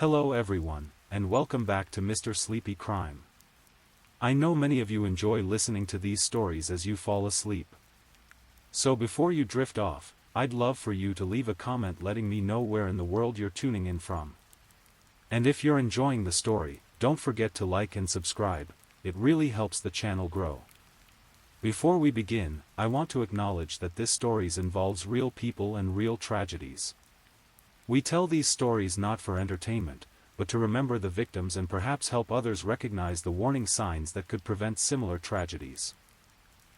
Hello everyone, and welcome back to Mr. Sleepy Crime. I know many of you enjoy listening to these stories as you fall asleep. So before you drift off, I'd love for you to leave a comment letting me know where in the world you're tuning in from. And if you're enjoying the story, don't forget to like and subscribe, it really helps the channel grow. Before we begin, I want to acknowledge that this story involves real people and real tragedies. We tell these stories not for entertainment, but to remember the victims and perhaps help others recognize the warning signs that could prevent similar tragedies.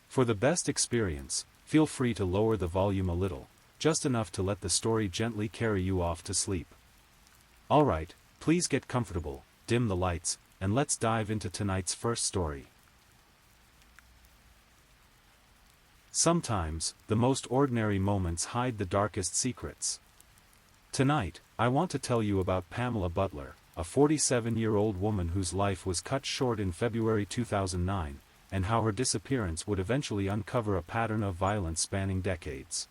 For the best experience, feel free to lower the volume a little, just enough to let the story gently carry you off to sleep. Alright, please get comfortable, dim the lights, and let's dive into tonight's first story. Sometimes, the most ordinary moments hide the darkest secrets. Tonight, I want to tell you about Pamela Butler, a 47-year-old woman whose life was cut short in February 2009, and how her disappearance would eventually uncover a pattern of violence spanning decades.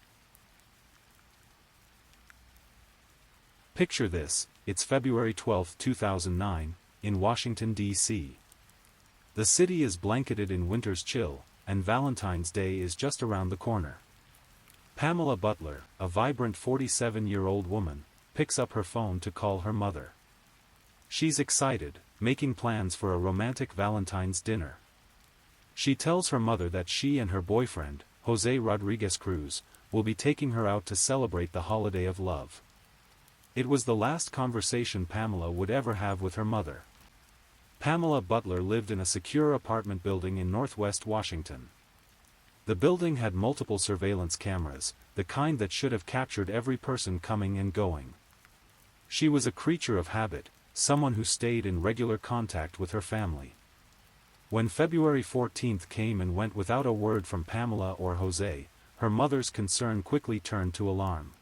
Picture this, it's February 12, 2009, in Washington, D.C. The city is blanketed in winter's chill, and Valentine's Day is just around the corner. Pamela Butler, a vibrant 47-year-old woman, picks up her phone to call her mother. She's excited, making plans for a romantic Valentine's dinner. She tells her mother that she and her boyfriend, Jose Rodriguez Cruz, will be taking her out to celebrate the holiday of love. It was the last conversation Pamela would ever have with her mother. Pamela Butler lived in a secure apartment building in Northwest Washington. The building had multiple surveillance cameras, the kind that should have captured every person coming and going. She was a creature of habit, someone who stayed in regular contact with her family. When February 14th came and went without a word from Pamela or Jose, her mother's concern quickly turned to alarm.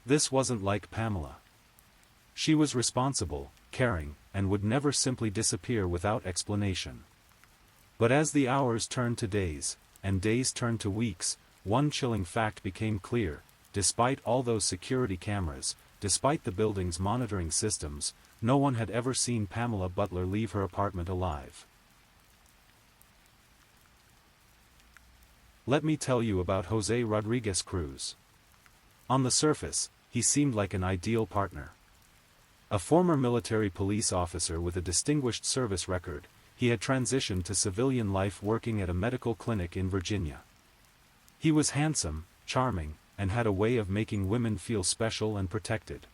This wasn't like Pamela. She was responsible, caring, and would never simply disappear without explanation. But as the hours turned to days, and days turned to weeks, one chilling fact became clear: despite all those security cameras, despite the building's monitoring systems, no one had ever seen Pamela Butler leave her apartment alive. Let me tell you about Jose Rodriguez Cruz. On the surface, he seemed like an ideal partner. A former military police officer with a distinguished service record, he had transitioned to civilian life working at a medical clinic in Virginia. He was handsome, charming, and had a way of making women feel special and protected.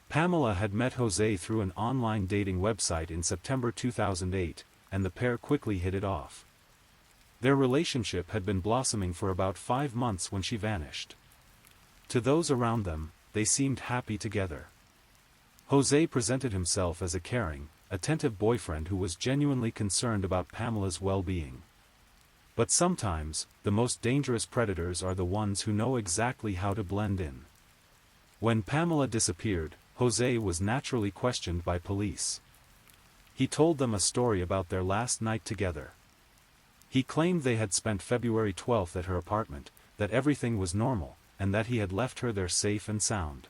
Pamela had met Jose through an online dating website in September 2008, and the pair quickly hit it off. Their relationship had been blossoming for about 5 months when she vanished. To those around them, they seemed happy together. Jose presented himself as a caring, attentive boyfriend who was genuinely concerned about Pamela's well-being. But sometimes, the most dangerous predators are the ones who know exactly how to blend in. When Pamela disappeared, Jose was naturally questioned by police. He told them a story about their last night together. He claimed they had spent February 12th at her apartment, that everything was normal, and that he had left her there safe and sound.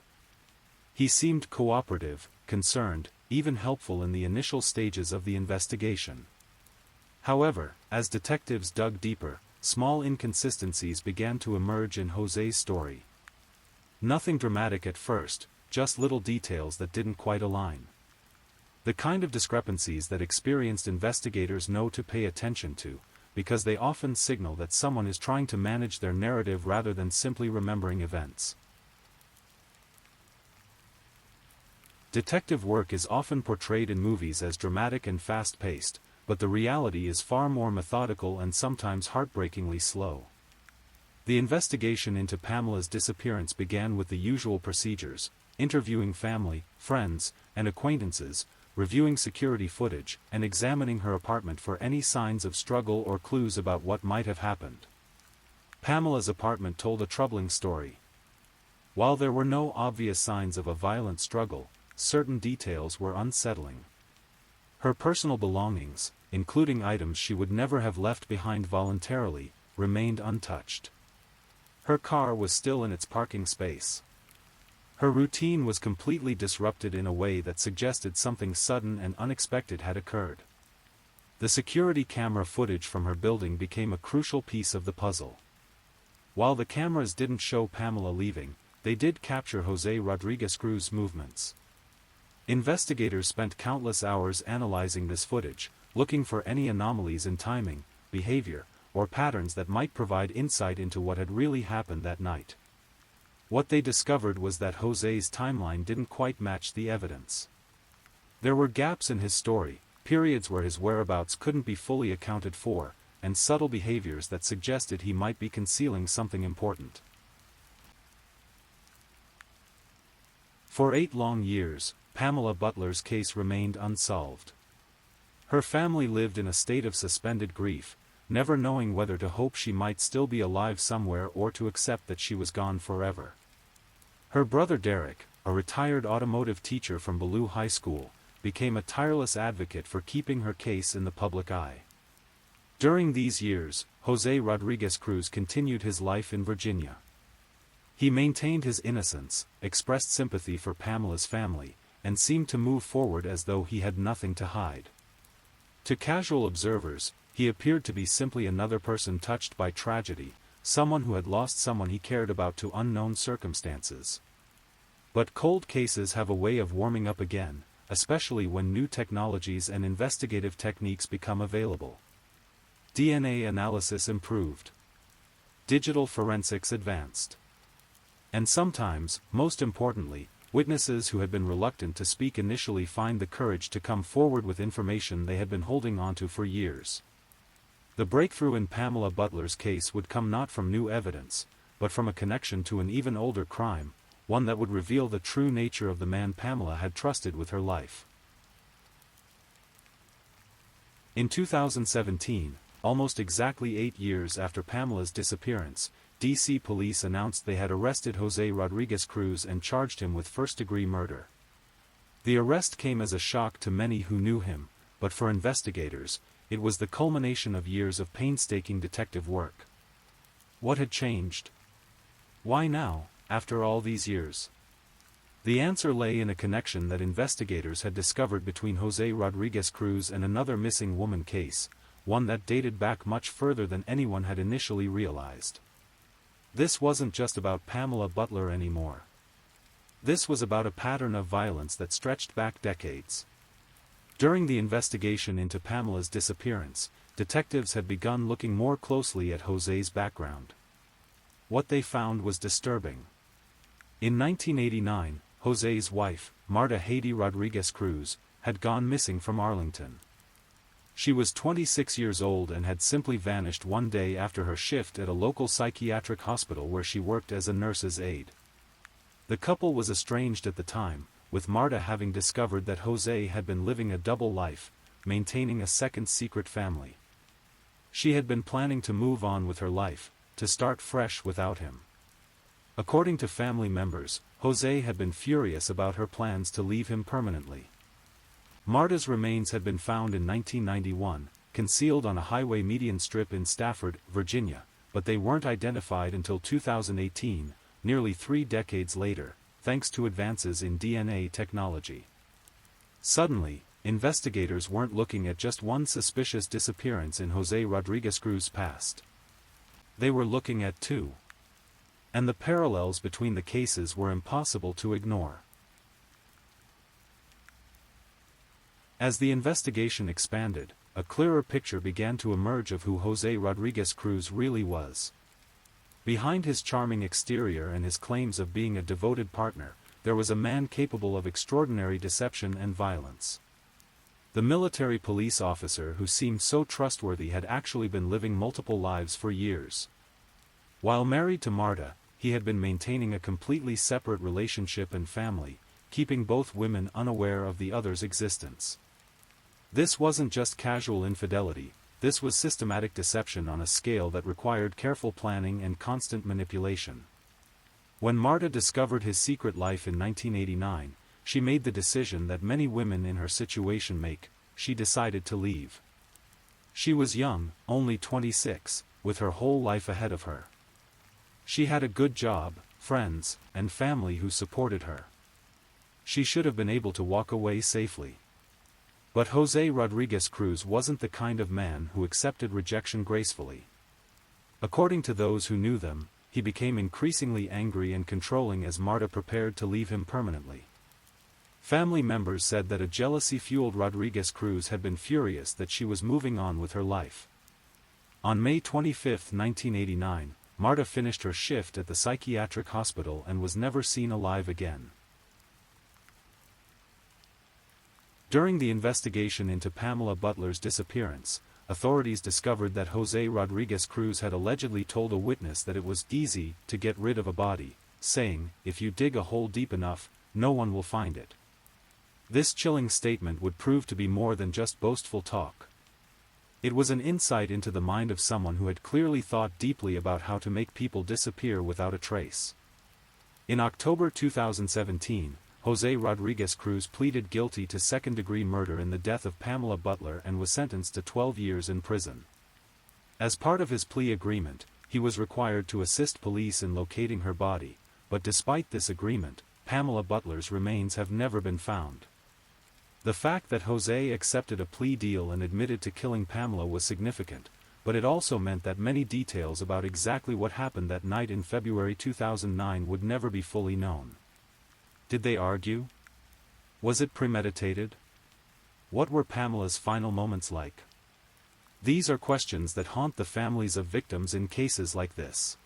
He seemed cooperative, concerned, even helpful in the initial stages of the investigation. However, as detectives dug deeper, small inconsistencies began to emerge in Jose's story. Nothing dramatic at first, just little details that didn't quite align. The kind of discrepancies that experienced investigators know to pay attention to, because they often signal that someone is trying to manage their narrative rather than simply remembering events. Detective work is often portrayed in movies as dramatic and fast-paced, but the reality is far more methodical and sometimes heartbreakingly slow. The investigation into Pamela's disappearance began with the usual procedures: interviewing family, friends, and acquaintances, reviewing security footage, and examining her apartment for any signs of struggle or clues about what might have happened. Pamela's apartment told a troubling story. While there were no obvious signs of a violent struggle, certain details were unsettling. Her personal belongings, including items she would never have left behind voluntarily, remained untouched. Her car was still in its parking space. Her routine was completely disrupted in a way that suggested something sudden and unexpected had occurred. The security camera footage from her building became a crucial piece of the puzzle. While the cameras didn't show Pamela leaving, they did capture Jose Rodriguez Cruz's movements. Investigators spent countless hours analyzing this footage, looking for any anomalies in timing, behavior, or patterns that might provide insight into what had really happened that night. What they discovered was that Jose's timeline didn't quite match the evidence. There were gaps in his story, periods where his whereabouts couldn't be fully accounted for, and subtle behaviors that suggested he might be concealing something important. For 8 long years, Pamela Butler's case remained unsolved. Her family lived in a state of suspended grief, never knowing whether to hope she might still be alive somewhere or to accept that she was gone forever. Her brother Derek, a retired automotive teacher from Ballou High School, became a tireless advocate for keeping her case in the public eye. During these years, Jose Rodriguez Cruz continued his life in Virginia. He maintained his innocence, expressed sympathy for Pamela's family, and seemed to move forward as though he had nothing to hide. To casual observers, he appeared to be simply another person touched by tragedy, someone who had lost someone he cared about to unknown circumstances. But cold cases have a way of warming up again, especially when new technologies and investigative techniques become available. DNA analysis improved. Digital forensics advanced. And sometimes, most importantly, witnesses who had been reluctant to speak initially find the courage to come forward with information they had been holding onto for years. The breakthrough in Pamela Butler's case would come not from new evidence, but from a connection to an even older crime, one that would reveal the true nature of the man Pamela had trusted with her life. In 2017, almost exactly 8 years after Pamela's disappearance, D.C. police announced they had arrested Jose Rodriguez Cruz and charged him with first-degree murder. The arrest came as a shock to many who knew him, but for investigators, it was the culmination of years of painstaking detective work. What had changed? Why now, after all these years? The answer lay in a connection that investigators had discovered between Jose Rodriguez Cruz and another missing woman case, one that dated back much further than anyone had initially realized. This wasn't just about Pamela Butler anymore. This was about a pattern of violence that stretched back decades. During the investigation into Pamela's disappearance, detectives had begun looking more closely at Jose's background. What they found was disturbing. In 1989, Jose's wife, Marta Haiti Rodriguez Cruz, had gone missing from Arlington. She was 26 years old and had simply vanished one day after her shift at a local psychiatric hospital where she worked as a nurse's aide. The couple was estranged at the time, with Marta having discovered that Jose had been living a double life, maintaining a second secret family. She had been planning to move on with her life, to start fresh without him. According to family members, Jose had been furious about her plans to leave him permanently. Marta's remains had been found in 1991, concealed on a highway median strip in Stafford, Virginia, but they weren't identified until 2018, nearly 3 decades later, thanks to advances in DNA technology. Suddenly, investigators weren't looking at just one suspicious disappearance in Jose Rodriguez Cruz's past. They were looking at 2. And the parallels between the cases were impossible to ignore. As the investigation expanded, a clearer picture began to emerge of who Jose Rodriguez Cruz really was. Behind his charming exterior and his claims of being a devoted partner, there was a man capable of extraordinary deception and violence. The military police officer who seemed so trustworthy had actually been living multiple lives for years. While married to Marta, he had been maintaining a completely separate relationship and family, keeping both women unaware of the other's existence. This wasn't just casual infidelity, this was systematic deception on a scale that required careful planning and constant manipulation. When Marta discovered his secret life in 1989, she made the decision that many women in her situation make: she decided to leave. She was young, only 26, with her whole life ahead of her. She had a good job, friends, and family who supported her. She should have been able to walk away safely. But Jose Rodriguez Cruz wasn't the kind of man who accepted rejection gracefully. According to those who knew them, he became increasingly angry and controlling as Marta prepared to leave him permanently. Family members said that a jealousy-fueled Rodriguez Cruz had been furious that she was moving on with her life. On May 25, 1989, Marta finished her shift at the psychiatric hospital and was never seen alive again. During the investigation into Pamela Butler's disappearance, authorities discovered that Jose Rodriguez Cruz had allegedly told a witness that it was easy to get rid of a body, saying, "If you dig a hole deep enough, no one will find it." This chilling statement would prove to be more than just boastful talk. It was an insight into the mind of someone who had clearly thought deeply about how to make people disappear without a trace. In October 2017, Jose Rodriguez Cruz pleaded guilty to second-degree murder in the death of Pamela Butler and was sentenced to 12 years in prison. As part of his plea agreement, he was required to assist police in locating her body, but despite this agreement, Pamela Butler's remains have never been found. The fact that Jose accepted a plea deal and admitted to killing Pamela was significant, but it also meant that many details about exactly what happened that night in February 2009 would never be fully known. Did they argue? Was it premeditated? What were Pamela's final moments like? These are questions that haunt the families of victims in cases like this.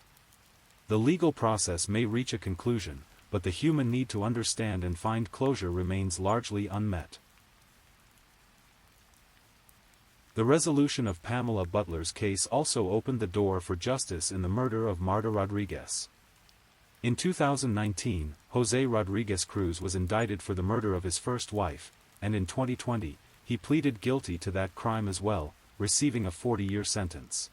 The legal process may reach a conclusion, but the human need to understand and find closure remains largely unmet. The resolution of Pamela Butler's case also opened the door for justice in the murder of Marta Rodriguez. In 2019, Jose Rodriguez Cruz was indicted for the murder of his first wife, and in 2020, he pleaded guilty to that crime as well, receiving a 40-year sentence.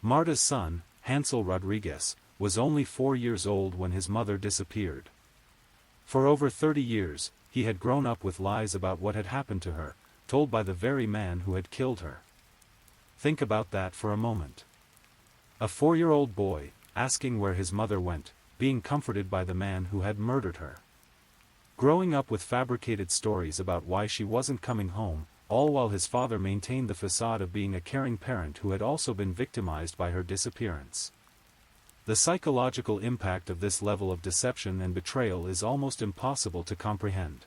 Marta's son, Hansel Rodriguez, was only 4 years old when his mother disappeared. For over 30 years, he had grown up with lies about what had happened to her, told by the very man who had killed her. Think about that for a moment. A 4-year-old boy, asking where his mother went, being comforted by the man who had murdered her. Growing up with fabricated stories about why she wasn't coming home, all while his father maintained the facade of being a caring parent who had also been victimized by her disappearance. The psychological impact of this level of deception and betrayal is almost impossible to comprehend.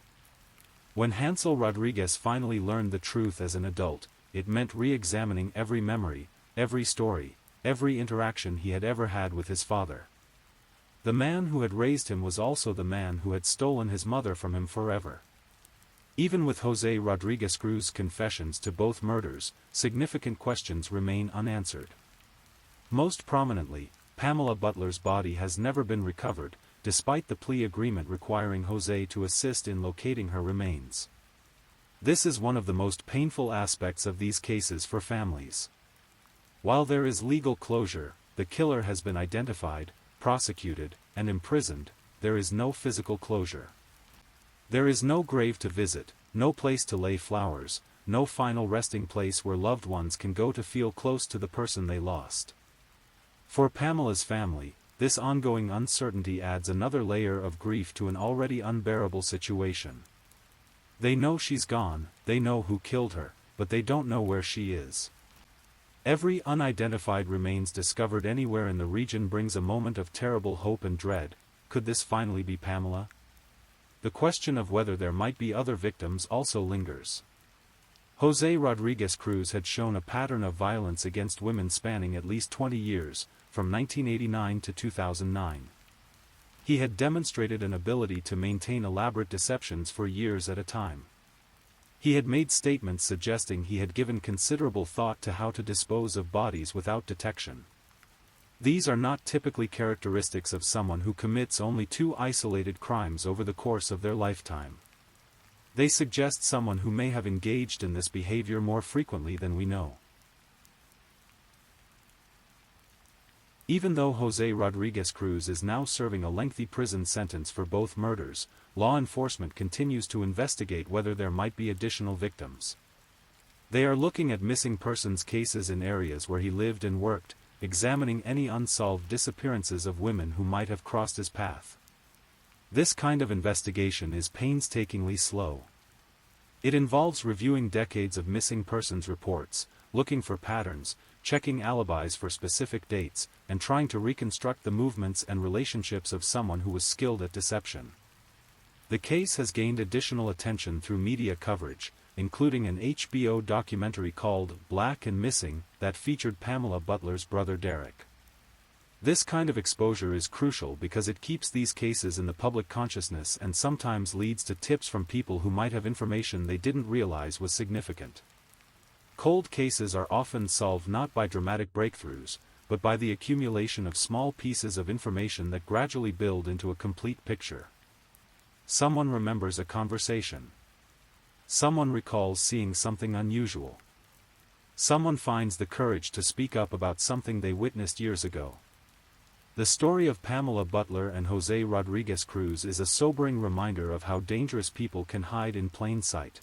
When Hansel Rodriguez finally learned the truth as an adult, it meant re-examining every memory, every story, every interaction he had ever had with his father. The man who had raised him was also the man who had stolen his mother from him forever. Even with Jose Rodriguez Cruz's confessions to both murders, significant questions remain unanswered. Most prominently, Pamela Butler's body has never been recovered, despite the plea agreement requiring Jose to assist in locating her remains. This is one of the most painful aspects of these cases for families. While there is legal closure, the killer has been identified, prosecuted, and imprisoned, there is no physical closure. There is no grave to visit, no place to lay flowers, no final resting place where loved ones can go to feel close to the person they lost. For Pamela's family, this ongoing uncertainty adds another layer of grief to an already unbearable situation. They know she's gone, they know who killed her, but they don't know where she is. Every unidentified remains discovered anywhere in the region brings a moment of terrible hope and dread. Could this finally be Pamela? The question of whether there might be other victims also lingers. Jose Rodriguez Cruz had shown a pattern of violence against women spanning at least 20 years, from 1989 to 2009. He had demonstrated an ability to maintain elaborate deceptions for years at a time. He had made statements suggesting he had given considerable thought to how to dispose of bodies without detection. These are not typically characteristics of someone who commits only 2 isolated crimes over the course of their lifetime. They suggest someone who may have engaged in this behavior more frequently than we know. Even though Jose Rodriguez Cruz is now serving a lengthy prison sentence for both murders, law enforcement continues to investigate whether there might be additional victims. They are looking at missing persons cases in areas where he lived and worked, examining any unsolved disappearances of women who might have crossed his path. This kind of investigation is painstakingly slow. It involves reviewing decades of missing persons reports, looking for patterns, checking alibis for specific dates, and trying to reconstruct the movements and relationships of someone who was skilled at deception. The case has gained additional attention through media coverage, including an HBO documentary called Black and Missing that featured Pamela Butler's brother Derek. This kind of exposure is crucial because it keeps these cases in the public consciousness and sometimes leads to tips from people who might have information they didn't realize was significant. Cold cases are often solved not by dramatic breakthroughs, but by the accumulation of small pieces of information that gradually build into a complete picture. Someone remembers a conversation. Someone recalls seeing something unusual. Someone finds the courage to speak up about something they witnessed years ago. The story of Pamela Butler and Jose Rodriguez Cruz is a sobering reminder of how dangerous people can hide in plain sight.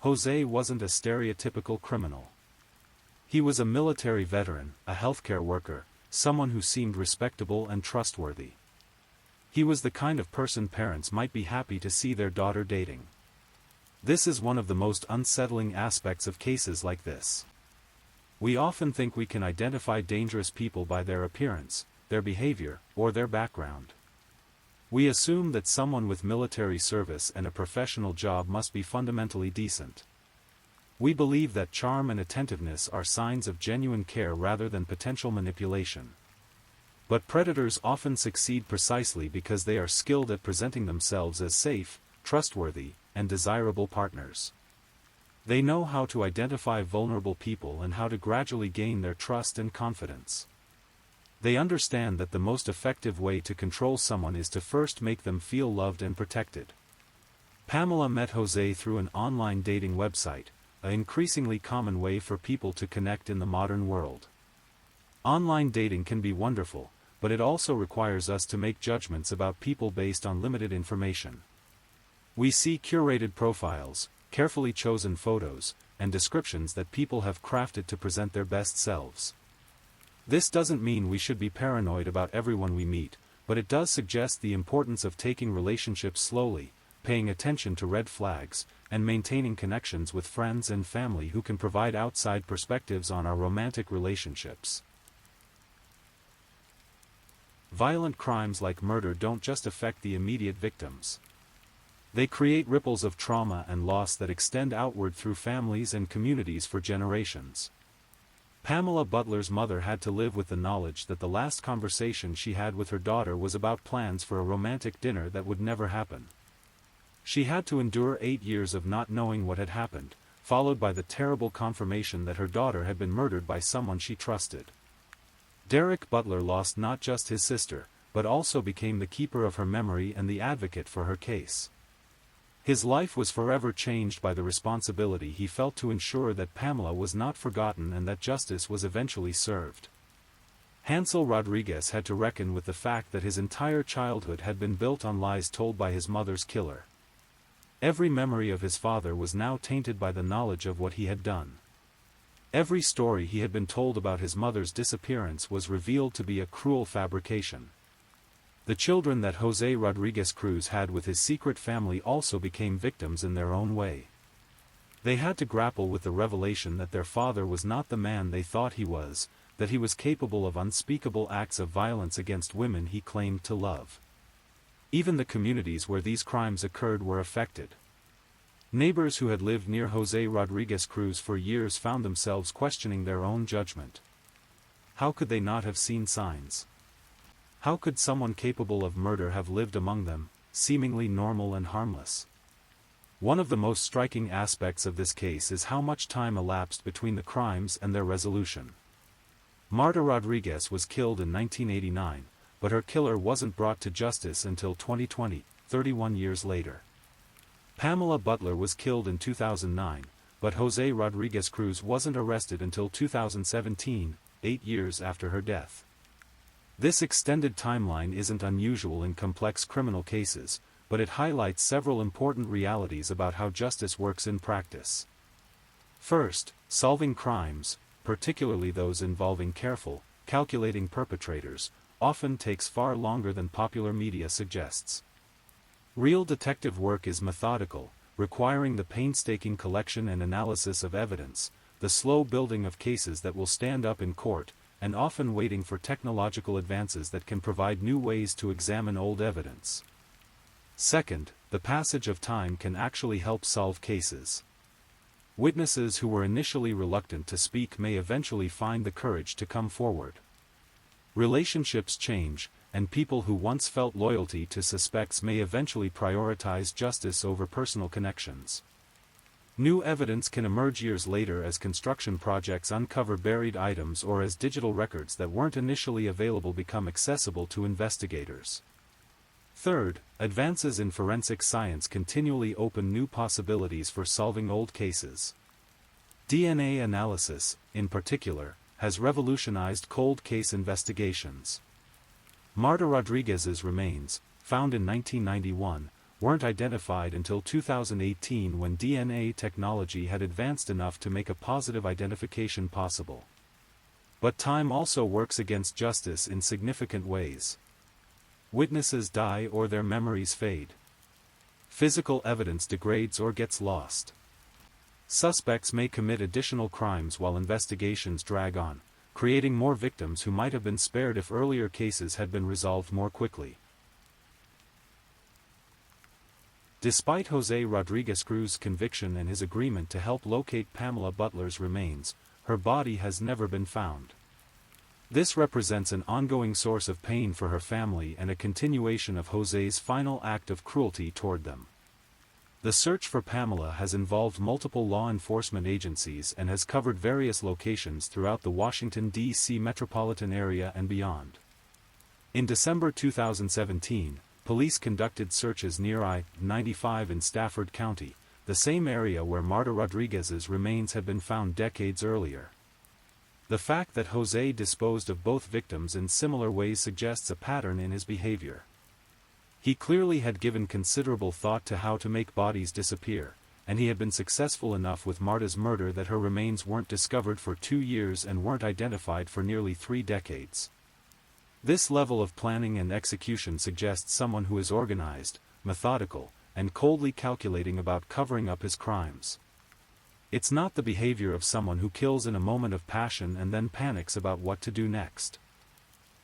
Jose wasn't a stereotypical criminal. He was a military veteran, a healthcare worker, someone who seemed respectable and trustworthy. He was the kind of person parents might be happy to see their daughter dating. This is one of the most unsettling aspects of cases like this. We often think we can identify dangerous people by their appearance, their behavior, or their background. We assume that someone with military service and a professional job must be fundamentally decent. We believe that charm and attentiveness are signs of genuine care rather than potential manipulation. But predators often succeed precisely because they are skilled at presenting themselves as safe, trustworthy, and desirable partners. They know how to identify vulnerable people and how to gradually gain their trust and confidence. They understand that the most effective way to control someone is to first make them feel loved and protected. Pamela met Jose through an online dating website, an increasingly common way for people to connect in the modern world. Online dating can be wonderful, but it also requires us to make judgments about people based on limited information. We see curated profiles, carefully chosen photos, and descriptions that people have crafted to present their best selves. This doesn't mean we should be paranoid about everyone we meet, but it does suggest the importance of taking relationships slowly, paying attention to red flags, and maintaining connections with friends and family who can provide outside perspectives on our romantic relationships. Violent crimes like murder don't just affect the immediate victims. They create ripples of trauma and loss that extend outward through families and communities for generations. Pamela Butler's mother had to live with the knowledge that the last conversation she had with her daughter was about plans for a romantic dinner that would never happen. She had to endure 8 years of not knowing what had happened, followed by the terrible confirmation that her daughter had been murdered by someone she trusted. Derek Butler lost not just his sister, but also became the keeper of her memory and the advocate for her case. His life was forever changed by the responsibility he felt to ensure that Pamela was not forgotten and that justice was eventually served. Hansel Rodriguez had to reckon with the fact that his entire childhood had been built on lies told by his mother's killer. Every memory of his father was now tainted by the knowledge of what he had done. Every story he had been told about his mother's disappearance was revealed to be a cruel fabrication. The children that Jose Rodriguez Cruz had with his secret family also became victims in their own way. They had to grapple with the revelation that their father was not the man they thought he was, that he was capable of unspeakable acts of violence against women he claimed to love. Even the communities where these crimes occurred were affected. Neighbors who had lived near Jose Rodriguez Cruz for years found themselves questioning their own judgment. How could they not have seen signs? How could someone capable of murder have lived among them, seemingly normal and harmless? One of the most striking aspects of this case is how much time elapsed between the crimes and their resolution. Marta Rodriguez was killed in 1989, but her killer wasn't brought to justice until 2020, 31 years later. Pamela Butler was killed in 2009, but Jose Rodriguez Cruz wasn't arrested until 2017, 8 years after her death. This extended timeline isn't unusual in complex criminal cases, but it highlights several important realities about how justice works in practice. First, solving crimes, particularly those involving careful, calculating perpetrators, often takes far longer than popular media suggests. Real detective work is methodical, requiring the painstaking collection and analysis of evidence, the slow building of cases that will stand up in court, and often waiting for technological advances that can provide new ways to examine old evidence. Second, the passage of time can actually help solve cases. Witnesses who were initially reluctant to speak may eventually find the courage to come forward. Relationships change, and people who once felt loyalty to suspects may eventually prioritize justice over personal connections. New evidence can emerge years later as construction projects uncover buried items or as digital records that weren't initially available become accessible to investigators. Third, advances in forensic science continually open new possibilities for solving old cases. DNA analysis, in particular, has revolutionized cold case investigations. Marta Rodriguez's remains, found in 1991, weren't identified until 2018 when DNA technology had advanced enough to make a positive identification possible. But time also works against justice in significant ways. Witnesses die or their memories fade. Physical evidence degrades or gets lost. Suspects may commit additional crimes while investigations drag on, creating more victims who might have been spared if earlier cases had been resolved more quickly. Despite Jose Rodriguez Cruz's conviction and his agreement to help locate Pamela Butler's remains, her body has never been found. This represents an ongoing source of pain for her family and a continuation of Jose's final act of cruelty toward them. The search for Pamela has involved multiple law enforcement agencies and has covered various locations throughout the Washington, D.C. metropolitan area and beyond. In December 2017, police conducted searches near I-95 in Stafford County, the same area where Marta Rodriguez's remains had been found decades earlier. The fact that Jose disposed of both victims in similar ways suggests a pattern in his behavior. He clearly had given considerable thought to how to make bodies disappear, and he had been successful enough with Marta's murder that her remains weren't discovered for 2 years and weren't identified for nearly 3 decades. This level of planning and execution suggests someone who is organized, methodical, and coldly calculating about covering up his crimes. It's not the behavior of someone who kills in a moment of passion and then panics about what to do next.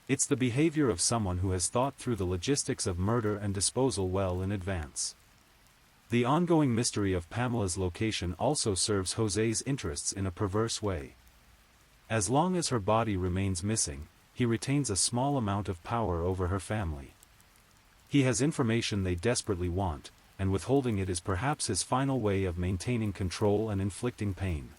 It's the behavior of someone who has thought through the logistics of murder and disposal well in advance. The ongoing mystery of Pamela's location also serves Jose's interests in a perverse way. As long as her body remains missing, he retains a small amount of power over her family. He has information they desperately want, and withholding it is perhaps his final way of maintaining control and inflicting pain.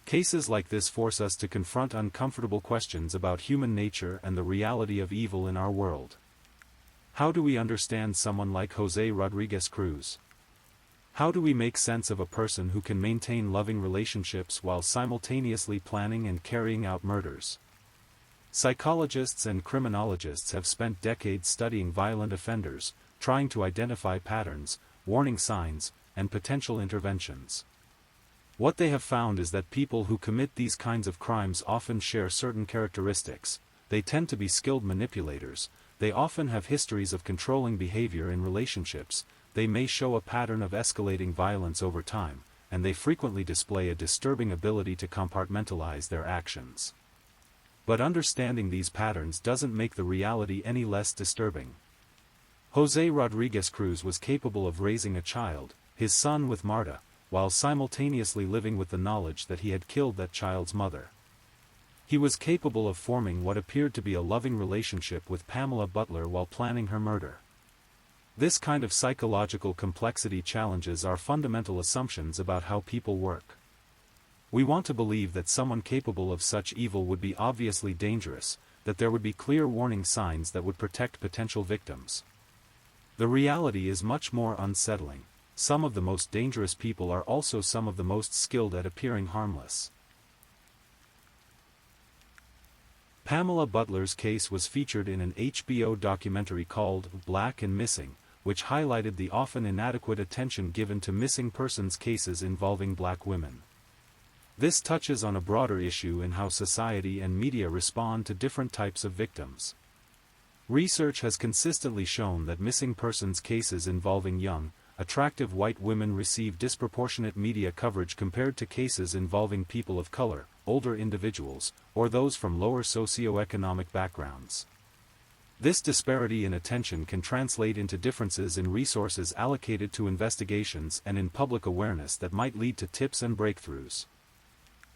Cases like this force us to confront uncomfortable questions about human nature and the reality of evil in our world. How do we understand someone like Jose Rodriguez Cruz? How do we make sense of a person who can maintain loving relationships while simultaneously planning and carrying out murders? Psychologists and criminologists have spent decades studying violent offenders, trying to identify patterns, warning signs, and potential interventions. What they have found is that people who commit these kinds of crimes often share certain characteristics. They tend to be skilled manipulators, they often have histories of controlling behavior in relationships, they may show a pattern of escalating violence over time, and they frequently display a disturbing ability to compartmentalize their actions. But understanding these patterns doesn't make the reality any less disturbing. Jose Rodriguez Cruz was capable of raising a child, his son with Marta, while simultaneously living with the knowledge that he had killed that child's mother. He was capable of forming what appeared to be a loving relationship with Pamela Butler while planning her murder. This kind of psychological complexity challenges our fundamental assumptions about how people work. We want to believe that someone capable of such evil would be obviously dangerous, that there would be clear warning signs that would protect potential victims. The reality is much more unsettling. Some of the most dangerous people are also some of the most skilled at appearing harmless. Pamela Butler's case was featured in an HBO documentary called Black and Missing, which highlighted the often inadequate attention given to missing persons cases involving black women. This touches on a broader issue in how society and media respond to different types of victims. Research has consistently shown that missing persons cases involving young, attractive white women receive disproportionate media coverage compared to cases involving people of color, older individuals, or those from lower socioeconomic backgrounds. This disparity in attention can translate into differences in resources allocated to investigations and in public awareness that might lead to tips and breakthroughs.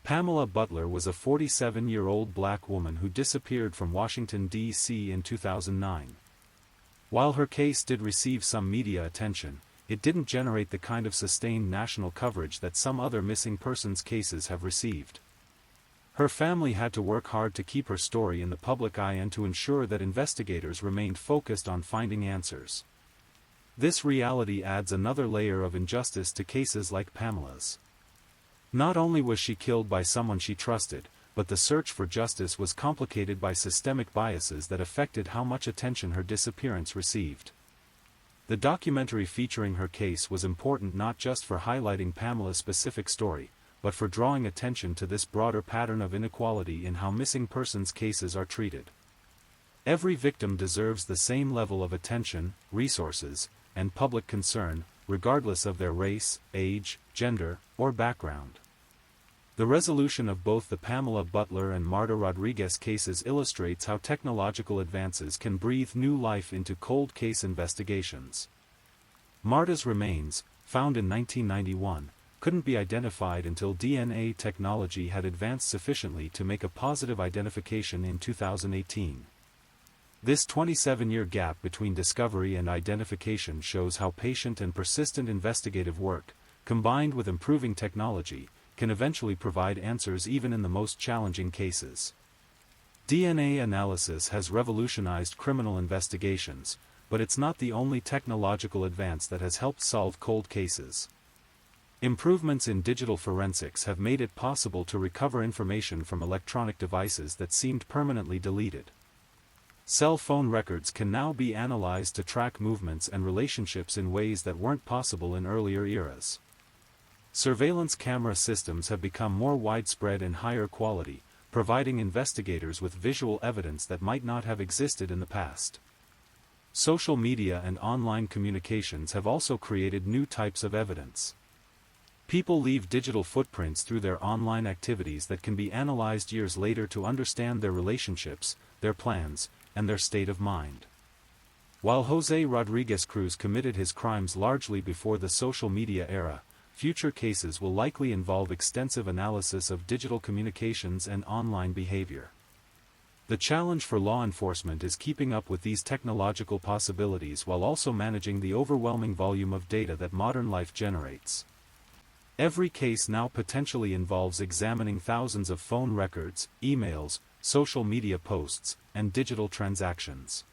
Pamela Butler was a 47-year-old black woman who disappeared from Washington, D.C. in 2009. While her case did receive some media attention, it didn't generate the kind of sustained national coverage that some other missing persons cases have received. Her family had to work hard to keep her story in the public eye and to ensure that investigators remained focused on finding answers. This reality adds another layer of injustice to cases like Pamela's. Not only was she killed by someone she trusted, but the search for justice was complicated by systemic biases that affected how much attention her disappearance received. The documentary featuring her case was important not just for highlighting Pamela's specific story, but for drawing attention to this broader pattern of inequality in how missing persons cases are treated. Every victim deserves the same level of attention, resources, and public concern, regardless of their race, age, gender, or background. The resolution of both the Pamela Butler and Marta Rodriguez cases illustrates how technological advances can breathe new life into cold case investigations. Marta's remains, found in 1991, couldn't be identified until DNA technology had advanced sufficiently to make a positive identification in 2018. This 27-year gap between discovery and identification shows how patient and persistent investigative work, combined with improving technology, can eventually provide answers even in the most challenging cases. DNA analysis has revolutionized criminal investigations, but it's not the only technological advance that has helped solve cold cases. Improvements in digital forensics have made it possible to recover information from electronic devices that seemed permanently deleted. Cell phone records can now be analyzed to track movements and relationships in ways that weren't possible in earlier eras. Surveillance camera systems have become more widespread and higher quality, providing investigators with visual evidence that might not have existed in the past. Social media and online communications have also created new types of evidence. People leave digital footprints through their online activities that can be analyzed years later to understand their relationships, their plans, and their state of mind. While Jose Rodriguez Cruz committed his crimes largely before the social media era, future cases will likely involve extensive analysis of digital communications and online behavior. The challenge for law enforcement is keeping up with these technological possibilities while also managing the overwhelming volume of data that modern life generates. Every case now potentially involves examining thousands of phone records, emails, social media posts, and digital transactions.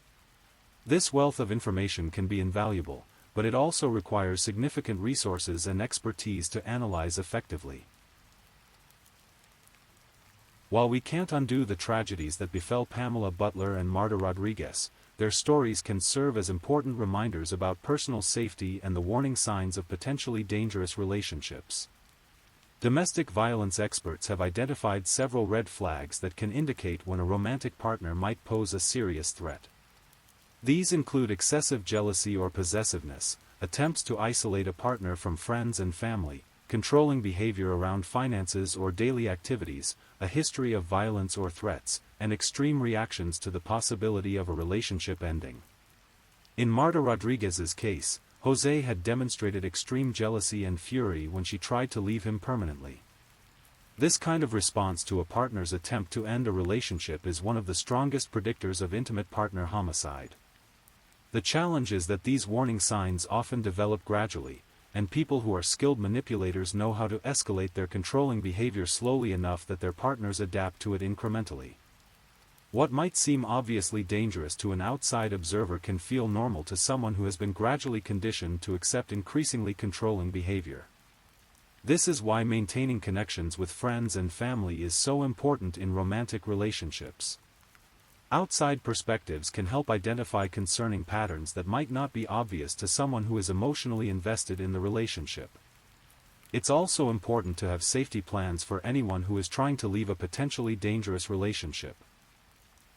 This wealth of information can be invaluable, but it also requires significant resources and expertise to analyze effectively. While we can't undo the tragedies that befell Pamela Butler and Marta Rodriguez, their stories can serve as important reminders about personal safety and the warning signs of potentially dangerous relationships. Domestic violence experts have identified several red flags that can indicate when a romantic partner might pose a serious threat. These include excessive jealousy or possessiveness, attempts to isolate a partner from friends and family, controlling behavior around finances or daily activities, a history of violence or threats, and extreme reactions to the possibility of a relationship ending. In Marta Rodriguez's case, Jose had demonstrated extreme jealousy and fury when she tried to leave him permanently. This kind of response to a partner's attempt to end a relationship is one of the strongest predictors of intimate partner homicide. The challenge is that these warning signs often develop gradually, and people who are skilled manipulators know how to escalate their controlling behavior slowly enough that their partners adapt to it incrementally. What might seem obviously dangerous to an outside observer can feel normal to someone who has been gradually conditioned to accept increasingly controlling behavior. This is why maintaining connections with friends and family is so important in romantic relationships. Outside perspectives can help identify concerning patterns that might not be obvious to someone who is emotionally invested in the relationship. It's also important to have safety plans for anyone who is trying to leave a potentially dangerous relationship.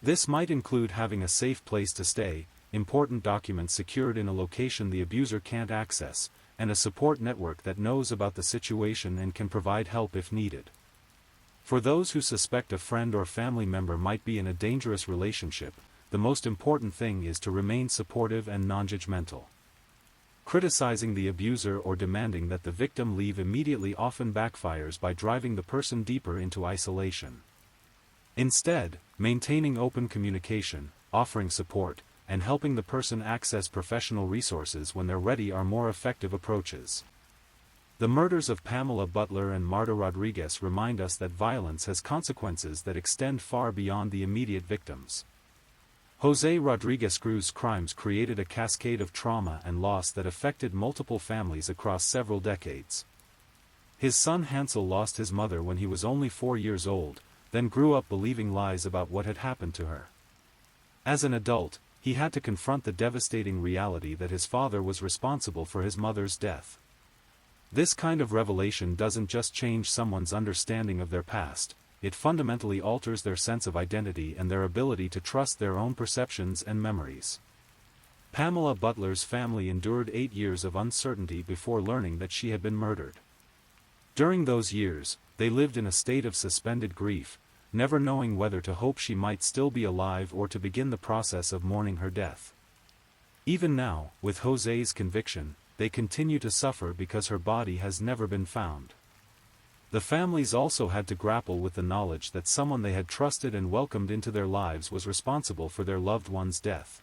This might include having a safe place to stay, important documents secured in a location the abuser can't access, and a support network that knows about the situation and can provide help if needed. For those who suspect a friend or family member might be in a dangerous relationship, the most important thing is to remain supportive and non-judgmental. Criticizing the abuser or demanding that the victim leave immediately often backfires by driving the person deeper into isolation. Instead, maintaining open communication, offering support, and helping the person access professional resources when they're ready are more effective approaches. The murders of Pamela Butler and Marta Rodriguez remind us that violence has consequences that extend far beyond the immediate victims. Jose Rodriguez Cruz's crimes created a cascade of trauma and loss that affected multiple families across several decades. His son Hansel lost his mother when he was only 4 years old, then grew up believing lies about what had happened to her. As an adult, he had to confront the devastating reality that his father was responsible for his mother's death. This kind of revelation doesn't just change someone's understanding of their past, it fundamentally alters their sense of identity and their ability to trust their own perceptions and memories. Pamela Butler's family endured 8 years of uncertainty before learning that she had been murdered. During those years, they lived in a state of suspended grief, never knowing whether to hope she might still be alive or to begin the process of mourning her death. Even now, with Jose's conviction, they continue to suffer because her body has never been found. The families also had to grapple with the knowledge that someone they had trusted and welcomed into their lives was responsible for their loved one's death.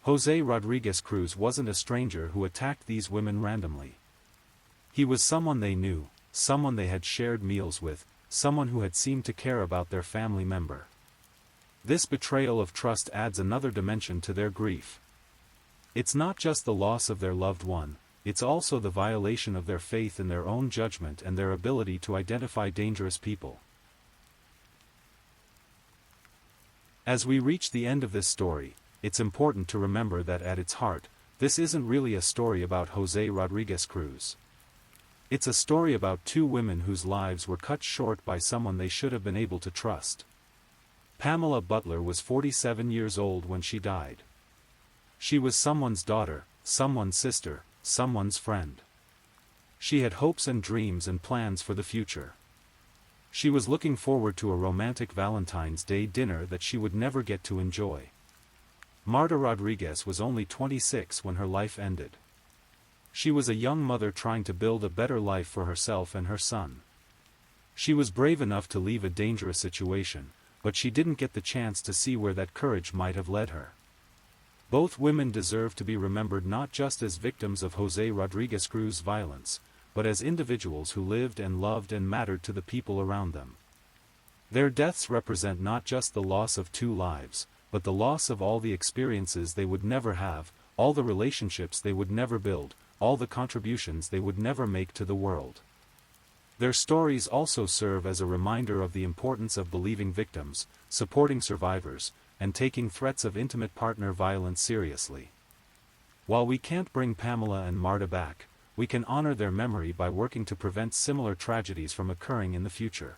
Jose Rodriguez Cruz wasn't a stranger who attacked these women randomly. He was someone they knew, someone they had shared meals with, someone who had seemed to care about their family member. This betrayal of trust adds another dimension to their grief. It's not just the loss of their loved one, it's also the violation of their faith in their own judgment and their ability to identify dangerous people. As we reach the end of this story, it's important to remember that at its heart, this isn't really a story about Jose Rodriguez Cruz. It's a story about 2 women whose lives were cut short by someone they should have been able to trust. Pamela Butler was 47 years old when she died. She was someone's daughter, someone's sister, someone's friend. She had hopes and dreams and plans for the future. She was looking forward to a romantic Valentine's Day dinner that she would never get to enjoy. Marta Rodriguez was only 26 when her life ended. She was a young mother trying to build a better life for herself and her son. She was brave enough to leave a dangerous situation, but she didn't get the chance to see where that courage might have led her. Both women deserve to be remembered not just as victims of Jose Rodriguez Cruz's violence, but as individuals who lived and loved and mattered to the people around them. Their deaths represent not just the loss of 2 lives, but the loss of all the experiences they would never have, all the relationships they would never build, all the contributions they would never make to the world. Their stories also serve as a reminder of the importance of believing victims, supporting survivors, and taking threats of intimate partner violence seriously. While we can't bring Pamela and Marta back, we can honor their memory by working to prevent similar tragedies from occurring in the future.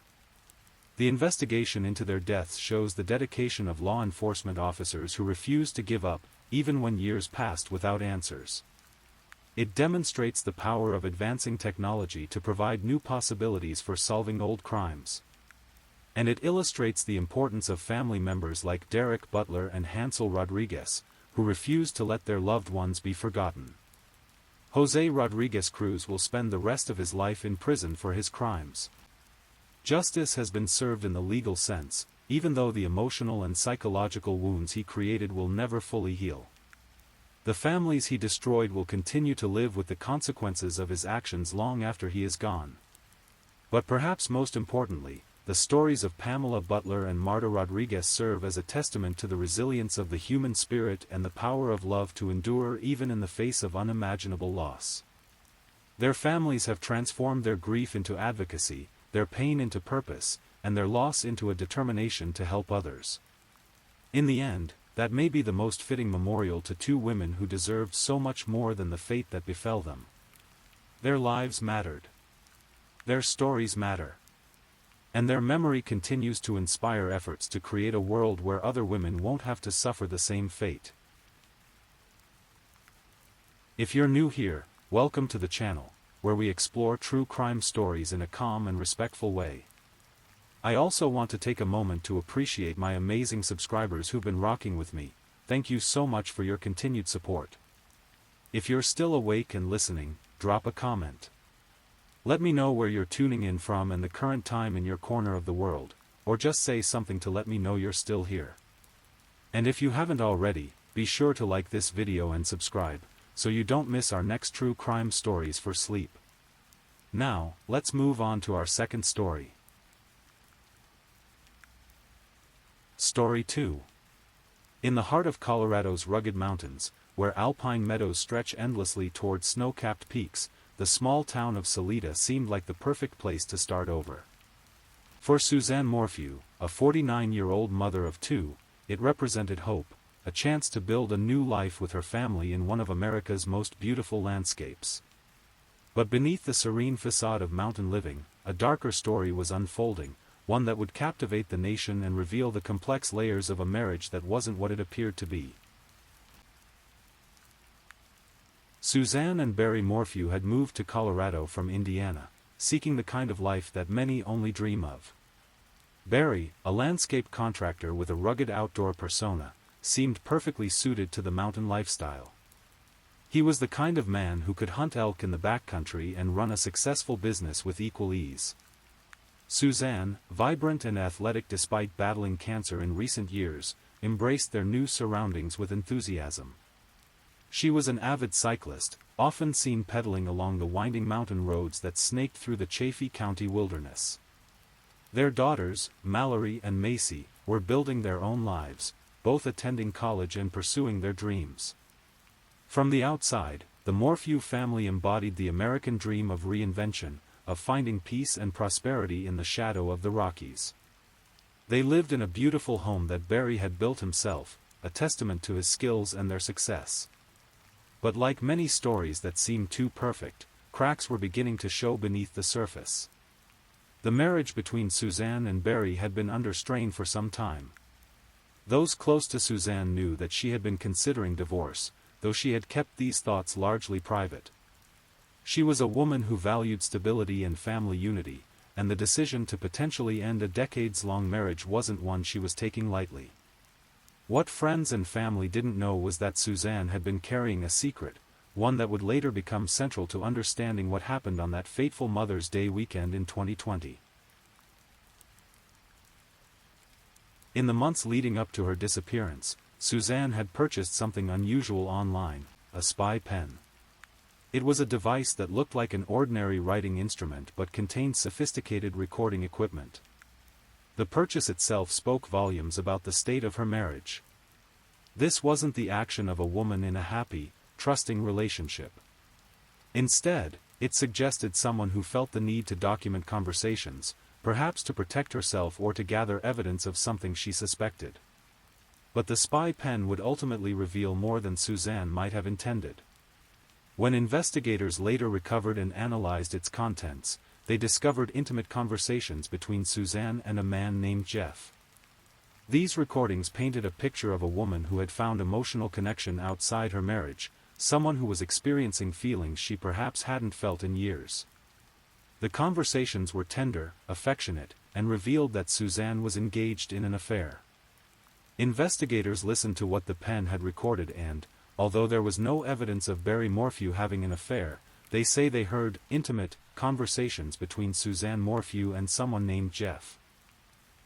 The investigation into their deaths shows the dedication of law enforcement officers who refuse to give up, even when years passed without answers. It demonstrates the power of advancing technology to provide new possibilities for solving old crimes. And it illustrates the importance of family members like Derek Butler and Hansel Rodriguez, who refused to let their loved ones be forgotten. Jose Rodriguez Cruz will spend the rest of his life in prison for his crimes. Justice has been served in the legal sense, even though the emotional and psychological wounds he created will never fully heal. The families he destroyed will continue to live with the consequences of his actions long after he is gone. But perhaps most importantly, the stories of Pamela Butler and Marta Rodriguez serve as a testament to the resilience of the human spirit and the power of love to endure even in the face of unimaginable loss. Their families have transformed their grief into advocacy, their pain into purpose, and their loss into a determination to help others. In the end, that may be the most fitting memorial to 2 women who deserved so much more than the fate that befell them. Their lives mattered. Their stories matter. And their memory continues to inspire efforts to create a world where other women won't have to suffer the same fate. If you're new here, welcome to the channel, where we explore true crime stories in a calm and respectful way. I also want to take a moment to appreciate my amazing subscribers who've been rocking with me. Thank you so much for your continued support. If you're still awake and listening, drop a comment. Let me know where you're tuning in from and the current time in your corner of the world, or just say something to let me know you're still here. And if you haven't already, be sure to like this video and subscribe, so you don't miss our next true crime stories for sleep. Now, let's move on to our second story. Story 2. In the heart of Colorado's rugged mountains, where alpine meadows stretch endlessly toward snow-capped peaks, the small town of Salida seemed like the perfect place to start over. For Suzanne Morphew, a 49-year-old mother of two, it represented hope, a chance to build a new life with her family in one of America's most beautiful landscapes. But beneath the serene facade of mountain living, a darker story was unfolding, one that would captivate the nation and reveal the complex layers of a marriage that wasn't what it appeared to be. Suzanne and Barry Morphew had moved to Colorado from Indiana, seeking the kind of life that many only dream of. Barry, a landscape contractor with a rugged outdoor persona, seemed perfectly suited to the mountain lifestyle. He was the kind of man who could hunt elk in the backcountry and run a successful business with equal ease. Suzanne, vibrant and athletic despite battling cancer in recent years, embraced their new surroundings with enthusiasm. She was an avid cyclist, often seen pedaling along the winding mountain roads that snaked through the Chaffee County wilderness. Their daughters, Mallory and Macy, were building their own lives, both attending college and pursuing their dreams. From the outside, the Morphew family embodied the American dream of reinvention, of finding peace and prosperity in the shadow of the Rockies. They lived in a beautiful home that Barry had built himself, a testament to his skills and their success. But like many stories that seemed too perfect, cracks were beginning to show beneath the surface. The marriage between Suzanne and Barry had been under strain for some time. Those close to Suzanne knew that she had been considering divorce, though she had kept these thoughts largely private. She was a woman who valued stability and family unity, and the decision to potentially end a decades-long marriage wasn't one she was taking lightly. What friends and family didn't know was that Suzanne had been carrying a secret, one that would later become central to understanding what happened on that fateful Mother's Day weekend in 2020. In the months leading up to her disappearance, Suzanne had purchased something unusual online, a spy pen. It was a device that looked like an ordinary writing instrument but contained sophisticated recording equipment. The purchase itself spoke volumes about the state of her marriage. This wasn't the action of a woman in a happy, trusting relationship. Instead, it suggested someone who felt the need to document conversations, perhaps to protect herself or to gather evidence of something she suspected. But the spy pen would ultimately reveal more than Suzanne might have intended. When investigators later recovered and analyzed its contents, they discovered intimate conversations between Suzanne and a man named Jeff. These recordings painted a picture of a woman who had found emotional connection outside her marriage, someone who was experiencing feelings she perhaps hadn't felt in years. The conversations were tender, affectionate, and revealed that Suzanne was engaged in an affair. Investigators listened to what the pen had recorded and, although there was no evidence of Barry Morphew having an affair, they say they heard intimate conversations between Suzanne Morphew and someone named Jeff.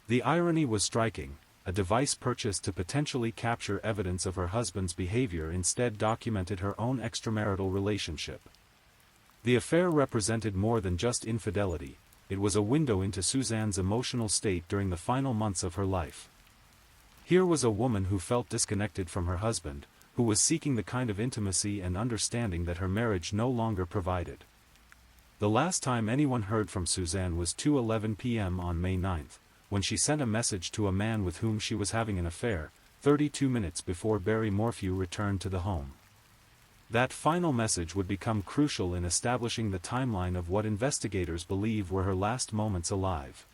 The irony was striking. A device purchased to potentially capture evidence of her husband's behavior instead documented her own extramarital relationship. The affair represented more than just infidelity, it was a window into Suzanne's emotional state during the final months of her life. Here was a woman who felt disconnected from her husband, who was seeking the kind of intimacy and understanding that her marriage no longer provided. The last time anyone heard from Suzanne was 2:11 p.m. on May 9th, when she sent a message to a man with whom she was having an affair, 32 minutes before Barry Morphew returned to the home. That final message would become crucial in establishing the timeline of what investigators believe were her last moments alive.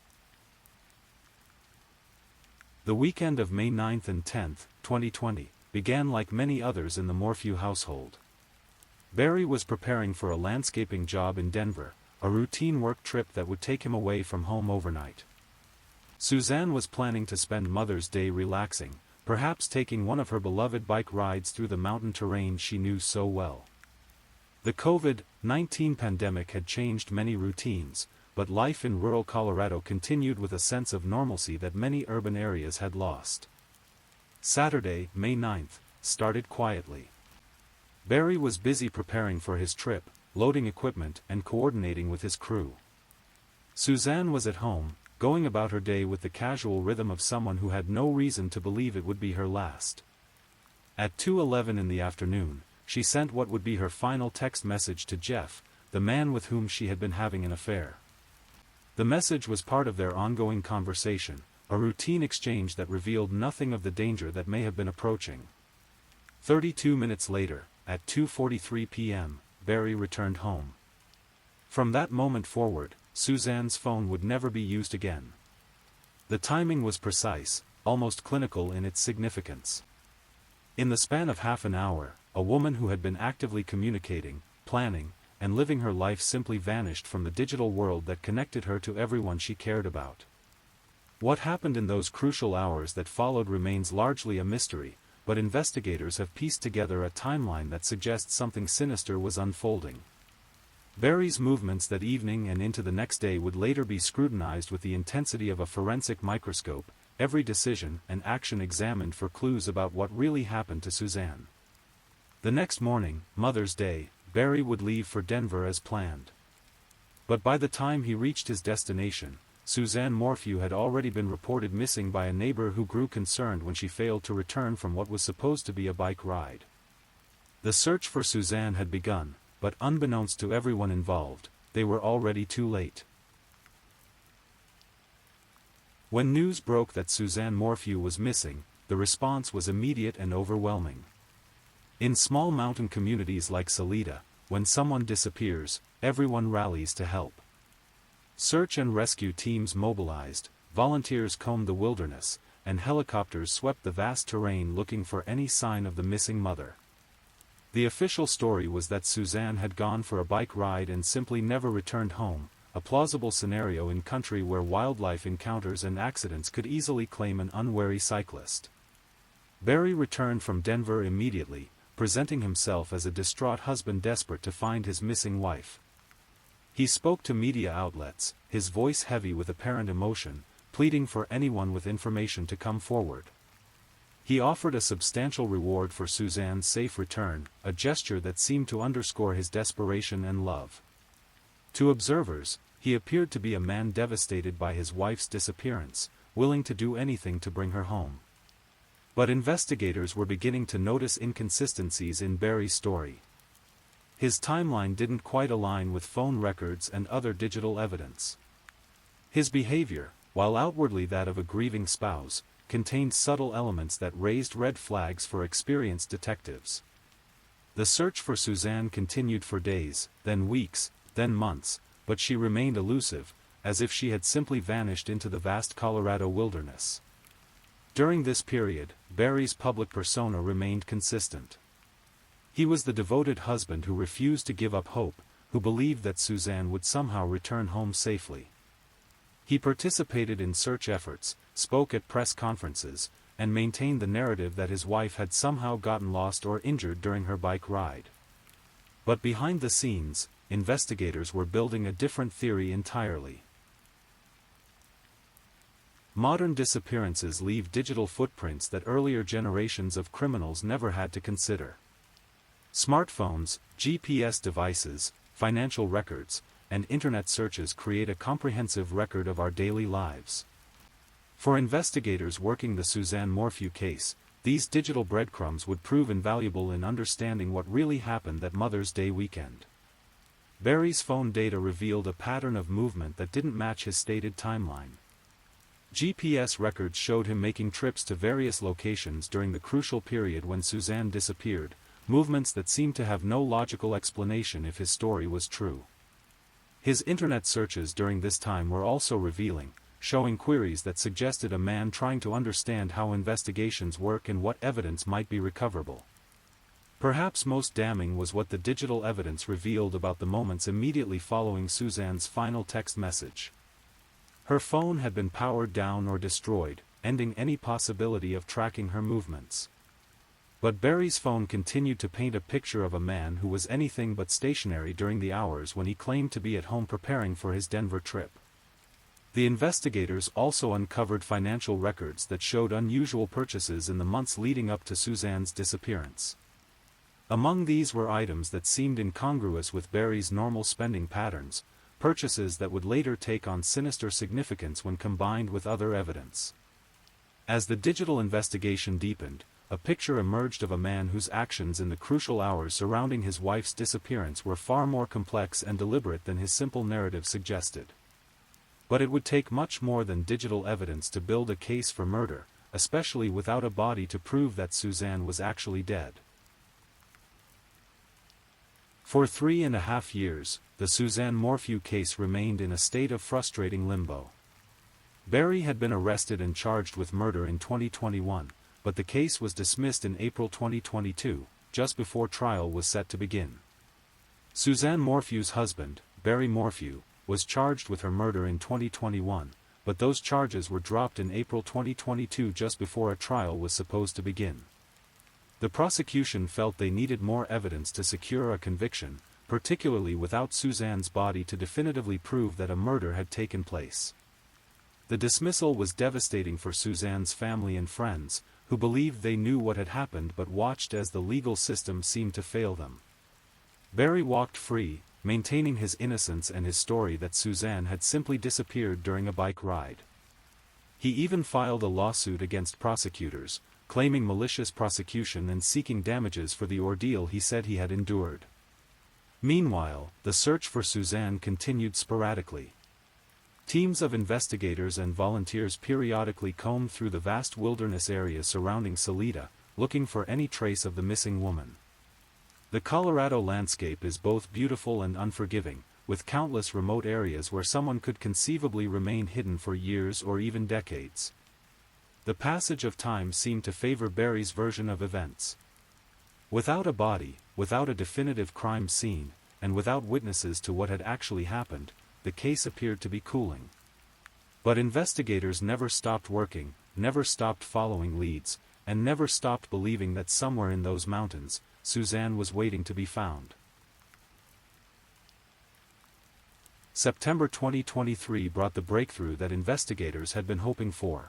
The weekend of May 9th and 10th, 2020, began like many others in the Morphew household. Barry was preparing for a landscaping job in Denver, a routine work trip that would take him away from home overnight. Suzanne was planning to spend Mother's Day relaxing, perhaps taking one of her beloved bike rides through the mountain terrain she knew so well. The COVID-19 pandemic had changed many routines, but life in rural Colorado continued with a sense of normalcy that many urban areas had lost. Saturday, May 9th, started quietly. Barry was busy preparing for his trip, loading equipment and coordinating with his crew. Suzanne was at home, going about her day with the casual rhythm of someone who had no reason to believe it would be her last. At 2:11 in the afternoon, she sent what would be her final text message to Jeff, the man with whom she had been having an affair. The message was part of their ongoing conversation, a routine exchange that revealed nothing of the danger that may have been approaching. 32 minutes later, at 2:43 p.m., Barry returned home. From that moment forward, Suzanne's phone would never be used again. The timing was precise, almost clinical in its significance. In the span of half an hour, a woman who had been actively communicating, planning, and living her life simply vanished from the digital world that connected her to everyone she cared about. What happened in those crucial hours that followed remains largely a mystery, but investigators have pieced together a timeline that suggests something sinister was unfolding. Barry's movements that evening and into the next day would later be scrutinized with the intensity of a forensic microscope, every decision and action examined for clues about what really happened to Suzanne. The next morning, Mother's Day, Barry would leave for Denver as planned. But by the time he reached his destination, Suzanne Morphew had already been reported missing by a neighbor who grew concerned when she failed to return from what was supposed to be a bike ride. The search for Suzanne had begun, but unbeknownst to everyone involved, they were already too late. When news broke that Suzanne Morphew was missing, the response was immediate and overwhelming. In small mountain communities like Salida, when someone disappears, everyone rallies to help. Search and rescue teams mobilized, volunteers combed the wilderness, and helicopters swept the vast terrain looking for any sign of the missing mother. The official story was that Suzanne had gone for a bike ride and simply never returned home, a plausible scenario in country where wildlife encounters and accidents could easily claim an unwary cyclist. Barry returned from Denver immediately, presenting himself as a distraught husband desperate to find his missing wife. He spoke to media outlets, his voice heavy with apparent emotion, pleading for anyone with information to come forward. He offered a substantial reward for Suzanne's safe return, a gesture that seemed to underscore his desperation and love. To observers, he appeared to be a man devastated by his wife's disappearance, willing to do anything to bring her home. But investigators were beginning to notice inconsistencies in Barry's story. His timeline didn't quite align with phone records and other digital evidence. His behavior, while outwardly that of a grieving spouse, contained subtle elements that raised red flags for experienced detectives. The search for Suzanne continued for days, then weeks, then months, but she remained elusive, as if she had simply vanished into the vast Colorado wilderness. During this period, Barry's public persona remained consistent. He was the devoted husband who refused to give up hope, who believed that Suzanne would somehow return home safely. He participated in search efforts, spoke at press conferences, and maintained the narrative that his wife had somehow gotten lost or injured during her bike ride. But behind the scenes, investigators were building a different theory entirely. Modern disappearances leave digital footprints that earlier generations of criminals never had to consider. Smartphones, GPS devices, financial records, and internet searches create a comprehensive record of our daily lives. For investigators working the Suzanne Morphew case, these digital breadcrumbs would prove invaluable in understanding what really happened that Mother's Day weekend. Barry's phone data revealed a pattern of movement that didn't match his stated timeline. GPS records showed him making trips to various locations during the crucial period when Suzanne disappeared, movements that seemed to have no logical explanation if his story was true. His internet searches during this time were also revealing, showing queries that suggested a man trying to understand how investigations work and what evidence might be recoverable. Perhaps most damning was what the digital evidence revealed about the moments immediately following Suzanne's final text message. Her phone had been powered down or destroyed, ending any possibility of tracking her movements. But Barry's phone continued to paint a picture of a man who was anything but stationary during the hours when he claimed to be at home preparing for his Denver trip. The investigators also uncovered financial records that showed unusual purchases in the months leading up to Suzanne's disappearance. Among these were items that seemed incongruous with Barry's normal spending patterns, purchases that would later take on sinister significance when combined with other evidence. As the digital investigation deepened, a picture emerged of a man whose actions in the crucial hours surrounding his wife's disappearance were far more complex and deliberate than his simple narrative suggested. But it would take much more than digital evidence to build a case for murder, especially without a body to prove that Suzanne was actually dead. For 3.5 years, the Suzanne Morphew case remained in a state of frustrating limbo. Barry had been arrested and charged with murder in 2021, but the case was dismissed in April 2022, just before trial was set to begin. Suzanne Morphew's husband, Barry Morphew, was charged with her murder in 2021, but those charges were dropped in April 2022 just before a trial was supposed to begin. The prosecution felt they needed more evidence to secure a conviction, particularly without Suzanne's body to definitively prove that a murder had taken place. The dismissal was devastating for Suzanne's family and friends, who believed they knew what had happened but watched as the legal system seemed to fail them. Barry walked free, maintaining his innocence and his story that Suzanne had simply disappeared during a bike ride. He even filed a lawsuit against prosecutors, claiming malicious prosecution and seeking damages for the ordeal he said he had endured. Meanwhile, the search for Suzanne continued sporadically. Teams of investigators and volunteers periodically combed through the vast wilderness area surrounding Salida, looking for any trace of the missing woman. The Colorado landscape is both beautiful and unforgiving, with countless remote areas where someone could conceivably remain hidden for years or even decades. The passage of time seemed to favor Barry's version of events. Without a body, without a definitive crime scene, and without witnesses to what had actually happened, the case appeared to be cooling. But investigators never stopped working, never stopped following leads, and never stopped believing that somewhere in those mountains, Suzanne was waiting to be found. September 2023 brought the breakthrough that investigators had been hoping for.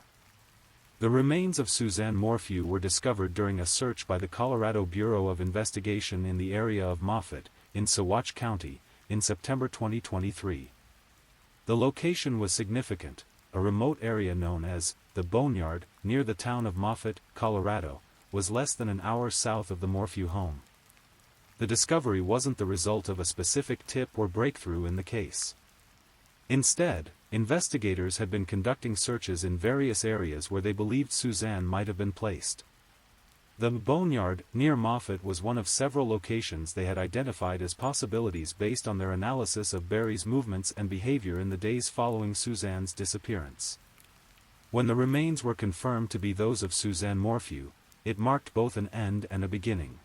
The remains of Suzanne Morphew were discovered during a search by the Colorado Bureau of Investigation in the area of Moffett, in Saguache County, in September 2023. The location was significant. A remote area known as the Boneyard, near the town of Moffett, Colorado, was less than an hour south of the Morphew home. The discovery wasn't the result of a specific tip or breakthrough in the case. Instead, investigators had been conducting searches in various areas where they believed Suzanne might have been placed. The Boneyard, near Moffett, was one of several locations they had identified as possibilities based on their analysis of Barry's movements and behavior in the days following Suzanne's disappearance. When the remains were confirmed to be those of Suzanne Morphew, it marked both an end and a beginning.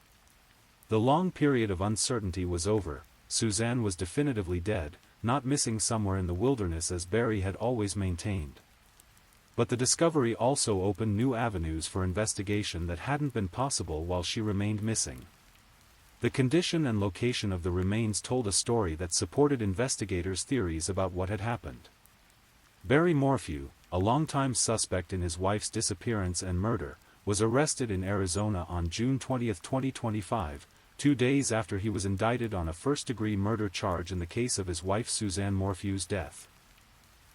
The long period of uncertainty was over. Suzanne was definitively dead, not missing somewhere in the wilderness as Barry had always maintained. But the discovery also opened new avenues for investigation that hadn't been possible while she remained missing. The condition and location of the remains told a story that supported investigators' theories about what had happened. Barry Morphew, a longtime suspect in his wife's disappearance and murder, was arrested in Arizona on June 20, 2025, 2 days after he was indicted on a first-degree murder charge in the case of his wife Suzanne Morphew's death.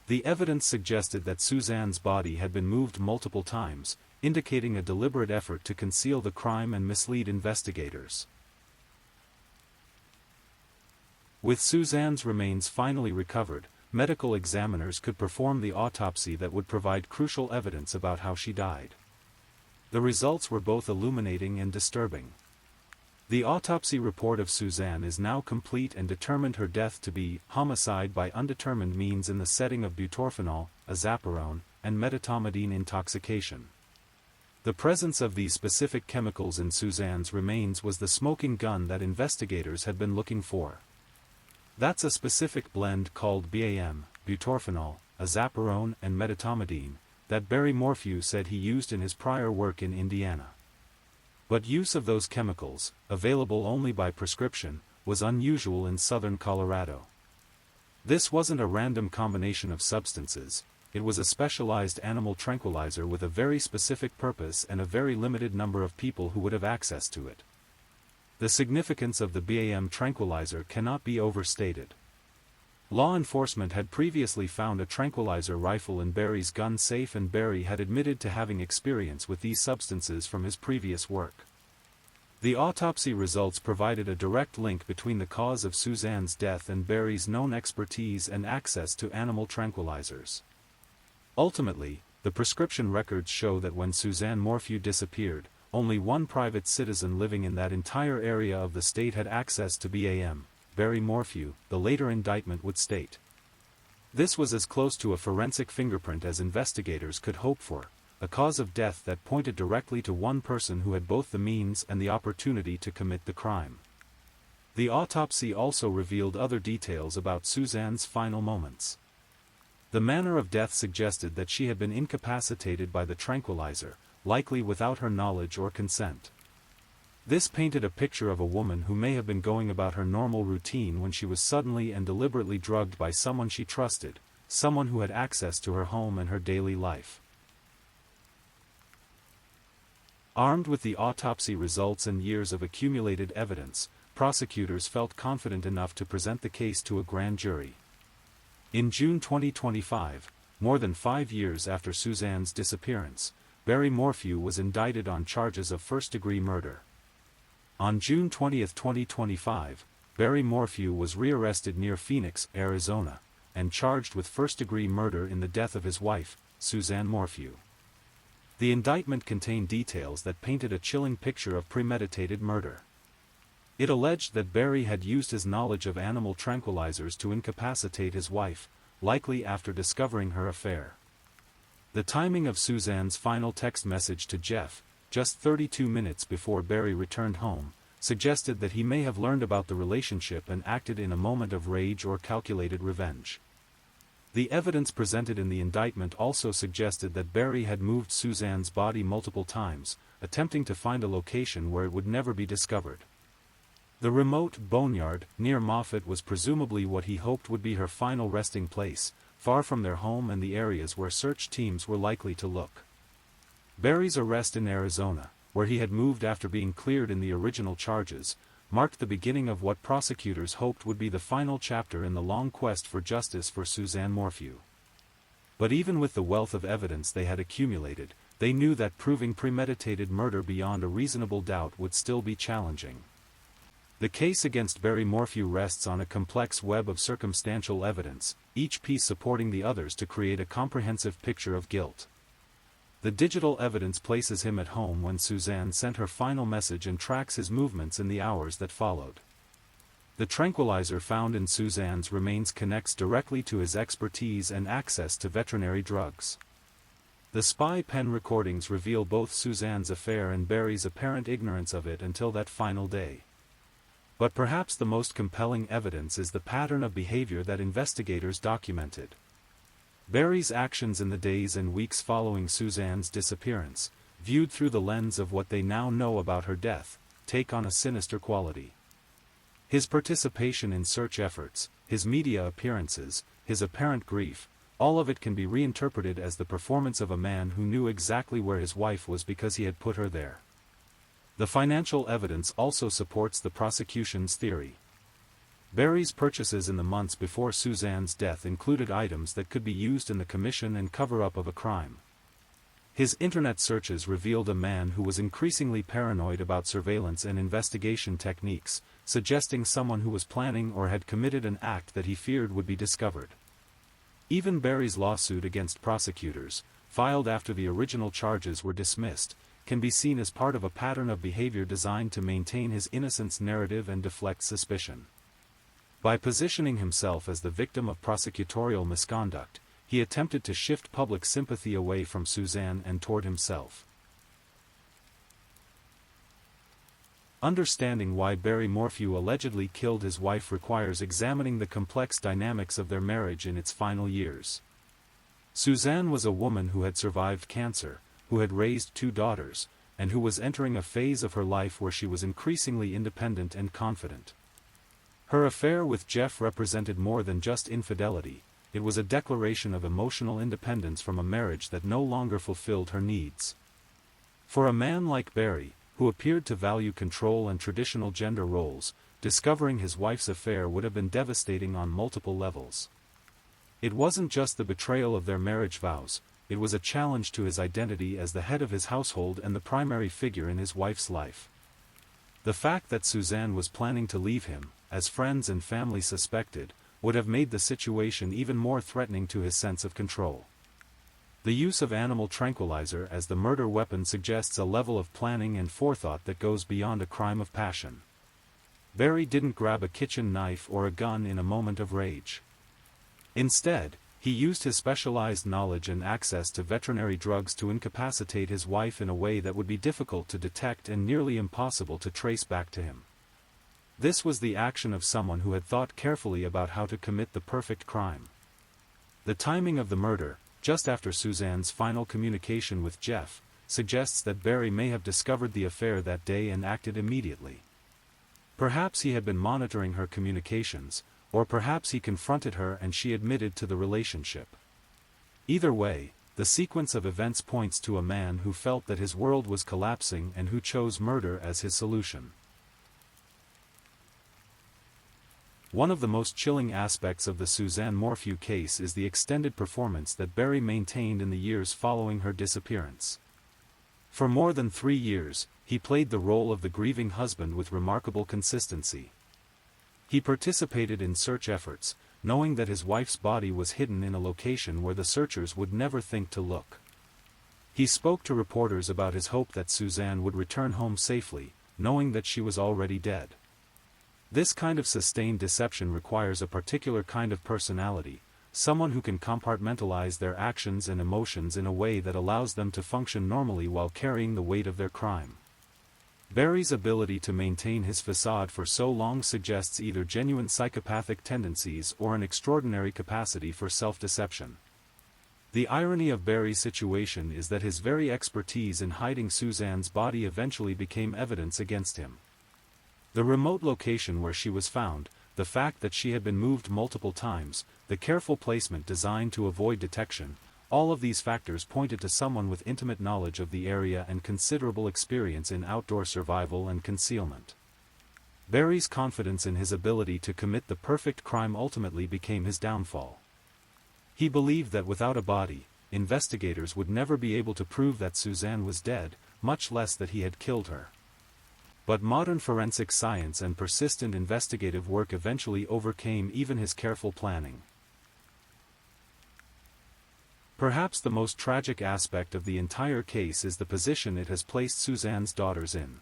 The evidence suggested that Suzanne's body had been moved multiple times, indicating a deliberate effort to conceal the crime and mislead investigators. With Suzanne's remains finally recovered, medical examiners could perform the autopsy that would provide crucial evidence about how she died. The results were both illuminating and disturbing. The autopsy report of Suzanne is now complete and determined her death to be homicide by undetermined means in the setting of butorphanol, azaparone, and medetomidine intoxication. The presence of these specific chemicals in Suzanne's remains was the smoking gun that investigators had been looking for. That's a specific blend called BAM, butorphanol, azaparone, and medetomidine, that Barry Morphew said he used in his prior work in Indiana. But use of those chemicals, available only by prescription, was unusual in southern Colorado. This wasn't a random combination of substances, it was a specialized animal tranquilizer with a very specific purpose and a very limited number of people who would have access to it. The significance of the BAM tranquilizer cannot be overstated. Law enforcement had previously found a tranquilizer rifle in Barry's gun safe, and Barry had admitted to having experience with these substances from his previous work. The autopsy results provided a direct link between the cause of Suzanne's death and Barry's known expertise and access to animal tranquilizers. Ultimately, the prescription records show that when Suzanne Morphew disappeared, only one private citizen living in that entire area of the state had access to BAM. Barry Morphew, the later indictment would state. This was as close to a forensic fingerprint as investigators could hope for, a cause of death that pointed directly to one person who had both the means and the opportunity to commit the crime. The autopsy also revealed other details about Suzanne's final moments. The manner of death suggested that she had been incapacitated by the tranquilizer, likely without her knowledge or consent. This painted a picture of a woman who may have been going about her normal routine when she was suddenly and deliberately drugged by someone she trusted, someone who had access to her home and her daily life. Armed with the autopsy results and years of accumulated evidence, prosecutors felt confident enough to present the case to a grand jury. In June 2025, more than 5 years after Suzanne's disappearance, Barry Morphew was indicted on charges of first-degree murder. On June 20, 2025, Barry Morphew was rearrested near Phoenix, Arizona, and charged with first-degree murder in the death of his wife, Suzanne Morphew. The indictment contained details that painted a chilling picture of premeditated murder. It alleged that Barry had used his knowledge of animal tranquilizers to incapacitate his wife, likely after discovering her affair. The timing of Suzanne's final text message to Jeff, just 32 minutes before Barry returned home, suggested that he may have learned about the relationship and acted in a moment of rage or calculated revenge. The evidence presented in the indictment also suggested that Barry had moved Suzanne's body multiple times, attempting to find a location where it would never be discovered. The remote boneyard near Moffett was presumably what he hoped would be her final resting place, far from their home and the areas where search teams were likely to look. Barry's arrest in Arizona, where he had moved after being cleared in the original charges, marked the beginning of what prosecutors hoped would be the final chapter in the long quest for justice for Suzanne Morphew. But even with the wealth of evidence they had accumulated, they knew that proving premeditated murder beyond a reasonable doubt would still be challenging. The case against Barry Morphew rests on a complex web of circumstantial evidence, each piece supporting the others to create a comprehensive picture of guilt. The digital evidence places him at home when Suzanne sent her final message and tracks his movements in the hours that followed. The tranquilizer found in Suzanne's remains connects directly to his expertise and access to veterinary drugs. The spy pen recordings reveal both Suzanne's affair and Barry's apparent ignorance of it until that final day. But perhaps the most compelling evidence is the pattern of behavior that investigators documented. Barry's actions in the days and weeks following Suzanne's disappearance, viewed through the lens of what they now know about her death, take on a sinister quality. His participation in search efforts, his media appearances, his apparent grief, all of it can be reinterpreted as the performance of a man who knew exactly where his wife was because he had put her there. The financial evidence also supports the prosecution's theory. Barry's purchases in the months before Suzanne's death included items that could be used in the commission and cover-up of a crime. His internet searches revealed a man who was increasingly paranoid about surveillance and investigation techniques, suggesting someone who was planning or had committed an act that he feared would be discovered. Even Barry's lawsuit against prosecutors, filed after the original charges were dismissed, can be seen as part of a pattern of behavior designed to maintain his innocence narrative and deflect suspicion. By positioning himself as the victim of prosecutorial misconduct, he attempted to shift public sympathy away from Suzanne and toward himself. Understanding why Barry Morphew allegedly killed his wife requires examining the complex dynamics of their marriage in its final years. Suzanne was a woman who had survived cancer, who had raised 2 daughters, and who was entering a phase of her life where she was increasingly independent and confident. Her affair with Jeff represented more than just infidelity, it was a declaration of emotional independence from a marriage that no longer fulfilled her needs. For a man like Barry, who appeared to value control and traditional gender roles, discovering his wife's affair would have been devastating on multiple levels. It wasn't just the betrayal of their marriage vows, it was a challenge to his identity as the head of his household and the primary figure in his wife's life. The fact that Suzanne was planning to leave him, as friends and family suspected, would have made the situation even more threatening to his sense of control. The use of animal tranquilizer as the murder weapon suggests a level of planning and forethought that goes beyond a crime of passion. Barry didn't grab a kitchen knife or a gun in a moment of rage. Instead, he used his specialized knowledge and access to veterinary drugs to incapacitate his wife in a way that would be difficult to detect and nearly impossible to trace back to him. This was the action of someone who had thought carefully about how to commit the perfect crime. The timing of the murder, just after Suzanne's final communication with Jeff, suggests that Barry may have discovered the affair that day and acted immediately. Perhaps he had been monitoring her communications, or perhaps he confronted her and she admitted to the relationship. Either way, the sequence of events points to a man who felt that his world was collapsing and who chose murder as his solution. One of the most chilling aspects of the Suzanne Morphew case is the extended performance that Barry maintained in the years following her disappearance. For more than 3 years, he played the role of the grieving husband with remarkable consistency. He participated in search efforts, knowing that his wife's body was hidden in a location where the searchers would never think to look. He spoke to reporters about his hope that Suzanne would return home safely, knowing that she was already dead. This kind of sustained deception requires a particular kind of personality, someone who can compartmentalize their actions and emotions in a way that allows them to function normally while carrying the weight of their crime. Barry's ability to maintain his facade for so long suggests either genuine psychopathic tendencies or an extraordinary capacity for self-deception. The irony of Barry's situation is that his very expertise in hiding Suzanne's body eventually became evidence against him. The remote location where she was found, the fact that she had been moved multiple times, the careful placement designed to avoid detection, all of these factors pointed to someone with intimate knowledge of the area and considerable experience in outdoor survival and concealment. Barry's confidence in his ability to commit the perfect crime ultimately became his downfall. He believed that without a body, investigators would never be able to prove that Suzanne was dead, much less that he had killed her. But modern forensic science and persistent investigative work eventually overcame even his careful planning. Perhaps the most tragic aspect of the entire case is the position it has placed Suzanne's daughters in.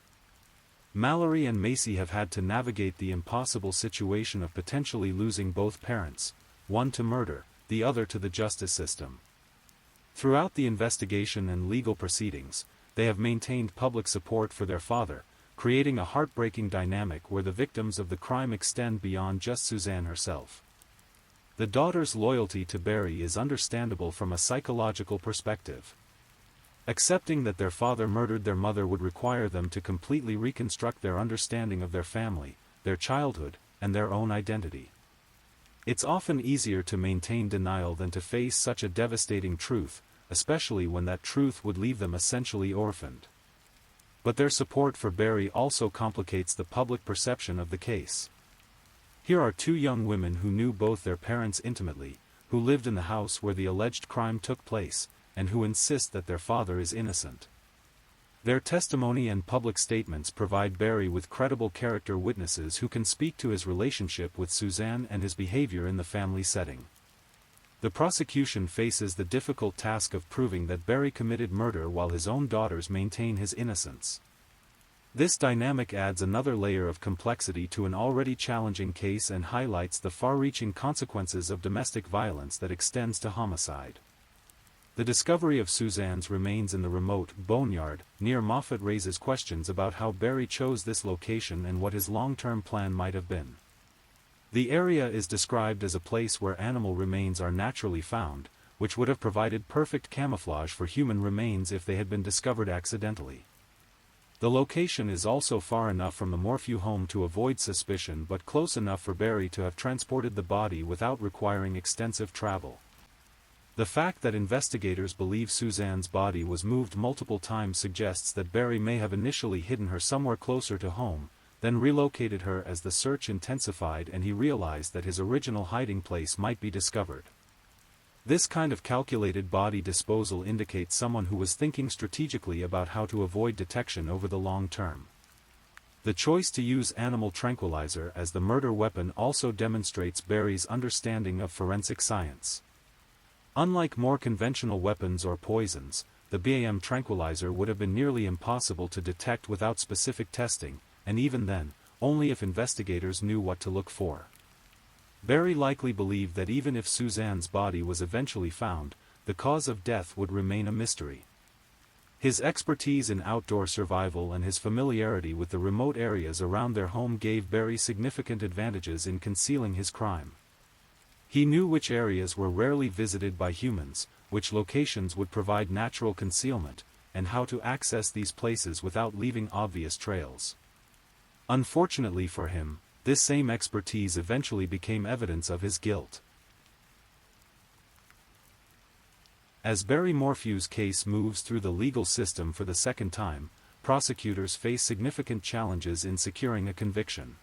Mallory and Macy have had to navigate the impossible situation of potentially losing both parents, one to murder, the other to the justice system. Throughout the investigation and legal proceedings, they have maintained public support for their father, creating a heartbreaking dynamic where the victims of the crime extend beyond just Suzanne herself. The daughters' loyalty to Barry is understandable from a psychological perspective. Accepting that their father murdered their mother would require them to completely reconstruct their understanding of their family, their childhood, and their own identity. It's often easier to maintain denial than to face such a devastating truth, especially when that truth would leave them essentially orphaned. But their support for Barry also complicates the public perception of the case. Here are 2 young women who knew both their parents intimately, who lived in the house where the alleged crime took place, and who insist that their father is innocent. Their testimony and public statements provide Barry with credible character witnesses who can speak to his relationship with Suzanne and his behavior in the family setting. The prosecution faces the difficult task of proving that Barry committed murder while his own daughters maintain his innocence. This dynamic adds another layer of complexity to an already challenging case and highlights the far-reaching consequences of domestic violence that extends to homicide. The discovery of Suzanne's remains in the remote boneyard near Moffat raises questions about how Barry chose this location and what his long-term plan might have been. The area is described as a place where animal remains are naturally found, which would have provided perfect camouflage for human remains if they had been discovered accidentally. The location is also far enough from the Morphew home to avoid suspicion but close enough for Barry to have transported the body without requiring extensive travel. The fact that investigators believe Suzanne's body was moved multiple times suggests that Barry may have initially hidden her somewhere closer to home, then relocated her as the search intensified and he realized that his original hiding place might be discovered. This kind of calculated body disposal indicates someone who was thinking strategically about how to avoid detection over the long term. The choice to use animal tranquilizer as the murder weapon also demonstrates Barry's understanding of forensic science. Unlike more conventional weapons or poisons, the BAM tranquilizer would have been nearly impossible to detect without specific testing, and even then, only if investigators knew what to look for. Barry likely believed that even if Suzanne's body was eventually found, the cause of death would remain a mystery. His expertise in outdoor survival and his familiarity with the remote areas around their home gave Barry significant advantages in concealing his crime. He knew which areas were rarely visited by humans, which locations would provide natural concealment, and how to access these places without leaving obvious trails. Unfortunately for him, this same expertise eventually became evidence of his guilt. As Barry Morphew's case moves through the legal system for the second time, prosecutors face significant challenges in securing a conviction.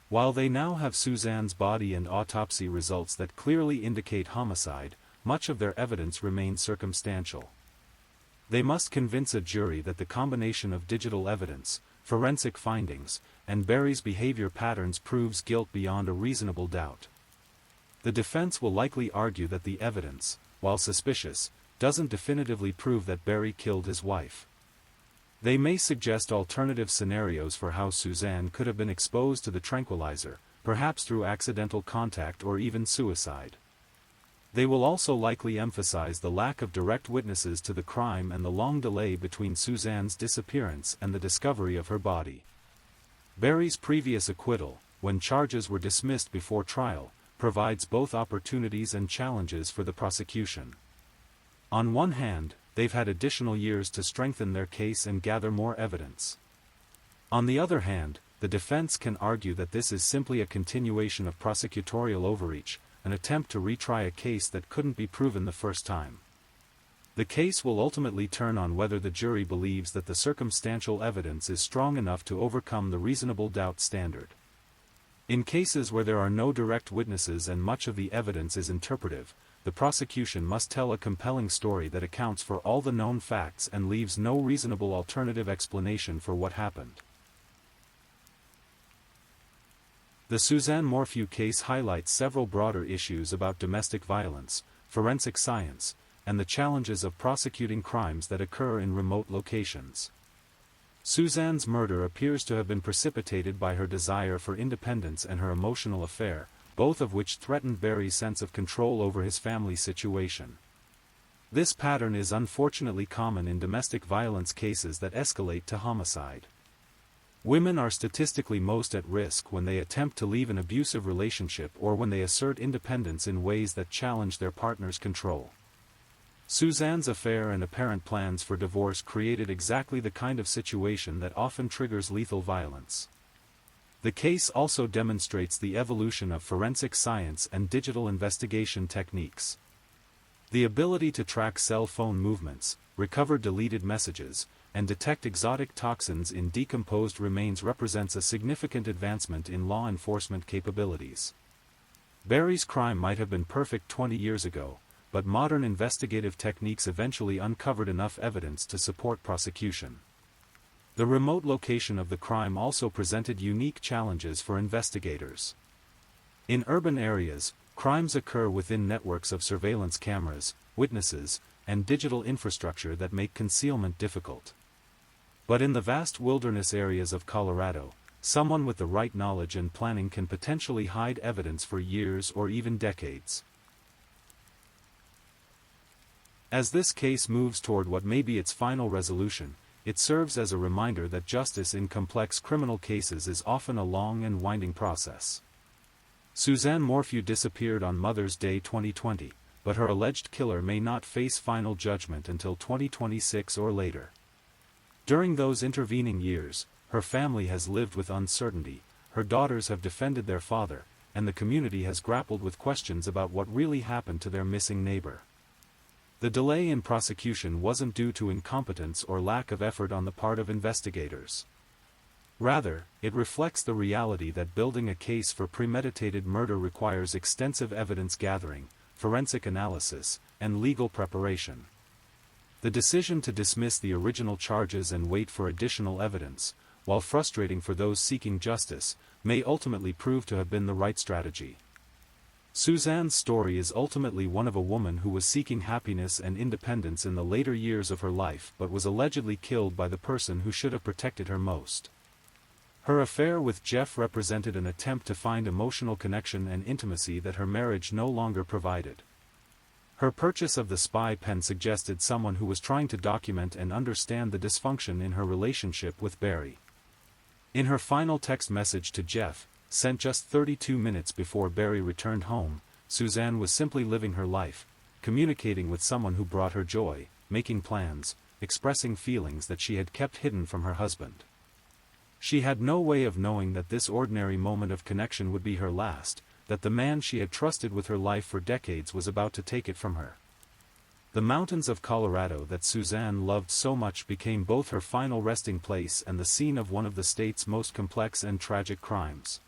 While they now have Suzanne's body and autopsy results that clearly indicate homicide, much of their evidence remains circumstantial. They must convince a jury that the combination of digital evidence, forensic findings, and Barry's behavior patterns proves guilt beyond a reasonable doubt. The defense will likely argue that the evidence, while suspicious, doesn't definitively prove that Barry killed his wife. They may suggest alternative scenarios for how Suzanne could have been exposed to the tranquilizer, perhaps through accidental contact or even suicide. They will also likely emphasize the lack of direct witnesses to the crime and the long delay between Suzanne's disappearance and the discovery of her body. Barry's previous acquittal, when charges were dismissed before trial, provides both opportunities and challenges for the prosecution. On one hand, they've had additional years to strengthen their case and gather more evidence. On the other hand, the defense can argue that this is simply a continuation of prosecutorial overreach, an attempt to retry a case that couldn't be proven the first time. The case will ultimately turn on whether the jury believes that the circumstantial evidence is strong enough to overcome the reasonable doubt standard. In cases where there are no direct witnesses and much of the evidence is interpretive, the prosecution must tell a compelling story that accounts for all the known facts and leaves no reasonable alternative explanation for what happened. The Suzanne Morphew case highlights several broader issues about domestic violence, forensic science, and the challenges of prosecuting crimes that occur in remote locations. Suzanne's murder appears to have been precipitated by her desire for independence and her emotional affair, both of which threatened Barry's sense of control over his family situation. This pattern is unfortunately common in domestic violence cases that escalate to homicide. Women are statistically most at risk when they attempt to leave an abusive relationship or when they assert independence in ways that challenge their partner's control. Suzanne's affair and apparent plans for divorce created exactly the kind of situation that often triggers lethal violence. The case also demonstrates the evolution of forensic science and digital investigation techniques. The ability to track cell phone movements, recover deleted messages, and detect exotic toxins in decomposed remains represents a significant advancement in law enforcement capabilities. Barry's crime might have been perfect 20 years ago, but modern investigative techniques eventually uncovered enough evidence to support prosecution. The remote location of the crime also presented unique challenges for investigators. In urban areas, Crimes occur within networks of surveillance cameras, witnesses, and digital infrastructure that make concealment difficult. But in the vast wilderness areas of Colorado, someone with the right knowledge and planning can potentially hide evidence for years or even decades. As this case moves toward what may be its final resolution, it serves as a reminder that justice in complex criminal cases is often a long and winding process. Suzanne Morphew disappeared on Mother's Day 2020, but her alleged killer may not face final judgment until 2026 or later. During those intervening years, her family has lived with uncertainty, her daughters have defended their father, and the community has grappled with questions about what really happened to their missing neighbor. The delay in prosecution wasn't due to incompetence or lack of effort on the part of investigators. Rather, it reflects the reality that building a case for premeditated murder requires extensive evidence gathering, forensic analysis, and legal preparation. The decision to dismiss the original charges and wait for additional evidence, while frustrating for those seeking justice, may ultimately prove to have been the right strategy. Suzanne's story is ultimately one of a woman who was seeking happiness and independence in the later years of her life but was allegedly killed by the person who should have protected her most. Her affair with Jeff represented an attempt to find emotional connection and intimacy that her marriage no longer provided. Her purchase of the spy pen suggested someone who was trying to document and understand the dysfunction in her relationship with Barry. In her final text message to Jeff, sent just 32 minutes before Barry returned home, Suzanne was simply living her life, communicating with someone who brought her joy, making plans, expressing feelings that she had kept hidden from her husband. She had no way of knowing that this ordinary moment of connection would be her last, that the man she had trusted with her life for decades was about to take it from her. The mountains of Colorado that Suzanne loved so much became both her final resting place and the scene of one of the state's most complex and tragic crimes.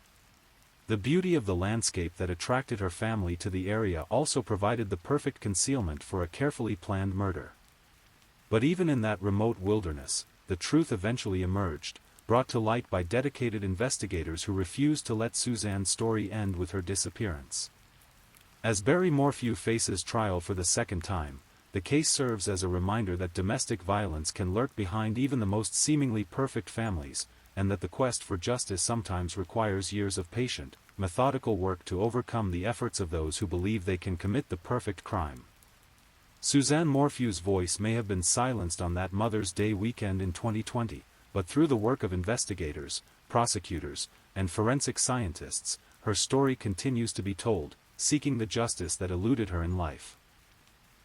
The beauty of the landscape that attracted her family to the area also provided the perfect concealment for a carefully planned murder. But even in that remote wilderness, the truth eventually emerged, brought to light by dedicated investigators who refused to let Suzanne's story end with her disappearance. As Barry Morphew faces trial for the second time, the case serves as a reminder that domestic violence can lurk behind even the most seemingly perfect families, and that the quest for justice sometimes requires years of patient, methodical work to overcome the efforts of those who believe they can commit the perfect crime. Suzanne Morphew's voice may have been silenced on that Mother's Day weekend in 2020, but through the work of investigators, prosecutors, and forensic scientists, her story continues to be told, seeking the justice that eluded her in life.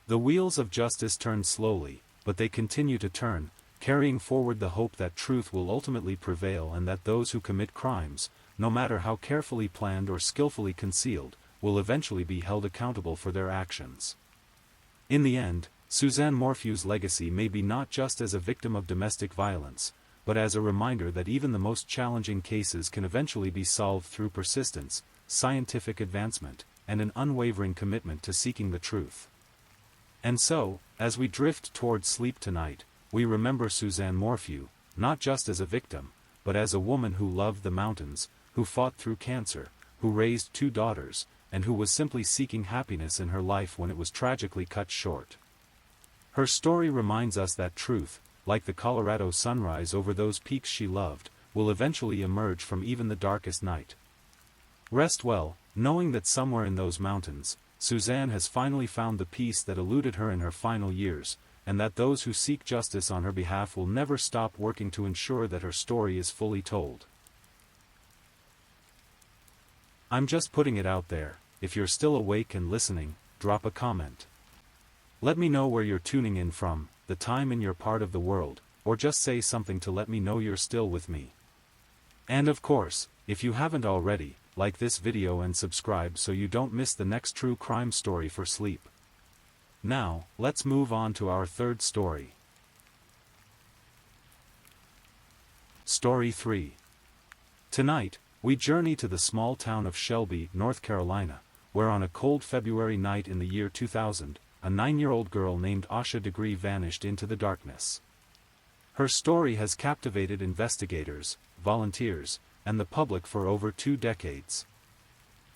The wheels of justice turn slowly, but they continue to turn, carrying forward the hope that truth will ultimately prevail and that those who commit crimes, no matter how carefully planned or skillfully concealed, will eventually be held accountable for their actions. In the end, Suzanne Morphew's legacy may be not just as a victim of domestic violence, but as a reminder that even the most challenging cases can eventually be solved through persistence, scientific advancement, and an unwavering commitment to seeking the truth. And so, as we drift towards sleep tonight, we remember Suzanne Morphew, not just as a victim, but as a woman who loved the mountains, who fought through cancer, who raised 2 daughters, and who was simply seeking happiness in her life when it was tragically cut short. Her story reminds us that truth, like the Colorado sunrise over those peaks she loved, will eventually emerge from even the darkest night. Rest well, knowing that somewhere in those mountains, Suzanne has finally found the peace that eluded her in her final years, and that those who seek justice on her behalf will never stop working to ensure that her story is fully told. I'm just putting it out there. If you're still awake and listening, drop a comment. Let me know where you're tuning in from, the time in your part of the world, or just say something to let me know you're still with me. And of course, if you haven't already, like this video and subscribe so you don't miss the next true crime story for sleep. Now, let's move on to our third story. Story 3. Tonight, we journey to the small town of Shelby, North Carolina, where on a cold February night in the year 2000, a 9-year-old girl named Asha Degree vanished into the darkness. Her story has captivated investigators, volunteers, and the public for over 2 decades.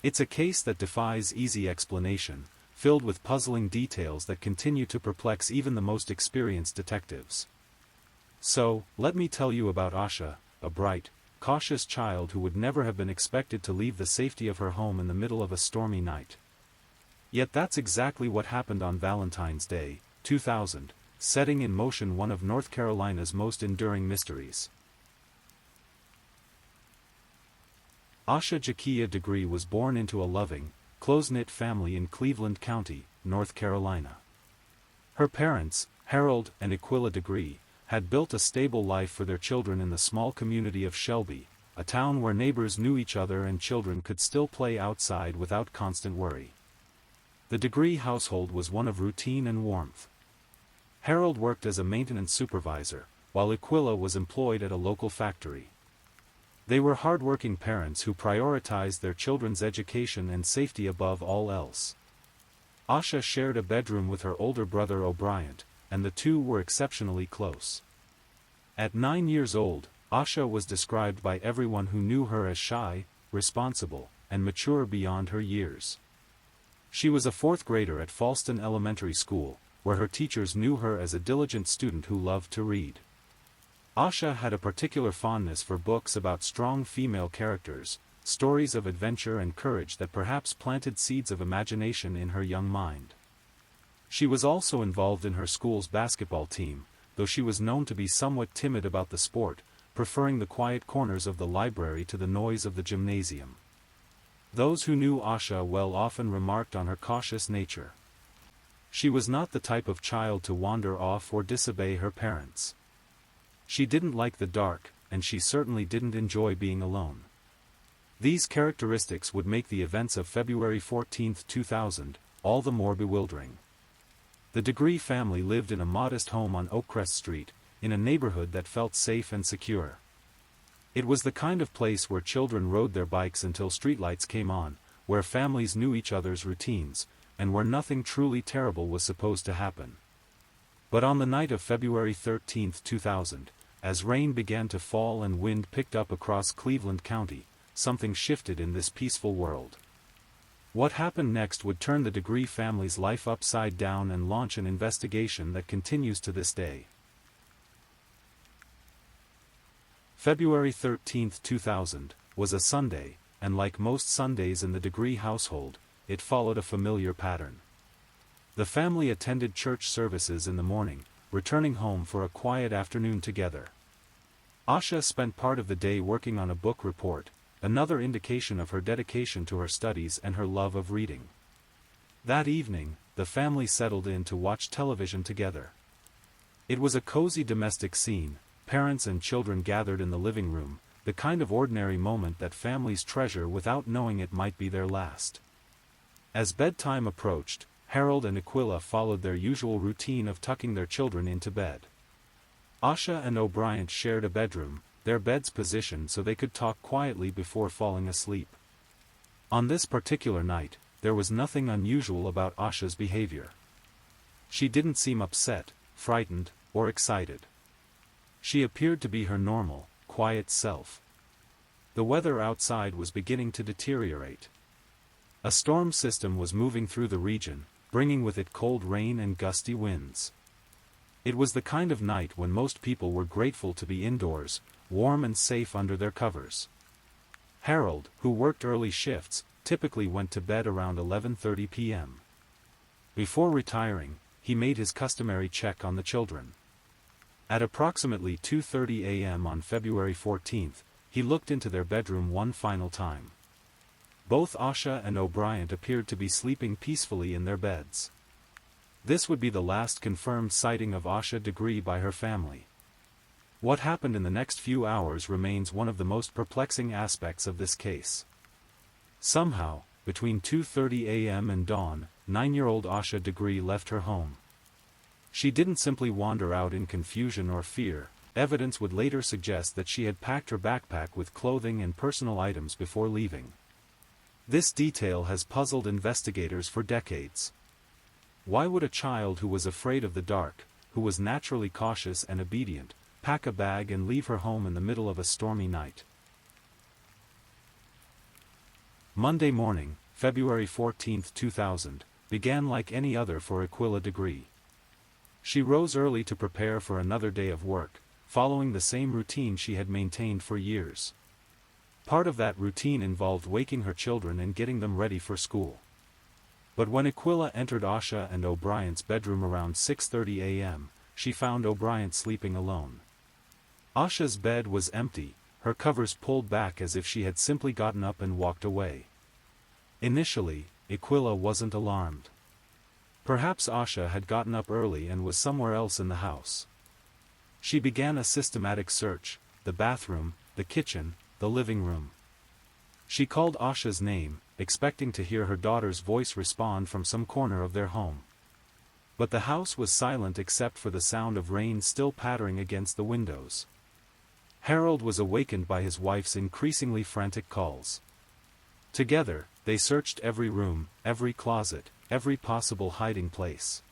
It's a case that defies easy explanation, filled with puzzling details that continue to perplex even the most experienced detectives. So, let me tell you about Asha, a bright, cautious child who would never have been expected to leave the safety of her home in the middle of a stormy night. Yet that's exactly what happened on Valentine's Day, 2000, setting in motion one of North Carolina's most enduring mysteries. Asha Jakia Degree was born into a loving, close-knit family in Cleveland County, North Carolina. Her parents, Harold and Aquila Degree, had built a stable life for their children in the small community of Shelby, a town where neighbors knew each other and children could still play outside without constant worry. The Degree household was one of routine and warmth. Harold worked as a maintenance supervisor, while Aquila was employed at a local factory. They were hard-working parents who prioritized their children's education and safety above all else. Asha shared a bedroom with her older brother O'Brien, and the two were exceptionally close. At 9 years old, Asha was described by everyone who knew her as shy, responsible, and mature beyond her years. She was a fourth grader at Falston Elementary School, where her teachers knew her as a diligent student who loved to read. Asha had a particular fondness for books about strong female characters, stories of adventure and courage that perhaps planted seeds of imagination in her young mind. She was also involved in her school's basketball team, though she was known to be somewhat timid about the sport, preferring the quiet corners of the library to the noise of the gymnasium. Those who knew Asha well often remarked on her cautious nature. She was not the type of child to wander off or disobey her parents. She didn't like the dark, and she certainly didn't enjoy being alone. These characteristics would make the events of February 14, 2000, all the more bewildering. The Degree family lived in a modest home on Oakcrest Street, in a neighborhood that felt safe and secure. It was the kind of place where children rode their bikes until streetlights came on, where families knew each other's routines, and where nothing truly terrible was supposed to happen. But on the night of February 13, 2000, as rain began to fall and wind picked up across Cleveland County, something shifted in this peaceful world. What happened next would turn the Degree family's life upside down and launch an investigation that continues to this day. February 13, 2000, was a Sunday, and like most Sundays in the Degree household, it followed a familiar pattern. The family attended church services in the morning, returning home for a quiet afternoon together. Asha spent part of the day working on a book report, another indication of her dedication to her studies and her love of reading. That evening, the family settled in to watch television together. It was a cozy domestic scene, parents and children gathered in the living room, the kind of ordinary moment that families treasure without knowing it might be their last. As bedtime approached, Harold and Aquila followed their usual routine of tucking their children into bed. Asha and O'Brien shared a bedroom, their beds positioned so they could talk quietly before falling asleep. On this particular night, there was nothing unusual about Asha's behavior. She didn't seem upset, frightened, or excited. She appeared to be her normal, quiet self. The weather outside was beginning to deteriorate. A storm system was moving through the region, bringing with it cold rain and gusty winds. It was the kind of night when most people were grateful to be indoors, warm and safe under their covers. Harold, who worked early shifts, typically went to bed around 11:30 p.m. Before retiring, he made his customary check on the children. At approximately 2:30 a.m. on February 14th, he looked into their bedroom one final time. Both Asha and O'Brien appeared to be sleeping peacefully in their beds. This would be the last confirmed sighting of Asha Degree by her family. What happened in the next few hours remains one of the most perplexing aspects of this case. Somehow, between 2:30 a.m. and dawn, 9-year-old Asha Degree left her home. She didn't simply wander out in confusion or fear. Evidence would later suggest that she had packed her backpack with clothing and personal items before leaving. This detail has puzzled investigators for decades. Why would a child who was afraid of the dark, who was naturally cautious and obedient, pack a bag and leave her home in the middle of a stormy night? Monday morning, February 14, 2000, began like any other for Aquila Degree. She rose early to prepare for another day of work, following the same routine she had maintained for years. Part of that routine involved waking her children and getting them ready for school. But when Aquila entered Asha and O'Brien's bedroom around 6:30 a.m., she found O'Brien sleeping alone. Asha's bed was empty, her covers pulled back as if she had simply gotten up and walked away. Initially, Aquila wasn't alarmed. Perhaps Asha had gotten up early and was somewhere else in the house. She began a systematic search: the bathroom, the kitchen, the living room. She called Asha's name, expecting to hear her daughter's voice respond from some corner of their home. But the house was silent except for the sound of rain still pattering against the windows. Harold was awakened by his wife's increasingly frantic calls. Together, they searched every room, every closet, every possible hiding place.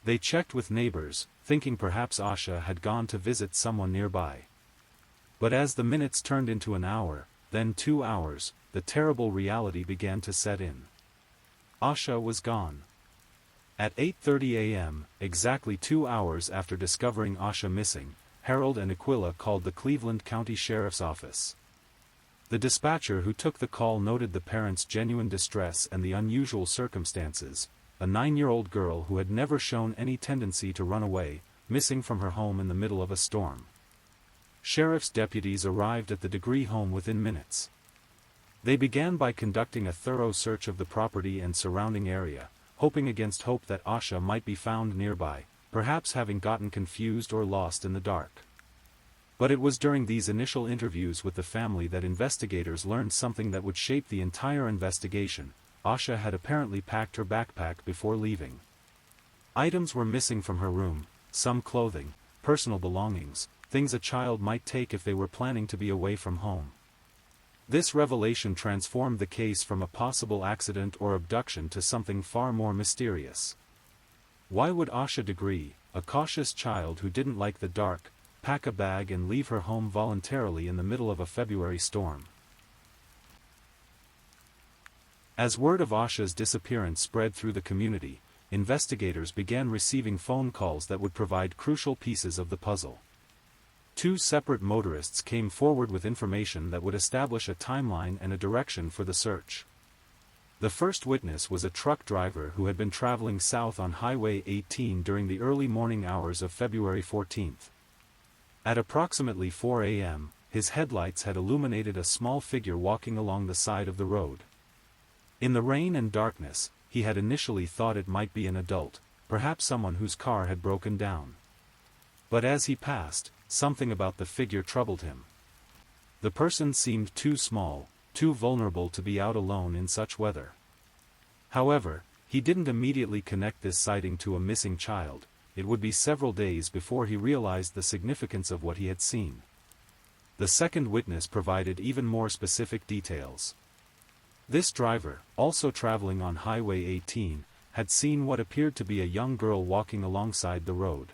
They checked with neighbors, thinking perhaps Asha had gone to visit someone nearby. But as the minutes turned into an hour, then 2 hours, the terrible reality began to set in. Asha was gone. At 8:30 a.m., exactly 2 hours after discovering Asha missing, Harold and Aquila called the Cleveland County Sheriff's Office. The dispatcher who took the call noted the parents' genuine distress and the unusual circumstances: a 9-year-old girl who had never shown any tendency to run away, missing from her home in the middle of a storm. Sheriff's deputies arrived at the Degree home within minutes. They began by conducting a thorough search of the property and surrounding area, hoping against hope that Asha might be found nearby, perhaps having gotten confused or lost in the dark. But it was during these initial interviews with the family that investigators learned something that would shape the entire investigation: Asha had apparently packed her backpack before leaving. Items were missing from her room: some clothing, personal belongings, things a child might take if they were planning to be away from home. This revelation transformed the case from a possible accident or abduction to something far more mysterious. Why would Asha Degree, a cautious child who didn't like the dark, pack a bag and leave her home voluntarily in the middle of a February storm? As word of Asha's disappearance spread through the community, investigators began receiving phone calls that would provide crucial pieces of the puzzle. 2 separate motorists came forward with information that would establish a timeline and a direction for the search. The first witness was a truck driver who had been traveling south on Highway 18 during the early morning hours of February 14. At approximately 4 a.m., his headlights had illuminated a small figure walking along the side of the road. In the rain and darkness, he had initially thought it might be an adult, perhaps someone whose car had broken down. But as he passed, something about the figure troubled him. The person seemed too small, too vulnerable to be out alone in such weather. However, he didn't immediately connect this sighting to a missing child. It would be several days before he realized the significance of what he had seen. The second witness provided even more specific details. This driver, also traveling on Highway 18, had seen what appeared to be a young girl walking alongside the road.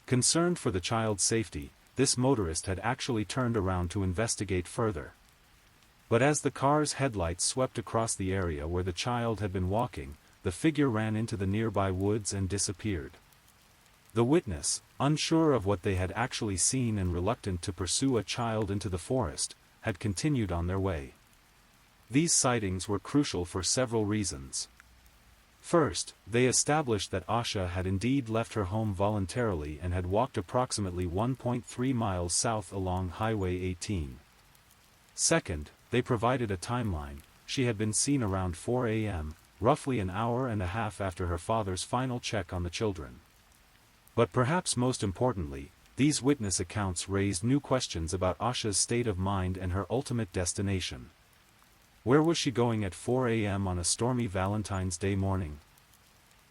Concerned for the child's safety, this motorist had actually turned around to investigate further. But as the car's headlights swept across the area where the child had been walking, the figure ran into the nearby woods and disappeared. The witness, unsure of what they had actually seen and reluctant to pursue a child into the forest, had continued on their way. These sightings were crucial for several reasons. First, they established that Asha had indeed left her home voluntarily and had walked approximately 1.3 miles south along Highway 18. Second, they provided a timeline: she had been seen around 4 a.m., roughly an hour and a half after her father's final check on the children. But perhaps most importantly, these witness accounts raised new questions about Asha's state of mind and her ultimate destination. Where was she going at 4 a.m. on a stormy Valentine's Day morning?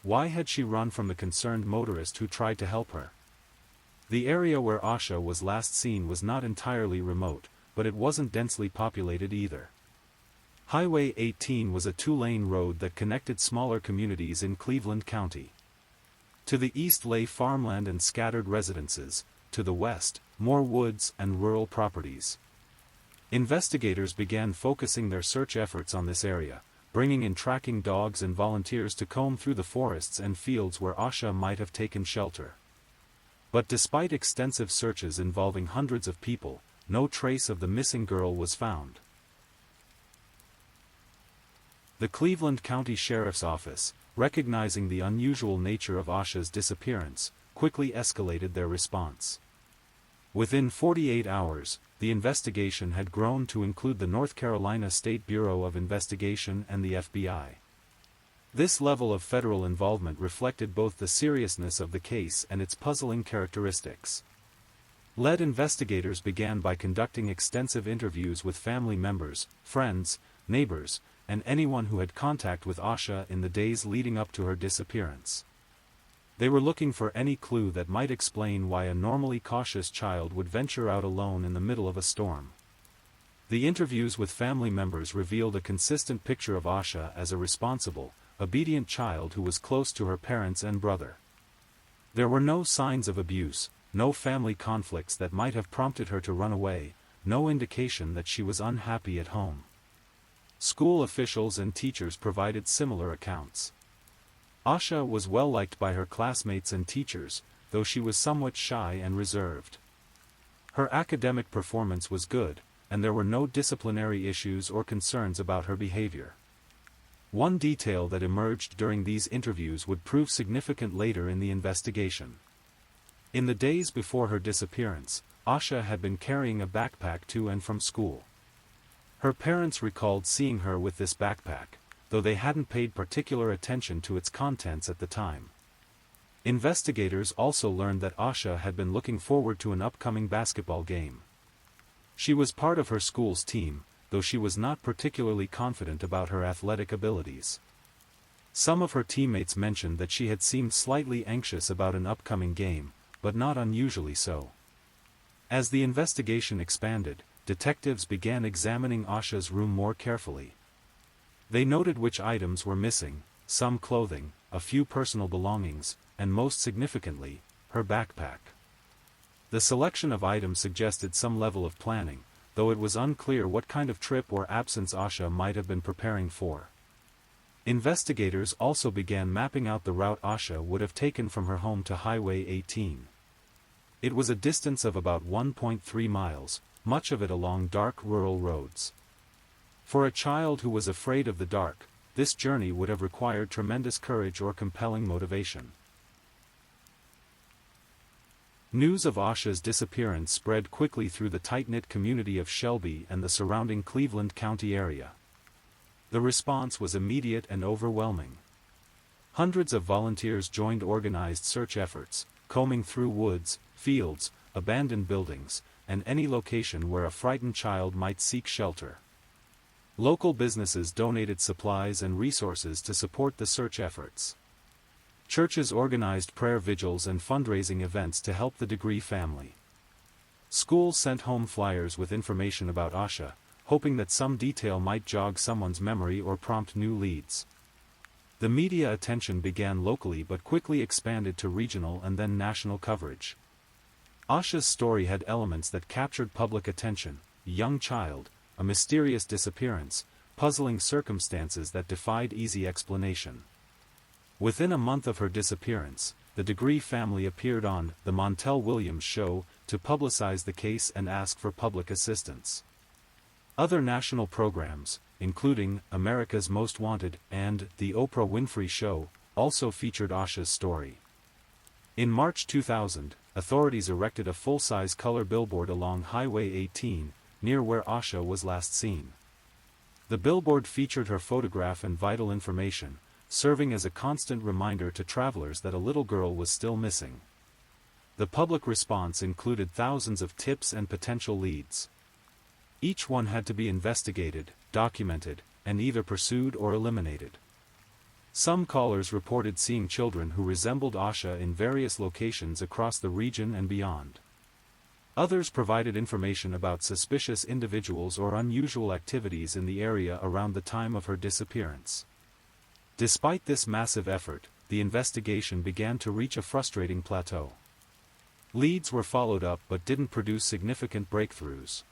Why had she run from the concerned motorist who tried to help her? The area where Asha was last seen was not entirely remote, but it wasn't densely populated either. Highway 18 was a 2-lane road that connected smaller communities in Cleveland County. To the east lay farmland and scattered residences, to the west, more woods and rural properties. Investigators began focusing their search efforts on this area, bringing in tracking dogs and volunteers to comb through the forests and fields where Asha might have taken shelter. But despite extensive searches involving hundreds of people, no trace of the missing girl was found. The Cleveland County Sheriff's Office, recognizing the unusual nature of Asha's disappearance, quickly escalated their response. Within 48 hours, the investigation had grown to include the North Carolina State Bureau of Investigation and the FBI. This level of federal involvement reflected both the seriousness of the case and its puzzling characteristics. Lead investigators began by conducting extensive interviews with family members, friends, neighbors, and anyone who had contact with Asha in the days leading up to her disappearance. They were looking for any clue that might explain why a normally cautious child would venture out alone in the middle of a storm. The interviews with family members revealed a consistent picture of Asha as a responsible, obedient child who was close to her parents and brother. There were no signs of abuse, no family conflicts that might have prompted her to run away, no indication that she was unhappy at home. School officials and teachers provided similar accounts. Asha was well liked by her classmates and teachers, though she was somewhat shy and reserved. Her academic performance was good, and there were no disciplinary issues or concerns about her behavior. One detail that emerged during these interviews would prove significant later in the investigation. In the days before her disappearance, Asha had been carrying a backpack to and from school. Her parents recalled seeing her with this backpack, though they hadn't paid particular attention to its contents at the time. Investigators also learned that Asha had been looking forward to an upcoming basketball game. She was part of her school's team, though she was not particularly confident about her athletic abilities. Some of her teammates mentioned that she had seemed slightly anxious about an upcoming game, but not unusually so. As the investigation expanded, detectives began examining Asha's room more carefully. They noted which items were missing, some clothing, a few personal belongings, and most significantly, her backpack. The selection of items suggested some level of planning, though it was unclear what kind of trip or absence Asha might have been preparing for. Investigators also began mapping out the route Asha would have taken from her home to Highway 18. It was a distance of about 1.3 miles, much of it along dark rural roads. For a child who was afraid of the dark, this journey would have required tremendous courage or compelling motivation. News of Asha's disappearance spread quickly through the tight-knit community of Shelby and the surrounding Cleveland County area. The response was immediate and overwhelming. Hundreds of volunteers joined organized search efforts, combing through woods, fields, abandoned buildings, and any location where a frightened child might seek shelter. Local businesses donated supplies and resources to support the search efforts. Churches organized prayer vigils and fundraising events to help the Degree family. Schools sent home flyers with information about Asha, hoping that some detail might jog someone's memory or prompt new leads. The media attention began locally but quickly expanded to regional and then national coverage. Asha's story had elements that captured public attention: a young child, a mysterious disappearance, puzzling circumstances that defied easy explanation. Within a month of her disappearance, the Degree family appeared on The Montel Williams Show to publicize the case and ask for public assistance. Other national programs, including America's Most Wanted and The Oprah Winfrey Show, also featured Asha's story. In March 2000, authorities erected a full-size color billboard along Highway 18, near where Asha was last seen. The billboard featured her photograph and vital information, serving as a constant reminder to travelers that a little girl was still missing. The public response included thousands of tips and potential leads. Each one had to be investigated, documented, and either pursued or eliminated. Some callers reported seeing children who resembled Asha in various locations across the region and beyond. Others provided information about suspicious individuals or unusual activities in the area around the time of her disappearance. Despite this massive effort, the investigation began to reach a frustrating plateau. Leads were followed up but didn't produce significant breakthroughs.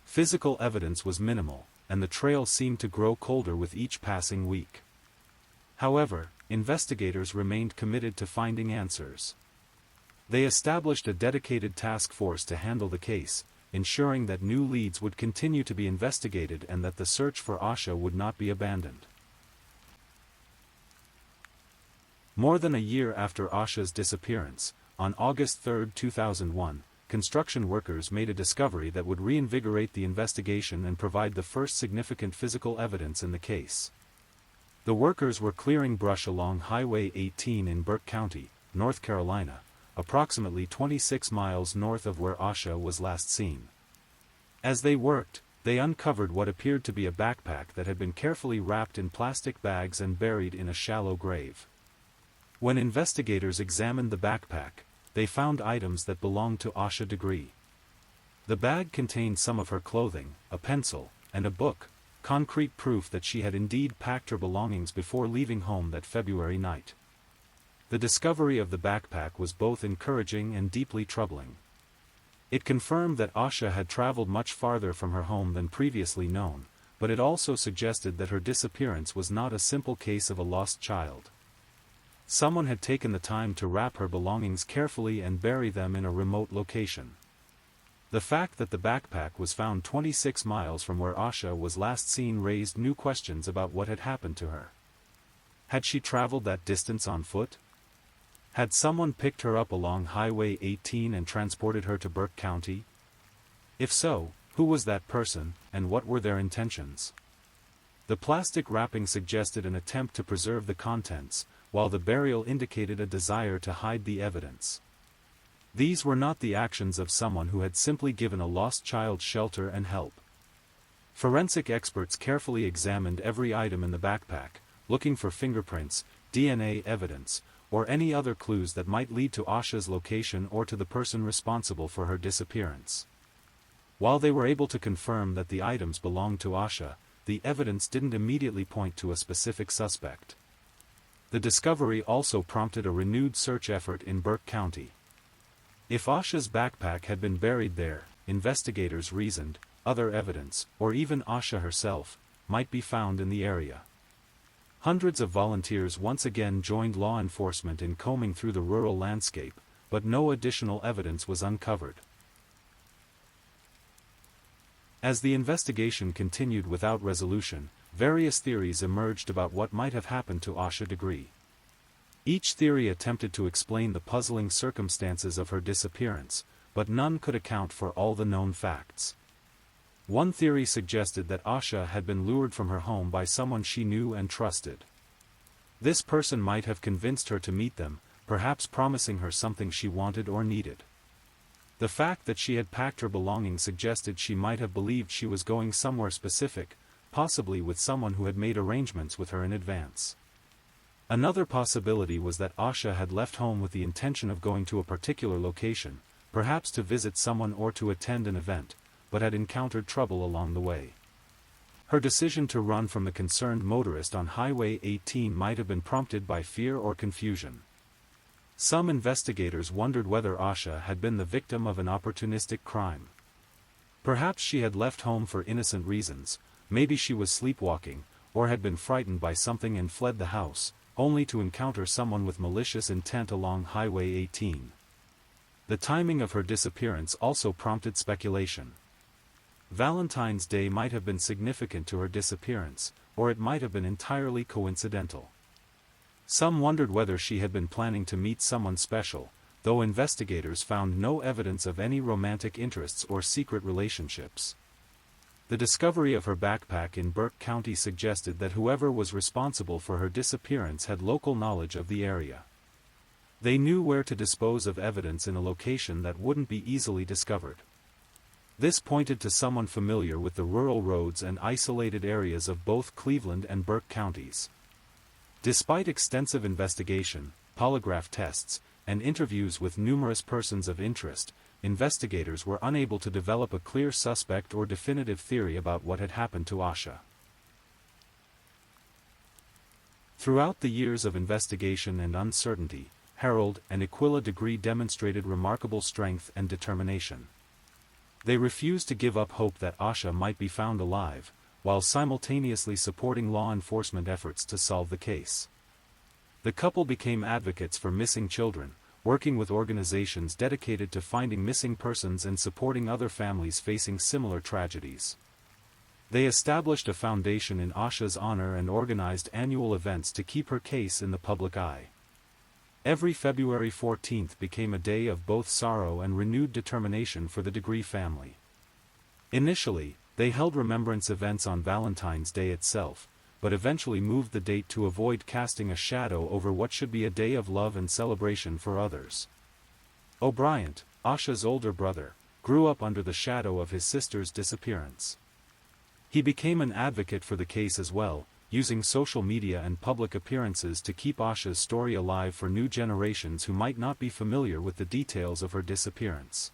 Physical evidence was minimal, and the trail seemed to grow colder with each passing week. However, investigators remained committed to finding answers. They established a dedicated task force to handle the case, ensuring that new leads would continue to be investigated and that the search for Asha would not be abandoned. More than a year after Asha's disappearance, on August 3, 2001, construction workers made a discovery that would reinvigorate the investigation and provide the first significant physical evidence in the case. The workers were clearing brush along Highway 18 in Burke County, North Carolina, approximately 26 miles north of where Asha was last seen. As they worked, they uncovered what appeared to be a backpack that had been carefully wrapped in plastic bags and buried in a shallow grave. When investigators examined the backpack, they found items that belonged to Asha Degree. The bag contained some of her clothing, a pencil, and a book, concrete proof that she had indeed packed her belongings before leaving home that February night. The discovery of the backpack was both encouraging and deeply troubling. It confirmed that Asha had traveled much farther from her home than previously known, but it also suggested that her disappearance was not a simple case of a lost child. Someone had taken the time to wrap her belongings carefully and bury them in a remote location. The fact that the backpack was found 26 miles from where Asha was last seen raised new questions about what had happened to her. Had she traveled that distance on foot? Had someone picked her up along Highway 18 and transported her to Burke County? If so, who was that person, and what were their intentions? The plastic wrapping suggested an attempt to preserve the contents, while the burial indicated a desire to hide the evidence. These were not the actions of someone who had simply given a lost child shelter and help. Forensic experts carefully examined every item in the backpack, looking for fingerprints, DNA evidence, or any other clues that might lead to Asha's location or to the person responsible for her disappearance. While they were able to confirm that the items belonged to Asha, the evidence didn't immediately point to a specific suspect. The discovery also prompted a renewed search effort in Burke County. If Asha's backpack had been buried there, investigators reasoned, other evidence, or even Asha herself, might be found in the area. Hundreds of volunteers once again joined law enforcement in combing through the rural landscape, but no additional evidence was uncovered. As the investigation continued without resolution, various theories emerged about what might have happened to Asha Degree. Each theory attempted to explain the puzzling circumstances of her disappearance, but none could account for all the known facts. One theory suggested that Asha had been lured from her home by someone she knew and trusted. This person might have convinced her to meet them, perhaps promising her something she wanted or needed. The fact that she had packed her belongings suggested she might have believed she was going somewhere specific, possibly with someone who had made arrangements with her in advance. Another possibility was that Asha had left home with the intention of going to a particular location, perhaps to visit someone or to attend an event, but had encountered trouble along the way. Her decision to run from the concerned motorist on Highway 18 might have been prompted by fear or confusion. Some investigators wondered whether Asha had been the victim of an opportunistic crime. Perhaps she had left home for innocent reasons, maybe she was sleepwalking, or had been frightened by something and fled the house, only to encounter someone with malicious intent along Highway 18. The timing of her disappearance also prompted speculation. Valentine's Day might have been significant to her disappearance, or it might have been entirely coincidental. Some wondered whether she had been planning to meet someone special, though investigators found no evidence of any romantic interests or secret relationships. The discovery of her backpack in Burke County suggested that whoever was responsible for her disappearance had local knowledge of the area. They knew where to dispose of evidence in a location that wouldn't be easily discovered. This pointed to someone familiar with the rural roads and isolated areas of both Cleveland and Burke counties. Despite extensive investigation, polygraph tests, and interviews with numerous persons of interest, investigators were unable to develop a clear suspect or definitive theory about what had happened to Asha. Throughout the years of investigation and uncertainty, Harold and Aquila Degree demonstrated remarkable strength and determination. They refused to give up hope that Asha might be found alive, while simultaneously supporting law enforcement efforts to solve the case. The couple became advocates for missing children, working with organizations dedicated to finding missing persons and supporting other families facing similar tragedies. They established a foundation in Asha's honor and organized annual events to keep her case in the public eye. Every February 14th became a day of both sorrow and renewed determination for the Degree family. Initially, they held remembrance events on Valentine's Day itself, but eventually moved the date to avoid casting a shadow over what should be a day of love and celebration for others. O'Brien, Asha's older brother, grew up under the shadow of his sister's disappearance. He became an advocate for the case as well, using social media and public appearances to keep Asha's story alive for new generations who might not be familiar with the details of her disappearance.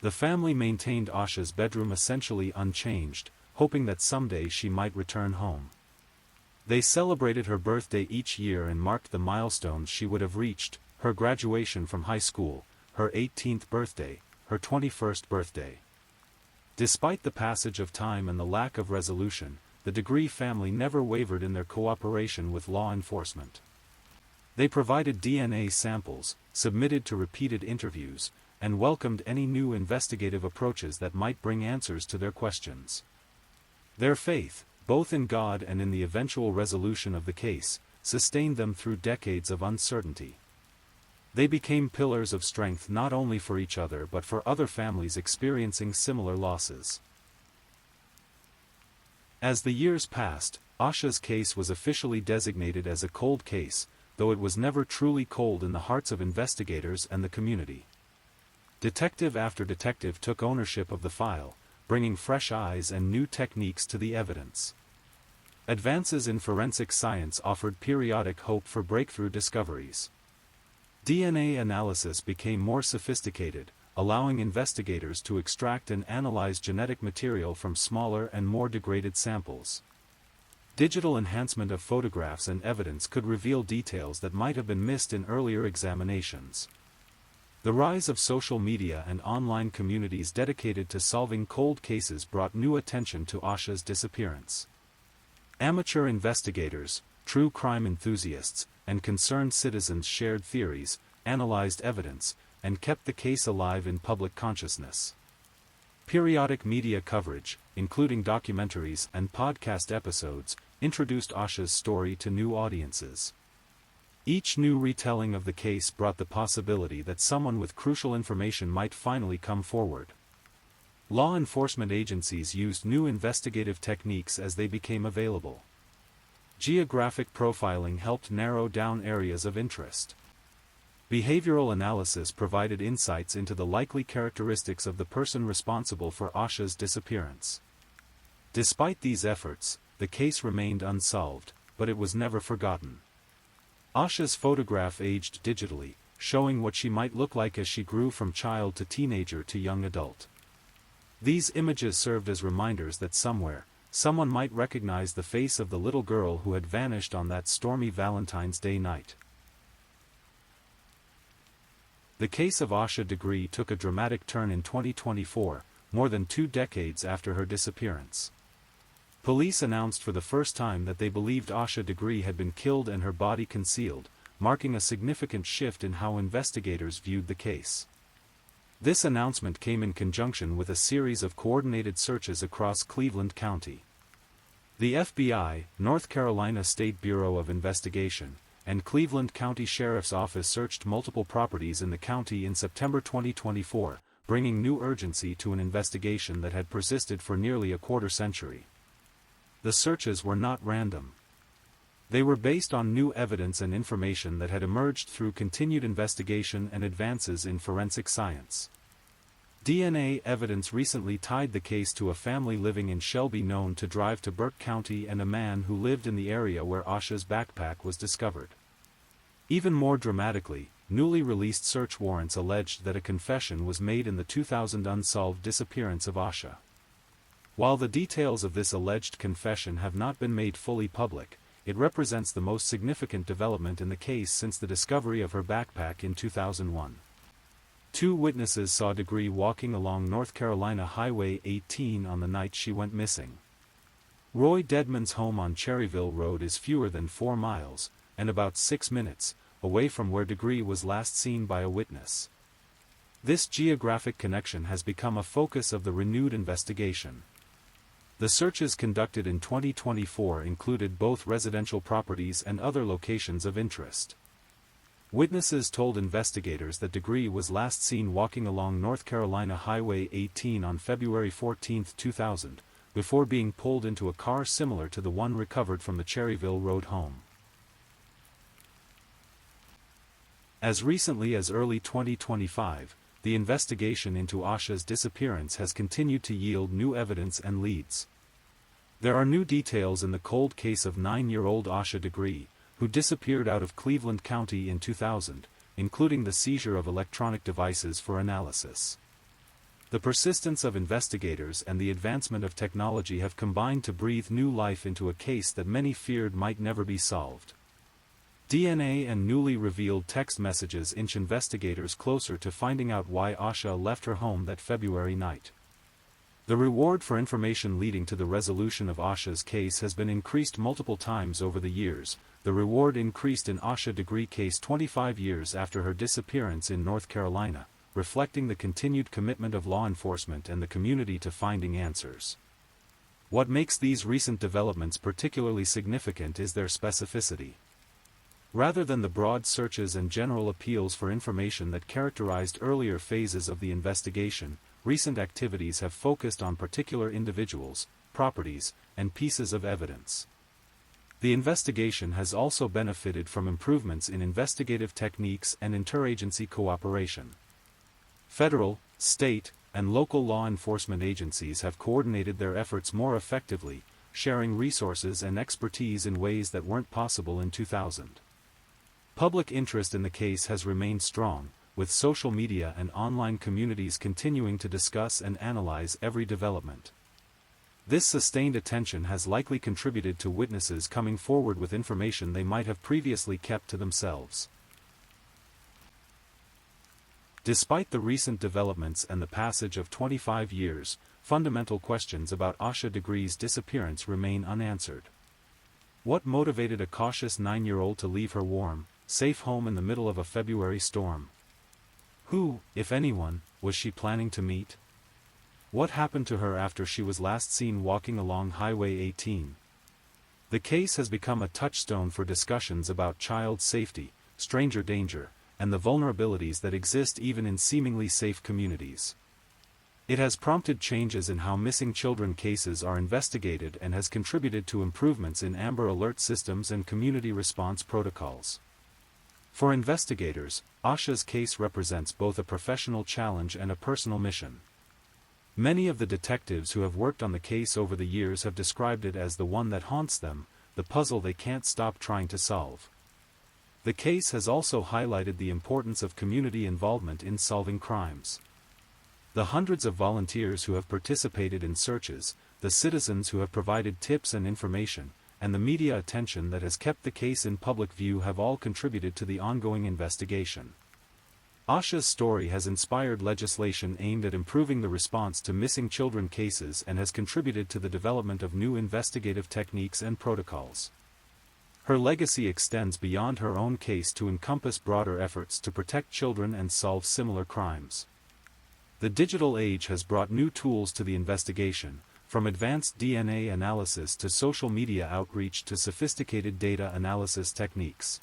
The family maintained Asha's bedroom essentially unchanged, hoping that someday she might return home. They celebrated her birthday each year and marked the milestones she would have reached: her graduation from high school, her 18th birthday, her 21st birthday. Despite the passage of time and the lack of resolution, the Degree family never wavered in their cooperation with law enforcement. They provided DNA samples, submitted to repeated interviews, and welcomed any new investigative approaches that might bring answers to their questions. Their faith, both in God and in the eventual resolution of the case, sustained them through decades of uncertainty. They became pillars of strength not only for each other but for other families experiencing similar losses. As the years passed, Asha's case was officially designated as a cold case, though it was never truly cold in the hearts of investigators and the community. Detective after detective took ownership of the file, bringing fresh eyes and new techniques to the evidence. Advances in forensic science offered periodic hope for breakthrough discoveries. DNA analysis became more sophisticated, allowing investigators to extract and analyze genetic material from smaller and more degraded samples. Digital enhancement of photographs and evidence could reveal details that might have been missed in earlier examinations. The rise of social media and online communities dedicated to solving cold cases brought new attention to Asha's disappearance. Amateur investigators, true crime enthusiasts, and concerned citizens shared theories, analyzed evidence, and kept the case alive in public consciousness. Periodic media coverage, including documentaries and podcast episodes, introduced Asha's story to new audiences. Each new retelling of the case brought the possibility that someone with crucial information might finally come forward. Law enforcement agencies used new investigative techniques as they became available. Geographic profiling helped narrow down areas of interest. Behavioral analysis provided insights into the likely characteristics of the person responsible for Asha's disappearance. Despite these efforts, the case remained unsolved, but it was never forgotten. Asha's photograph aged digitally, showing what she might look like as she grew from child to teenager to young adult. These images served as reminders that somewhere, someone might recognize the face of the little girl who had vanished on that stormy Valentine's Day night. The case of Asha Degree took a dramatic turn in 2024, more than 2 decades after her disappearance. Police announced for the first time that they believed Asha Degree had been killed and her body concealed, marking a significant shift in how investigators viewed the case. This announcement came in conjunction with a series of coordinated searches across Cleveland County. The FBI, North Carolina State Bureau of Investigation, and Cleveland County Sheriff's Office searched multiple properties in the county in September 2024, bringing new urgency to an investigation that had persisted for nearly a quarter-century. The searches were not random. They were based on new evidence and information that had emerged through continued investigation and advances in forensic science. DNA evidence recently tied the case to a family living in Shelby known to drive to Burke County and a man who lived in the area where Asha's backpack was discovered. Even more dramatically, newly released search warrants alleged that a confession was made in the 2000 unsolved disappearance of Asha. While the details of this alleged confession have not been made fully public, it represents the most significant development in the case since the discovery of her backpack in 2001. Two witnesses saw Degree walking along North Carolina Highway 18 on the night she went missing. Roy Dedman's home on Cherryville Road is fewer than 4 miles, and about 6 minutes, away from where Degree was last seen by a witness. This geographic connection has become a focus of the renewed investigation. The searches conducted in 2024 included both residential properties and other locations of interest. Witnesses told investigators that Degree was last seen walking along North Carolina Highway 18 on February 14, 2000, before being pulled into a car similar to the one recovered from the Cherryville Road home. As recently as early 2025, the investigation into Asha's disappearance has continued to yield new evidence and leads. There are new details in the cold case of 9-year-old Asha Degree, who disappeared out of Cleveland County in 2000, including the seizure of electronic devices for analysis. The persistence of investigators and the advancement of technology have combined to breathe new life into a case that many feared might never be solved. DNA and newly revealed text messages inch investigators closer to finding out why Asha left her home that February night. The reward for information leading to the resolution of Asha's case has been increased multiple times over the years. The reward increased in Asha Degree case 25 years after her disappearance in North Carolina, reflecting the continued commitment of law enforcement and the community to finding answers. What makes these recent developments particularly significant is their specificity. Rather than the broad searches and general appeals for information that characterized earlier phases of the investigation, recent activities have focused on particular individuals, properties, and pieces of evidence. The investigation has also benefited from improvements in investigative techniques and interagency cooperation. Federal, state, and local law enforcement agencies have coordinated their efforts more effectively, sharing resources and expertise in ways that weren't possible in 2000. Public interest in the case has remained strong, with social media and online communities continuing to discuss and analyze every development. This sustained attention has likely contributed to witnesses coming forward with information they might have previously kept to themselves. Despite the recent developments and the passage of 25 years, fundamental questions about Asha Degree's disappearance remain unanswered. What motivated a cautious 9-year-old to leave her warm, safe home in the middle of a February storm? Who, if anyone, was she planning to meet? What happened to her after she was last seen walking along Highway 18? The case has become a touchstone for discussions about child safety, stranger danger, and the vulnerabilities that exist even in seemingly safe communities. It has prompted changes in how missing children cases are investigated and has contributed to improvements in Amber Alert systems and community response protocols. For investigators, Asha's case represents both a professional challenge and a personal mission. Many of the detectives who have worked on the case over the years have described it as the one that haunts them, the puzzle they can't stop trying to solve. The case has also highlighted the importance of community involvement in solving crimes. The hundreds of volunteers who have participated in searches, the citizens who have provided tips and information, and the media attention that has kept the case in public view have all contributed to the ongoing investigation. Asha's story has inspired legislation aimed at improving the response to missing children cases and has contributed to the development of new investigative techniques and protocols. Her legacy extends beyond her own case to encompass broader efforts to protect children and solve similar crimes. The digital age has brought new tools to the investigation, from advanced DNA analysis to social media outreach to sophisticated data analysis techniques.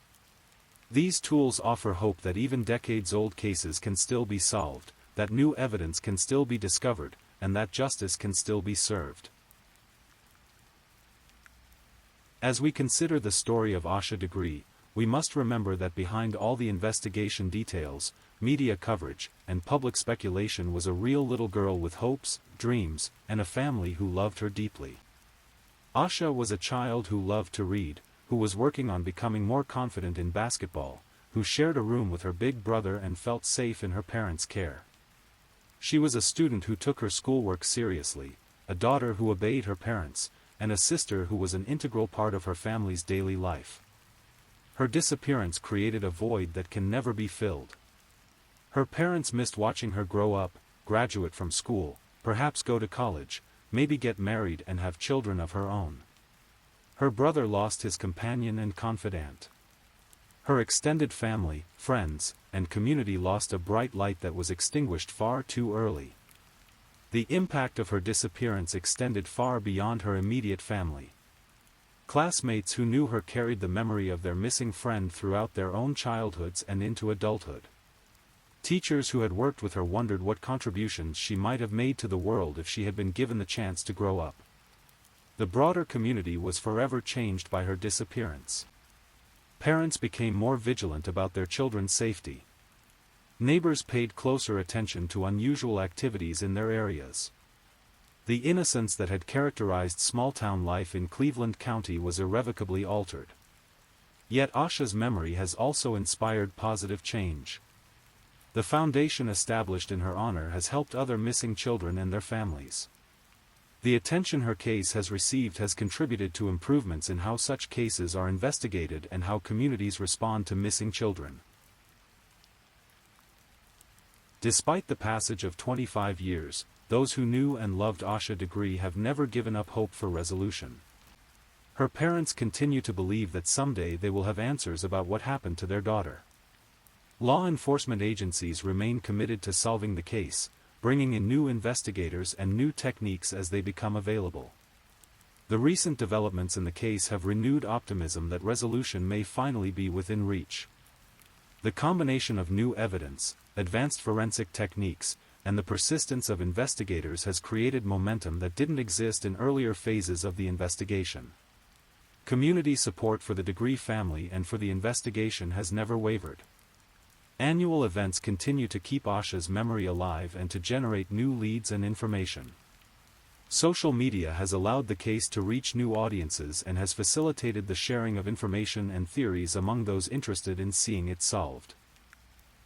These tools offer hope that even decades-old cases can still be solved, that new evidence can still be discovered, and that justice can still be served. As we consider the story of Asha Degree, we must remember that behind all the investigation details, media coverage, and public speculation was a real little girl with hopes, dreams, and a family who loved her deeply. Asha was a child who loved to read, who was working on becoming more confident in basketball, who shared a room with her big brother and felt safe in her parents' care. She was a student who took her schoolwork seriously, a daughter who obeyed her parents, and a sister who was an integral part of her family's daily life. Her disappearance created a void that can never be filled. Her parents missed watching her grow up, graduate from school, perhaps go to college, maybe get married and have children of her own. Her brother lost his companion and confidant. Her extended family, friends, and community lost a bright light that was extinguished far too early. The impact of her disappearance extended far beyond her immediate family. Classmates who knew her carried the memory of their missing friend throughout their own childhoods and into adulthood. Teachers who had worked with her wondered what contributions she might have made to the world if she had been given the chance to grow up. The broader community was forever changed by her disappearance. Parents became more vigilant about their children's safety. Neighbors paid closer attention to unusual activities in their areas. The innocence that had characterized small-town life in Cleveland County was irrevocably altered. Yet Asha's memory has also inspired positive change. The foundation established in her honor has helped other missing children and their families. The attention her case has received has contributed to improvements in how such cases are investigated and how communities respond to missing children. Despite the passage of 25 years, those who knew and loved Asha Degree have never given up hope for resolution. Her parents continue to believe that someday they will have answers about what happened to their daughter. Law enforcement agencies remain committed to solving the case, bringing in new investigators and new techniques as they become available. The recent developments in the case have renewed optimism that resolution may finally be within reach. The combination of new evidence, advanced forensic techniques, and the persistence of investigators has created momentum that didn't exist in earlier phases of the investigation. Community support for the Degree family and for the investigation has never wavered. Annual events continue to keep Asha's memory alive and to generate new leads and information. Social media has allowed the case to reach new audiences and has facilitated the sharing of information and theories among those interested in seeing it solved.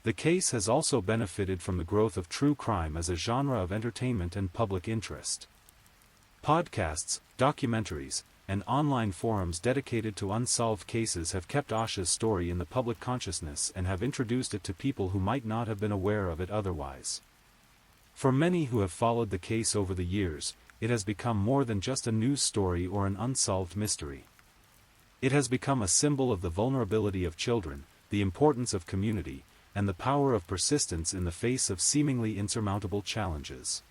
The case has also benefited from the growth of true crime as a genre of entertainment and public interest. Podcasts, documentaries, and online forums dedicated to unsolved cases have kept Asha's story in the public consciousness and have introduced it to people who might not have been aware of it otherwise. For many who have followed the case over the years, it has become more than just a news story or an unsolved mystery. It has become a symbol of the vulnerability of children, the importance of community, and the power of persistence in the face of seemingly insurmountable challenges.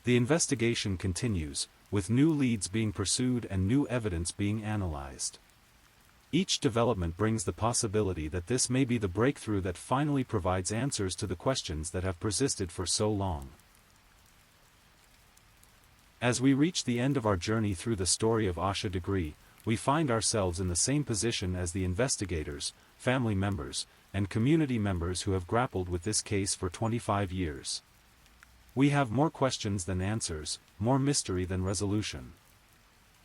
The investigation continues, with new leads being pursued and new evidence being analyzed. Each development brings the possibility that this may be the breakthrough that finally provides answers to the questions that have persisted for so long. As we reach the end of our journey through the story of Asha Degree, we find ourselves in the same position as the investigators, family members, and community members who have grappled with this case for 25 years. We have more questions than answers, more mystery than resolution.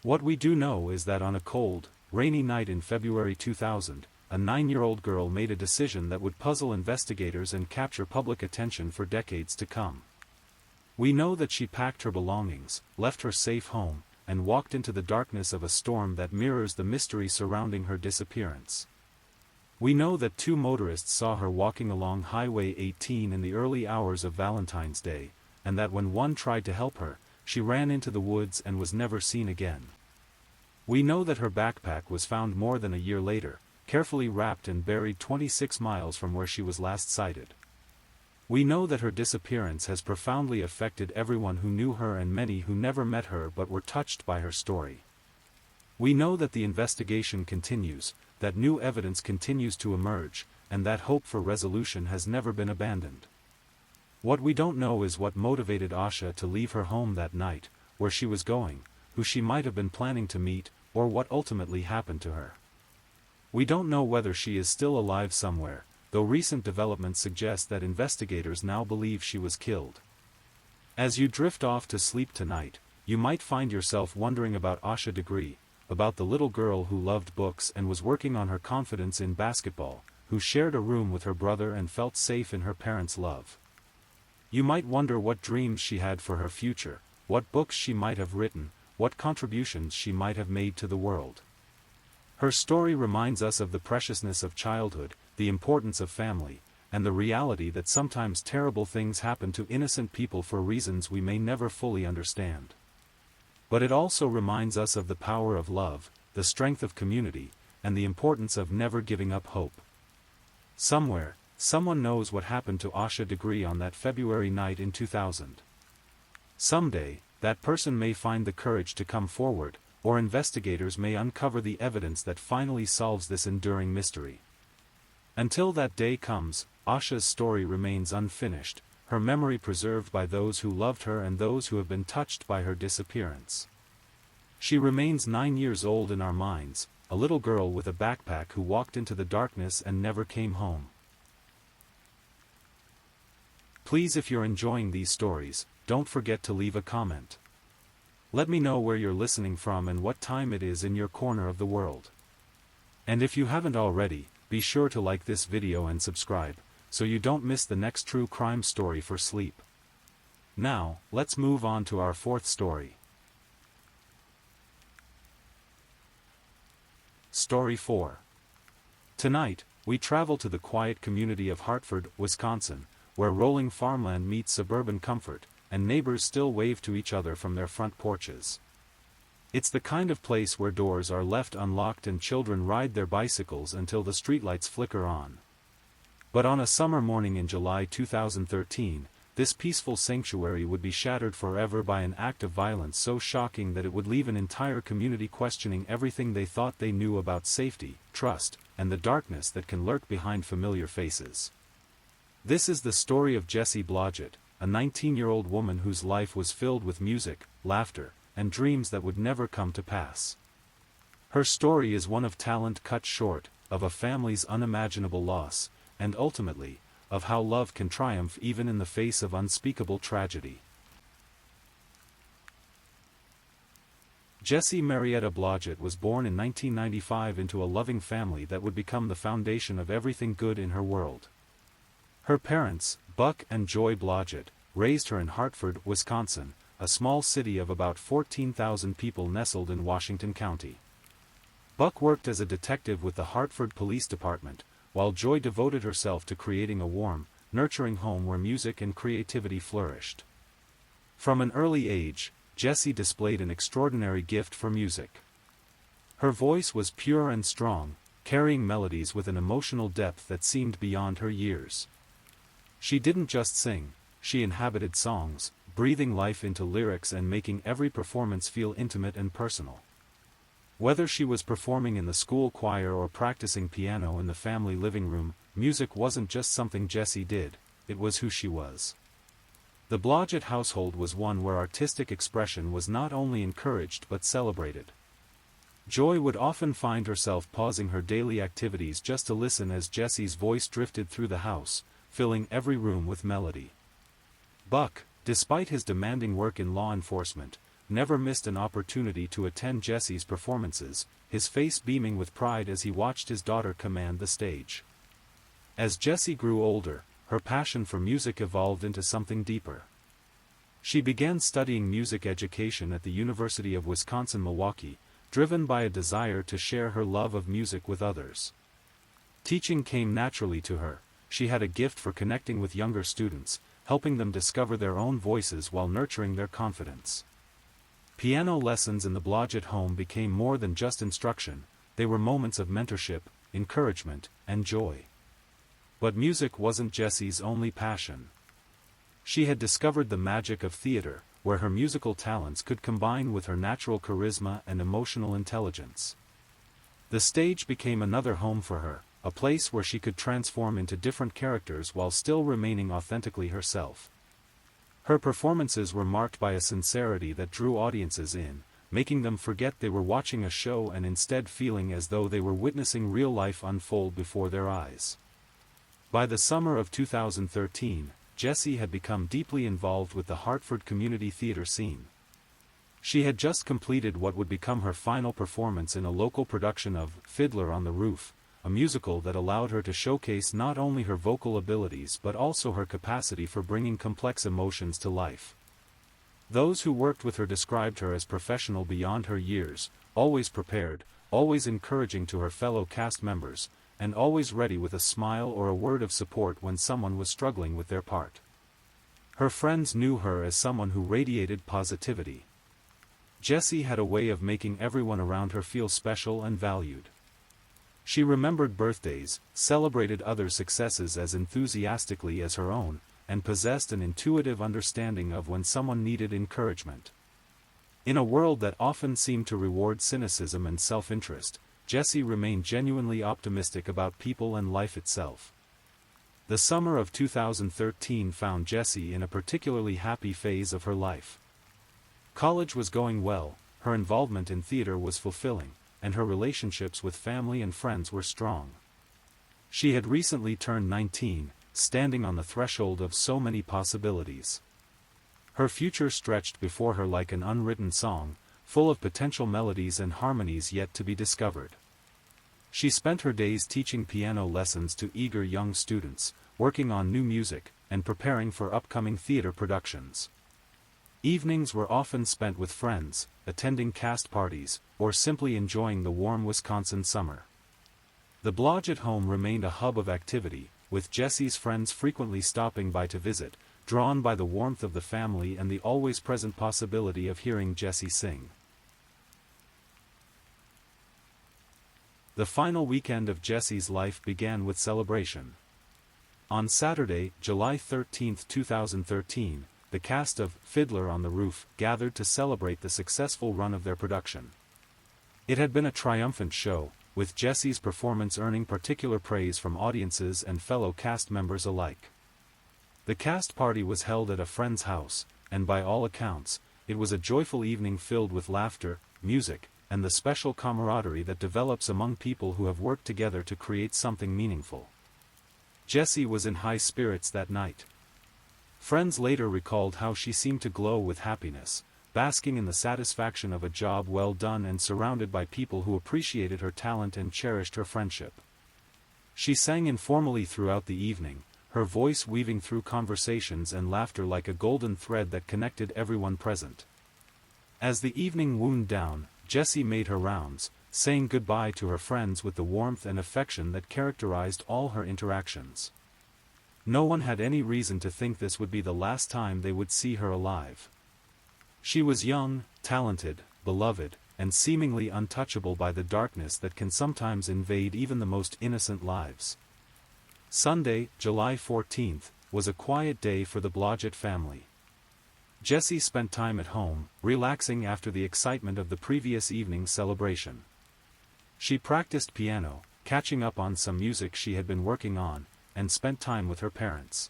What we do know is that on a cold, rainy night in February 2000, a 9-year-old girl made a decision that would puzzle investigators and capture public attention for decades to come. We know that she packed her belongings, left her safe home, and walked into the darkness of a storm that mirrors the mystery surrounding her disappearance. We know that 2 motorists saw her walking along Highway 18 in the early hours of Valentine's Day, and that when one tried to help her, she ran into the woods and was never seen again. We know that her backpack was found more than a year later, carefully wrapped and buried 26 miles from where she was last sighted. We know that her disappearance has profoundly affected everyone who knew her and many who never met her but were touched by her story. We know that the investigation continues, that new evidence continues to emerge, and that hope for resolution has never been abandoned. What we don't know is what motivated Asha to leave her home that night, where she was going, who she might have been planning to meet, or what ultimately happened to her. We don't know whether she is still alive somewhere, though recent developments suggest that investigators now believe she was killed. As you drift off to sleep tonight, you might find yourself wondering about Asha Degree, about the little girl who loved books and was working on her confidence in basketball, who shared a room with her brother and felt safe in her parents' love. You might wonder what dreams she had for her future, what books she might have written, what contributions she might have made to the world. Her story reminds us of the preciousness of childhood, the importance of family, and the reality that sometimes terrible things happen to innocent people for reasons we may never fully understand. But it also reminds us of the power of love, the strength of community, and the importance of never giving up hope. Somewhere, someone knows what happened to Asha Degree on that February night in 2000. Someday, that person may find the courage to come forward, or investigators may uncover the evidence that finally solves this enduring mystery. Until that day comes, Asha's story remains unfinished, her memory preserved by those who loved her and those who have been touched by her disappearance. She remains 9 years old in our minds, a little girl with a backpack who walked into the darkness and never came home. Please, if you're enjoying these stories, don't forget to leave a comment. Let me know where you're listening from and what time it is in your corner of the world. And if you haven't already, be sure to like this video and subscribe, so you don't miss the next true crime story for sleep. Now, let's move on to our fourth story. Story 4. Tonight, we travel to the quiet community of Hartford, Wisconsin, where rolling farmland meets suburban comfort, and neighbors still wave to each other from their front porches. It's the kind of place where doors are left unlocked and children ride their bicycles until the streetlights flicker on. But on a summer morning in July 2013, this peaceful sanctuary would be shattered forever by an act of violence so shocking that it would leave an entire community questioning everything they thought they knew about safety, trust, and the darkness that can lurk behind familiar faces. This is the story of Jessie Blodgett, a 19-year-old woman whose life was filled with music, laughter, and dreams that would never come to pass. Her story is one of talent cut short, of a family's unimaginable loss, and ultimately, of how love can triumph even in the face of unspeakable tragedy. Jessie Marietta Blodgett was born in 1995 into a loving family that would become the foundation of everything good in her world. Her parents, Buck and Joy Blodgett, raised her in Hartford, Wisconsin, a small city of about 14,000 people nestled in Washington County. Buck worked as a detective with the Hartford Police Department, while Joy devoted herself to creating a warm, nurturing home where music and creativity flourished. From an early age, Jessie displayed an extraordinary gift for music. Her voice was pure and strong, carrying melodies with an emotional depth that seemed beyond her years. She didn't just sing, she inhabited songs, breathing life into lyrics and making every performance feel intimate and personal. Whether she was performing in the school choir or practicing piano in the family living room, music wasn't just something Jessie did, it was who she was. The Blodgett household was one where artistic expression was not only encouraged but celebrated. Joy would often find herself pausing her daily activities just to listen as Jessie's voice drifted through the house, filling every room with melody. Buck, despite his demanding work in law enforcement, never missed an opportunity to attend Jessie's performances, his face beaming with pride as he watched his daughter command the stage. As Jessie grew older, her passion for music evolved into something deeper. She began studying music education at the University of Wisconsin-Milwaukee, driven by a desire to share her love of music with others. Teaching came naturally to her. She had a gift for connecting with younger students, helping them discover their own voices while nurturing their confidence. Piano lessons in the Blodgett home became more than just instruction, they were moments of mentorship, encouragement, and joy. But music wasn't Jessie's only passion. She had discovered the magic of theater, where her musical talents could combine with her natural charisma and emotional intelligence. The stage became another home for her, a place where she could transform into different characters while still remaining authentically herself. Her performances were marked by a sincerity that drew audiences in, making them forget they were watching a show and instead feeling as though they were witnessing real life unfold before their eyes. By the summer of 2013, Jessie had become deeply involved with the Hartford community theater scene. She had just completed what would become her final performance in a local production of Fiddler on the Roof, a musical that allowed her to showcase not only her vocal abilities but also her capacity for bringing complex emotions to life. Those who worked with her described her as professional beyond her years, always prepared, always encouraging to her fellow cast members, and always ready with a smile or a word of support when someone was struggling with their part. Her friends knew her as someone who radiated positivity. Jessie had a way of making everyone around her feel special and valued. She remembered birthdays, celebrated others' successes as enthusiastically as her own, and possessed an intuitive understanding of when someone needed encouragement. In a world that often seemed to reward cynicism and self-interest, Jessie remained genuinely optimistic about people and life itself. The summer of 2013 found Jessie in a particularly happy phase of her life. College was going well, her involvement in theater was fulfilling, and her relationships with family and friends were strong. She had recently turned 19, standing on the threshold of so many possibilities. Her future stretched before her like an unwritten song, full of potential melodies and harmonies yet to be discovered. She spent her days teaching piano lessons to eager young students, working on new music, and preparing for upcoming theater productions. Evenings were often spent with friends, attending cast parties, or simply enjoying the warm Wisconsin summer. The Blodgett home remained a hub of activity, with Jessie's friends frequently stopping by to visit, drawn by the warmth of the family and the always present possibility of hearing Jessie sing. The final weekend of Jessie's life began with celebration. On Saturday, July 13, 2013, the cast of Fiddler on the Roof gathered to celebrate the successful run of their production. It had been a triumphant show, with Jessie's performance earning particular praise from audiences and fellow cast members alike. The cast party was held at a friend's house, and by all accounts, it was a joyful evening filled with laughter, music, and the special camaraderie that develops among people who have worked together to create something meaningful. Jessie was in high spirits that night. Friends later recalled how she seemed to glow with happiness, basking in the satisfaction of a job well done and surrounded by people who appreciated her talent and cherished her friendship. She sang informally throughout the evening, her voice weaving through conversations and laughter like a golden thread that connected everyone present. As the evening wound down, Jessie made her rounds, saying goodbye to her friends with the warmth and affection that characterized all her interactions. No one had any reason to think this would be the last time they would see her alive. She was young, talented, beloved, and seemingly untouchable by the darkness that can sometimes invade even the most innocent lives. Sunday, July 14, was a quiet day for the Blodgett family. Jessie spent time at home, relaxing after the excitement of the previous evening's celebration. She practiced piano, catching up on some music she had been working on, and spent time with her parents.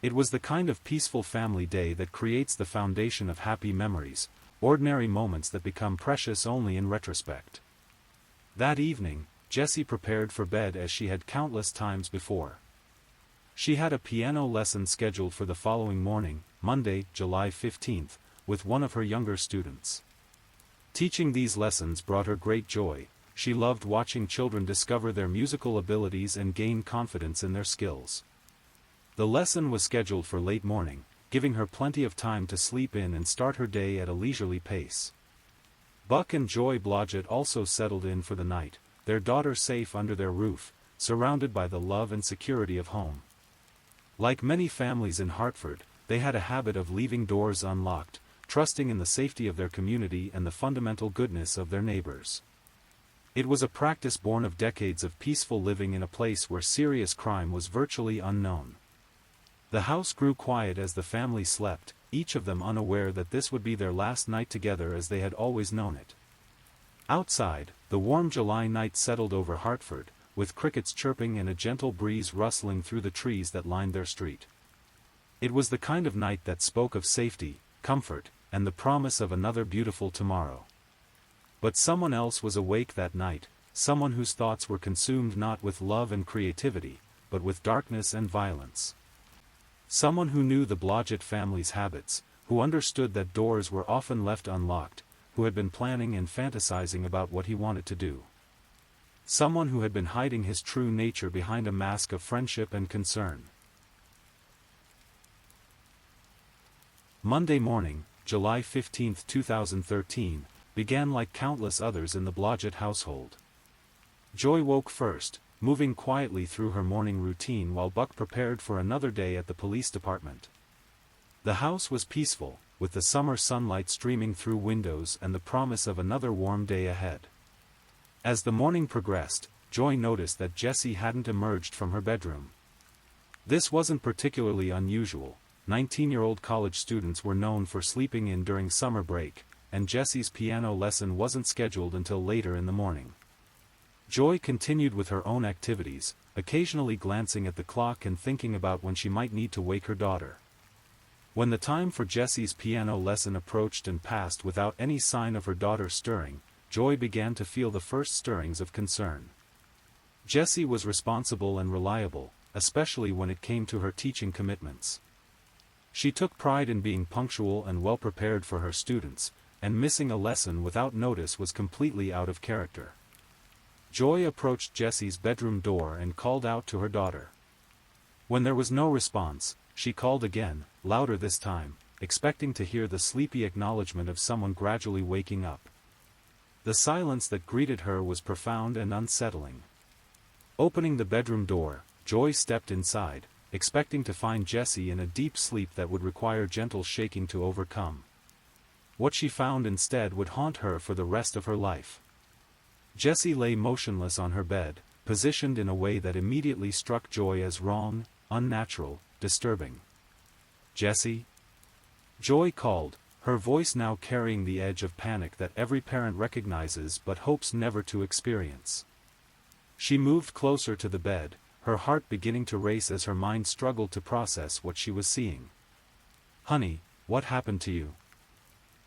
It was the kind of peaceful family day that creates the foundation of happy memories, ordinary moments that become precious only in retrospect. That evening, Jessie prepared for bed as she had countless times before. She had a piano lesson scheduled for the following morning, Monday, July 15, with one of her younger students. Teaching these lessons brought her great joy. She loved watching children discover their musical abilities and gain confidence in their skills. The lesson was scheduled for late morning, giving her plenty of time to sleep in and start her day at a leisurely pace. Buck and Joy Blodgett also settled in for the night, their daughter safe under their roof, surrounded by the love and security of home. Like many families in Hartford, they had a habit of leaving doors unlocked, trusting in the safety of their community and the fundamental goodness of their neighbors. It was a practice born of decades of peaceful living in a place where serious crime was virtually unknown. The house grew quiet as the family slept, each of them unaware that this would be their last night together as they had always known it. Outside, the warm July night settled over Hartford, with crickets chirping and a gentle breeze rustling through the trees that lined their street. It was the kind of night that spoke of safety, comfort, and the promise of another beautiful tomorrow. But someone else was awake that night, someone whose thoughts were consumed not with love and creativity, but with darkness and violence. Someone who knew the Blodgett family's habits, who understood that doors were often left unlocked, who had been planning and fantasizing about what he wanted to do. Someone who had been hiding his true nature behind a mask of friendship and concern. Monday morning, July 15, 2013, began like countless others in the Blodgett household. Joy woke first, moving quietly through her morning routine while Buck prepared for another day at the police department. The house was peaceful, with the summer sunlight streaming through windows and the promise of another warm day ahead. As the morning progressed, Joy noticed that Jessie hadn't emerged from her bedroom. This wasn't particularly unusual. 19-year-old college students were known for sleeping in during summer break, and Jessie's piano lesson wasn't scheduled until later in the morning. Joy continued with her own activities, occasionally glancing at the clock and thinking about when she might need to wake her daughter. When the time for Jessie's piano lesson approached and passed without any sign of her daughter stirring, Joy began to feel the first stirrings of concern. Jessie was responsible and reliable, especially when it came to her teaching commitments. She took pride in being punctual and well prepared for her students, and missing a lesson without notice was completely out of character. Joy approached Jessie's bedroom door and called out to her daughter. When there was no response, she called again, louder this time, expecting to hear the sleepy acknowledgement of someone gradually waking up. The silence that greeted her was profound and unsettling. Opening the bedroom door, Joy stepped inside, expecting to find Jessie in a deep sleep that would require gentle shaking to overcome. What she found instead would haunt her for the rest of her life. Jessie lay motionless on her bed, positioned in a way that immediately struck Joy as wrong, unnatural, disturbing. "Jessie?" Joy called, her voice now carrying the edge of panic that every parent recognizes but hopes never to experience. She moved closer to the bed, her heart beginning to race as her mind struggled to process what she was seeing. "Honey, what happened to you?"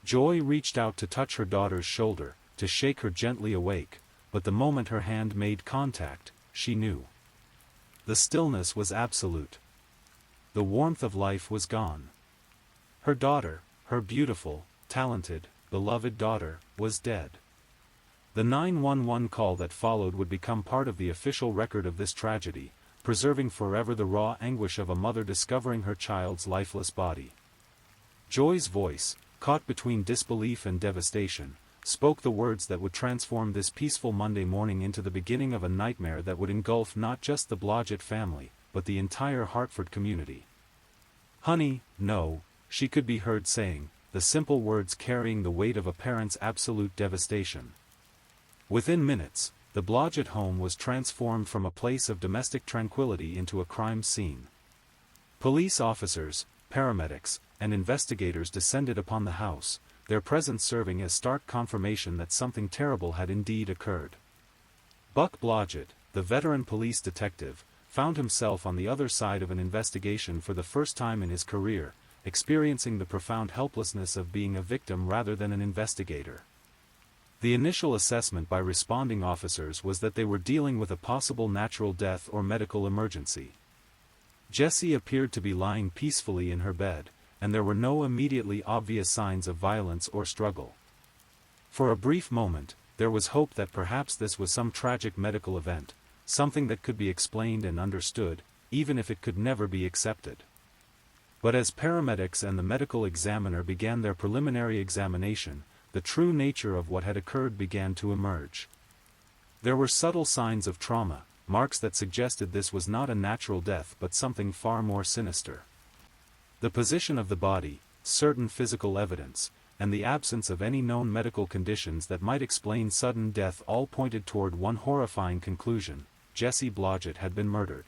Joy reached out to touch her daughter's shoulder, to shake her gently awake, but the moment her hand made contact, she knew. The stillness was absolute. The warmth of life was gone. Her daughter, her beautiful, talented, beloved daughter, was dead. The 911 call that followed would become part of the official record of this tragedy, preserving forever the raw anguish of a mother discovering her child's lifeless body. Joy's voice, caught between disbelief and devastation, spoke the words that would transform this peaceful Monday morning into the beginning of a nightmare that would engulf not just the Blodgett family, but the entire Hartford community. "Honey, no," she could be heard saying, the simple words carrying the weight of a parent's absolute devastation. Within minutes, the Blodgett home was transformed from a place of domestic tranquility into a crime scene. Police officers, paramedics, and investigators descended upon the house, their presence serving as stark confirmation that something terrible had indeed occurred. Buck Blodgett, the veteran police detective, found himself on the other side of an investigation for the first time in his career, experiencing the profound helplessness of being a victim rather than an investigator. The initial assessment by responding officers was that they were dealing with a possible natural death or medical emergency. Jessie appeared to be lying peacefully in her bed, and there were no immediately obvious signs of violence or struggle. For a brief moment, there was hope that perhaps this was some tragic medical event, something that could be explained and understood, even if it could never be accepted. But as paramedics and the medical examiner began their preliminary examination, the true nature of what had occurred began to emerge. There were subtle signs of trauma, marks that suggested this was not a natural death but something far more sinister. The position of the body, certain physical evidence, and the absence of any known medical conditions that might explain sudden death all pointed toward one horrifying conclusion: Jessie Blodgett had been murdered.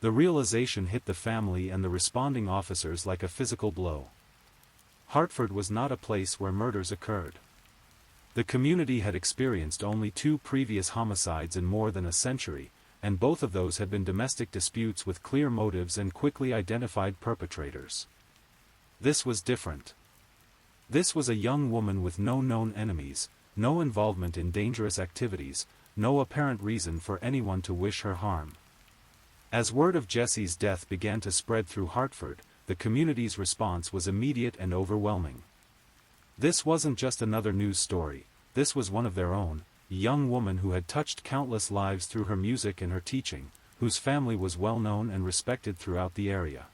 The realization hit the family and the responding officers like a physical blow. Hartford was not a place where murders occurred. The community had experienced only 2 previous homicides in more than a century, and both of those had been domestic disputes with clear motives and quickly identified perpetrators. This was different. This was a young woman with no known enemies, no involvement in dangerous activities, no apparent reason for anyone to wish her harm. As word of Jessie's death began to spread through Hartford, the community's response was immediate and overwhelming. This wasn't just another news story, this was one of their own, a young woman who had touched countless lives through her music and her teaching, whose family was well known and respected throughout the area.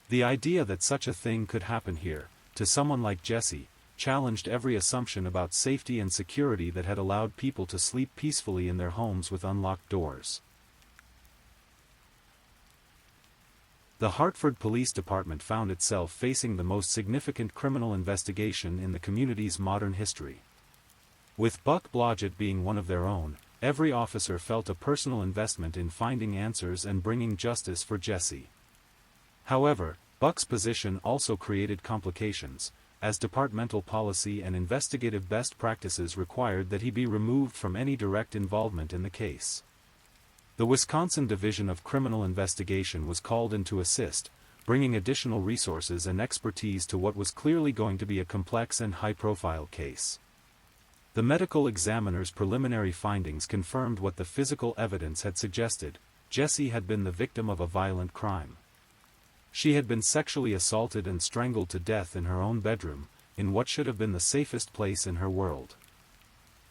The idea that such a thing could happen here, to someone like Jessie, challenged every assumption about safety and security that had allowed people to sleep peacefully in their homes with unlocked doors. The Hartford Police Department found itself facing the most significant criminal investigation in the community's modern history. With Buck Blodgett being one of their own, every officer felt a personal investment in finding answers and bringing justice for Jesse. However, Buck's position also created complications, as departmental policy and investigative best practices required that he be removed from any direct involvement in the case. The Wisconsin Division of Criminal Investigation was called in to assist, bringing additional resources and expertise to what was clearly going to be a complex and high-profile case. The medical examiner's preliminary findings confirmed what the physical evidence had suggested: Jesse had been the victim of a violent crime. She had been sexually assaulted and strangled to death in her own bedroom, in what should have been the safest place in her world.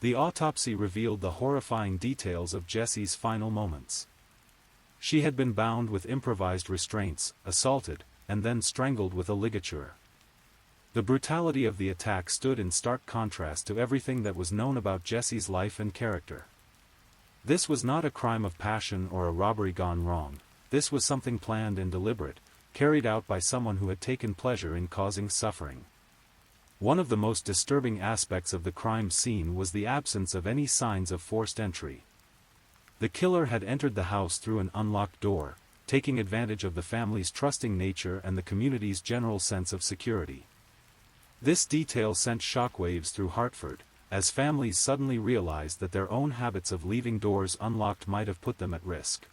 The autopsy revealed the horrifying details of Jesse's final moments. She had been bound with improvised restraints, assaulted, and then strangled with a ligature. The brutality of the attack stood in stark contrast to everything that was known about Jesse's life and character. This was not a crime of passion or a robbery gone wrong. This was something planned and deliberate, carried out by someone who had taken pleasure in causing suffering. One of the most disturbing aspects of the crime scene was the absence of any signs of forced entry. The killer had entered the house through an unlocked door, taking advantage of the family's trusting nature and the community's general sense of security. This detail sent shockwaves through Hartford, as families suddenly realized that their own habits of leaving doors unlocked might have put them at risk.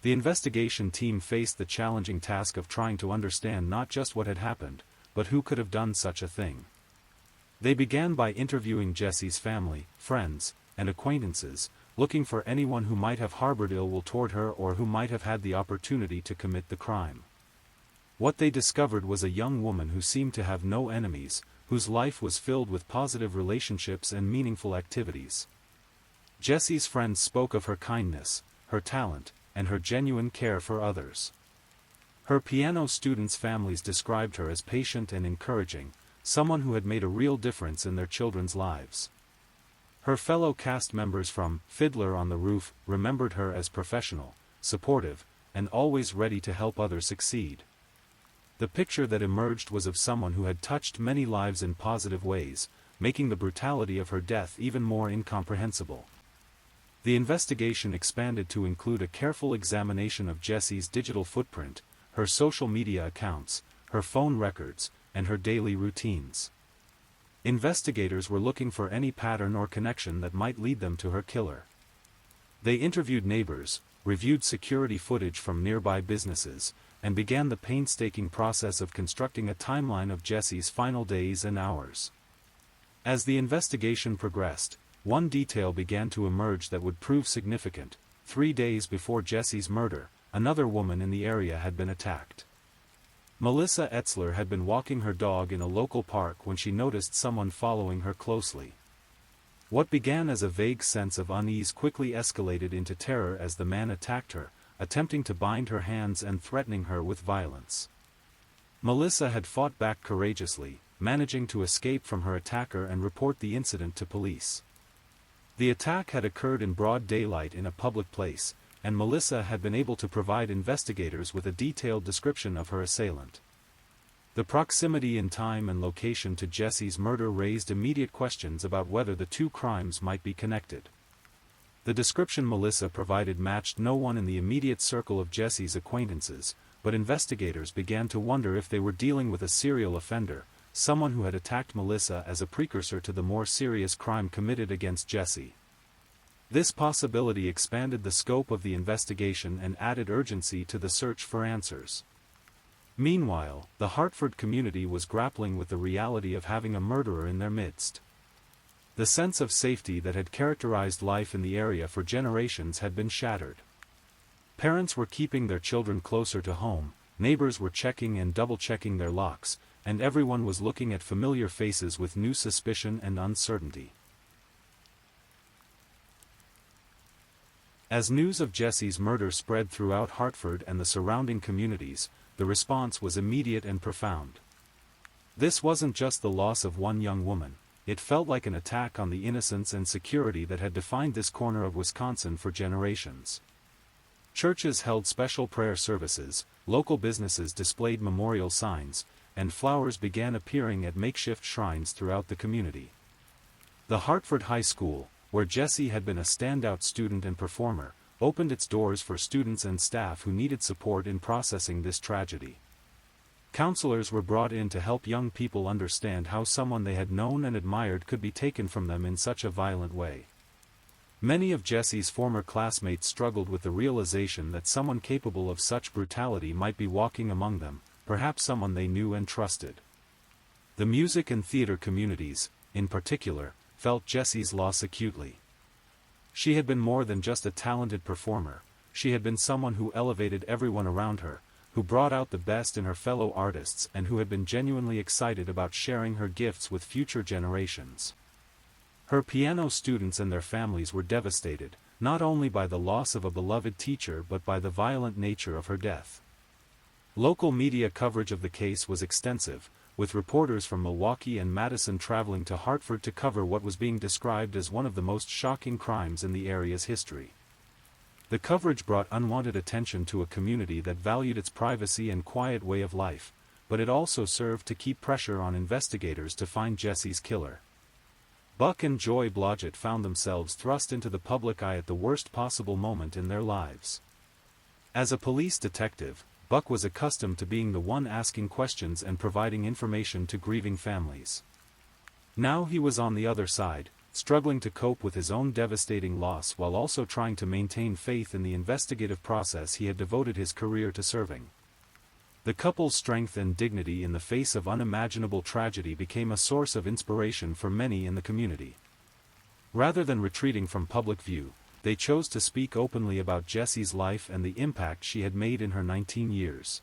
The investigation team faced the challenging task of trying to understand not just what had happened, but who could have done such a thing. They began by interviewing Jesse's family, friends, and acquaintances, looking for anyone who might have harbored ill will toward her or who might have had the opportunity to commit the crime. What they discovered was a young woman who seemed to have no enemies, whose life was filled with positive relationships and meaningful activities. Jesse's friends spoke of her kindness, her talent, and her genuine care for others. Her piano students' families described her as patient and encouraging, someone who had made a real difference in their children's lives. Her fellow cast members from Fiddler on the Roof remembered her as professional, supportive, and always ready to help others succeed. The picture that emerged was of someone who had touched many lives in positive ways, making the brutality of her death even more incomprehensible. The investigation expanded to include a careful examination of Jesse's digital footprint, her social media accounts, her phone records, and her daily routines. Investigators were looking for any pattern or connection that might lead them to her killer. They interviewed neighbors, reviewed security footage from nearby businesses, and began the painstaking process of constructing a timeline of Jesse's final days and hours. As the investigation progressed, one detail began to emerge that would prove significant. 3 days before Jesse's murder, another woman in the area had been attacked. Melissa Etzler had been walking her dog in a local park when she noticed someone following her closely. What began as a vague sense of unease quickly escalated into terror as the man attacked her, attempting to bind her hands and threatening her with violence. Melissa had fought back courageously, managing to escape from her attacker and report the incident to police. The attack had occurred in broad daylight in a public place, and Melissa had been able to provide investigators with a detailed description of her assailant. The proximity in time and location to Jesse's murder raised immediate questions about whether the two crimes might be connected. The description Melissa provided matched no one in the immediate circle of Jesse's acquaintances, but investigators began to wonder if they were dealing with a serial offender, someone who had attacked Melissa as a precursor to the more serious crime committed against Jesse. This possibility expanded the scope of the investigation and added urgency to the search for answers. Meanwhile, the Hartford community was grappling with the reality of having a murderer in their midst. The sense of safety that had characterized life in the area for generations had been shattered. Parents were keeping their children closer to home, neighbors were checking and double-checking their locks, and everyone was looking at familiar faces with new suspicion and uncertainty. As news of Jesse's murder spread throughout Hartford and the surrounding communities, the response was immediate and profound. This wasn't just the loss of one young woman, it felt like an attack on the innocence and security that had defined this corner of Wisconsin for generations. Churches held special prayer services, local businesses displayed memorial signs, and flowers began appearing at makeshift shrines throughout the community. The Hartford High School, where Jessie had been a standout student and performer, opened its doors for students and staff who needed support in processing this tragedy. Counselors were brought in to help young people understand how someone they had known and admired could be taken from them in such a violent way. Many of Jessie's former classmates struggled with the realization that someone capable of such brutality might be walking among them, perhaps someone they knew and trusted. The music and theater communities, in particular, felt Jessie's loss acutely. She had been more than just a talented performer, she had been someone who elevated everyone around her, who brought out the best in her fellow artists and who had been genuinely excited about sharing her gifts with future generations. Her piano students and their families were devastated, not only by the loss of a beloved teacher but by the violent nature of her death. Local media coverage of the case was extensive, with reporters from Milwaukee and Madison traveling to Hartford to cover what was being described as one of the most shocking crimes in the area's history. The coverage brought unwanted attention to a community that valued its privacy and quiet way of life, but it also served to keep pressure on investigators to find Jessie's killer. Buck and Joy Blodgett found themselves thrust into the public eye at the worst possible moment in their lives. As a police detective, Buck was accustomed to being the one asking questions and providing information to grieving families. Now he was on the other side, struggling to cope with his own devastating loss while also trying to maintain faith in the investigative process he had devoted his career to serving. The couple's strength and dignity in the face of unimaginable tragedy became a source of inspiration for many in the community. Rather than retreating from public view, they chose to speak openly about Jessie's life and the impact she had made in her 19 years.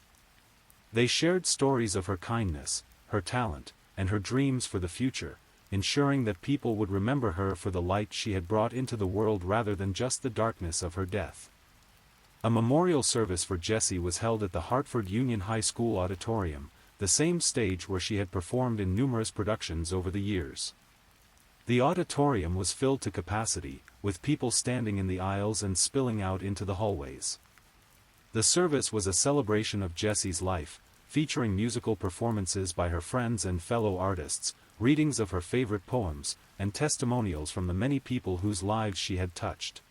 They shared stories of her kindness, her talent, and her dreams for the future, ensuring that people would remember her for the light she had brought into the world rather than just the darkness of her death. A memorial service for Jessie was held at the Hartford Union High School auditorium, the same stage where she had performed in numerous productions over the years. The auditorium was filled to capacity, with people standing in the aisles and spilling out into the hallways. The service was a celebration of Jessie's life, featuring musical performances by her friends and fellow artists, readings of her favorite poems, and testimonials from the many people whose lives she had touched.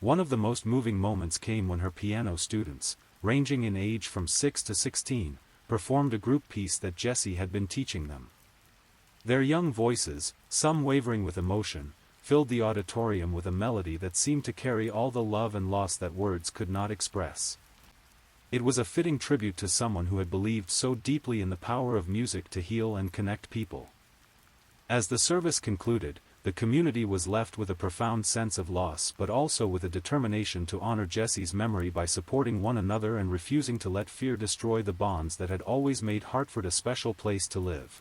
One of the most moving moments came when her piano students, ranging in age from 6 to 16, performed a group piece that Jessie had been teaching them. Their young voices, some wavering with emotion, filled the auditorium with a melody that seemed to carry all the love and loss that words could not express. It was a fitting tribute to someone who had believed so deeply in the power of music to heal and connect people. As the service concluded, the community was left with a profound sense of loss but also with a determination to honor Jessie's memory by supporting one another and refusing to let fear destroy the bonds that had always made Hartford a special place to live.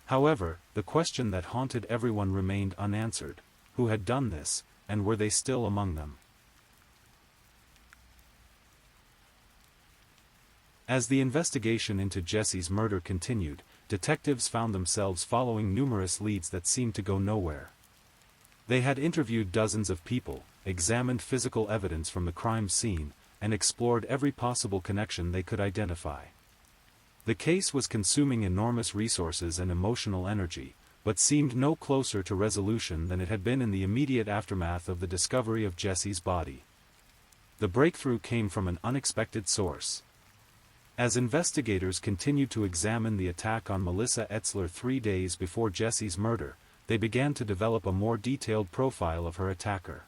However, the question that haunted everyone remained unanswered: who had done this, and were they still among them? As the investigation into Jessie's murder continued, detectives found themselves following numerous leads that seemed to go nowhere. They had interviewed dozens of people, examined physical evidence from the crime scene, and explored every possible connection they could identify. The case was consuming enormous resources and emotional energy, but seemed no closer to resolution than it had been in the immediate aftermath of the discovery of Jessie's body. The breakthrough came from an unexpected source. As investigators continued to examine the attack on Melissa Etzler 3 days before Jessie's murder, they began to develop a more detailed profile of her attacker.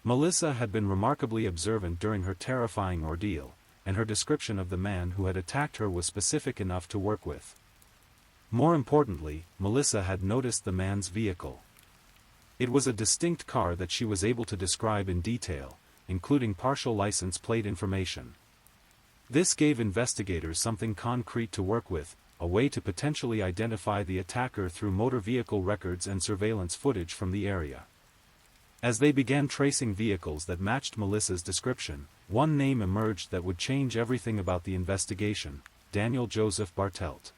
Melissa had been remarkably observant during her terrifying ordeal, and her description of the man who had attacked her was specific enough to work with. More importantly, Melissa had noticed the man's vehicle. It was a distinct car that she was able to describe in detail, including partial license plate information. This gave investigators something concrete to work with, a way to potentially identify the attacker through motor vehicle records and surveillance footage from the area. As they began tracing vehicles that matched Melissa's description, one name emerged that would change everything about the investigation: Daniel Joseph Bartelt.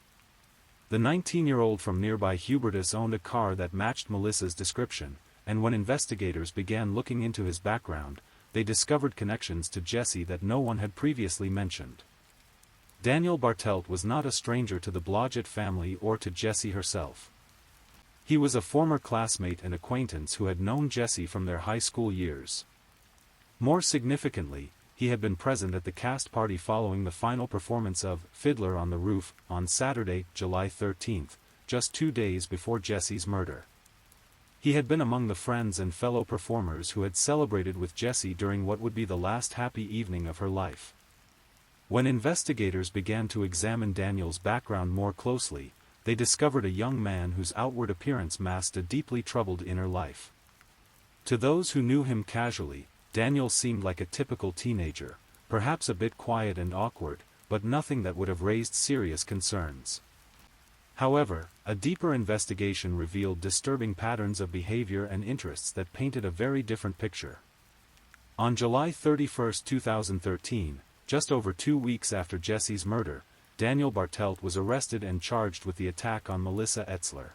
The 19-year-old from nearby Hubertus owned a car that matched Melissa's description, and when investigators began looking into his background, they discovered connections to Jesse that no one had previously mentioned. Daniel Bartelt was not a stranger to the Blodgett family or to Jesse herself. He was a former classmate and acquaintance who had known Jesse from their high school years. More significantly, he had been present at the cast party following the final performance of Fiddler on the Roof on Saturday, July 13, just 2 days before Jesse's murder. He had been among the friends and fellow performers who had celebrated with Jesse during what would be the last happy evening of her life. When investigators began to examine Daniel's background more closely, they discovered a young man whose outward appearance masked a deeply troubled inner life. To those who knew him casually, Daniel seemed like a typical teenager, perhaps a bit quiet and awkward, but nothing that would have raised serious concerns. However, a deeper investigation revealed disturbing patterns of behavior and interests that painted a very different picture. On July 31, 2013, just over 2 weeks after Jesse's murder, Daniel Bartelt was arrested and charged with the attack on Melissa Etzler.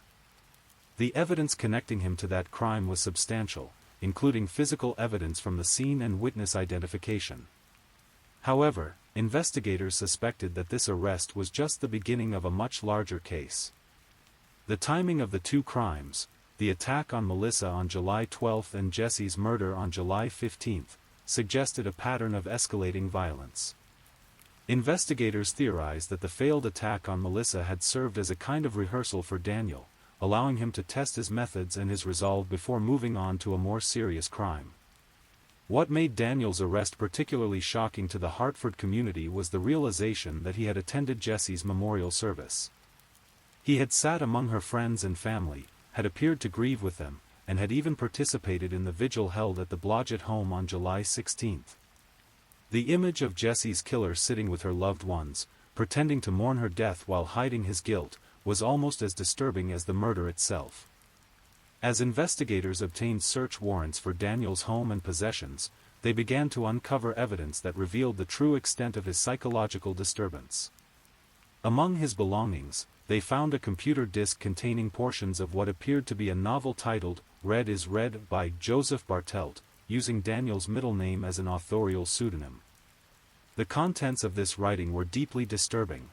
The evidence connecting him to that crime was substantial, including physical evidence from the scene and witness identification. However, investigators suspected that this arrest was just the beginning of a much larger case. The timing of the two crimes, the attack on Melissa on July 12 and Jesse's murder on July 15, suggested a pattern of escalating violence. Investigators theorized that the failed attack on Melissa had served as a kind of rehearsal for Daniel, allowing him to test his methods and his resolve before moving on to a more serious crime. What made Daniel's arrest particularly shocking to the Hartford community was the realization that he had attended Jesse's memorial service. He had sat among her friends and family, had appeared to grieve with them, and had even participated in the vigil held at the Blodgett home on July 16. The image of Jesse's killer sitting with her loved ones, pretending to mourn her death while hiding his guilt, was almost as disturbing as the murder itself. As investigators obtained search warrants for Daniel's home and possessions, they began to uncover evidence that revealed the true extent of his psychological disturbance. Among his belongings, they found a computer disk containing portions of what appeared to be a novel titled Red is Red by Joseph Bartelt, using Daniel's middle name as an authorial pseudonym. The contents of this writing were deeply disturbing.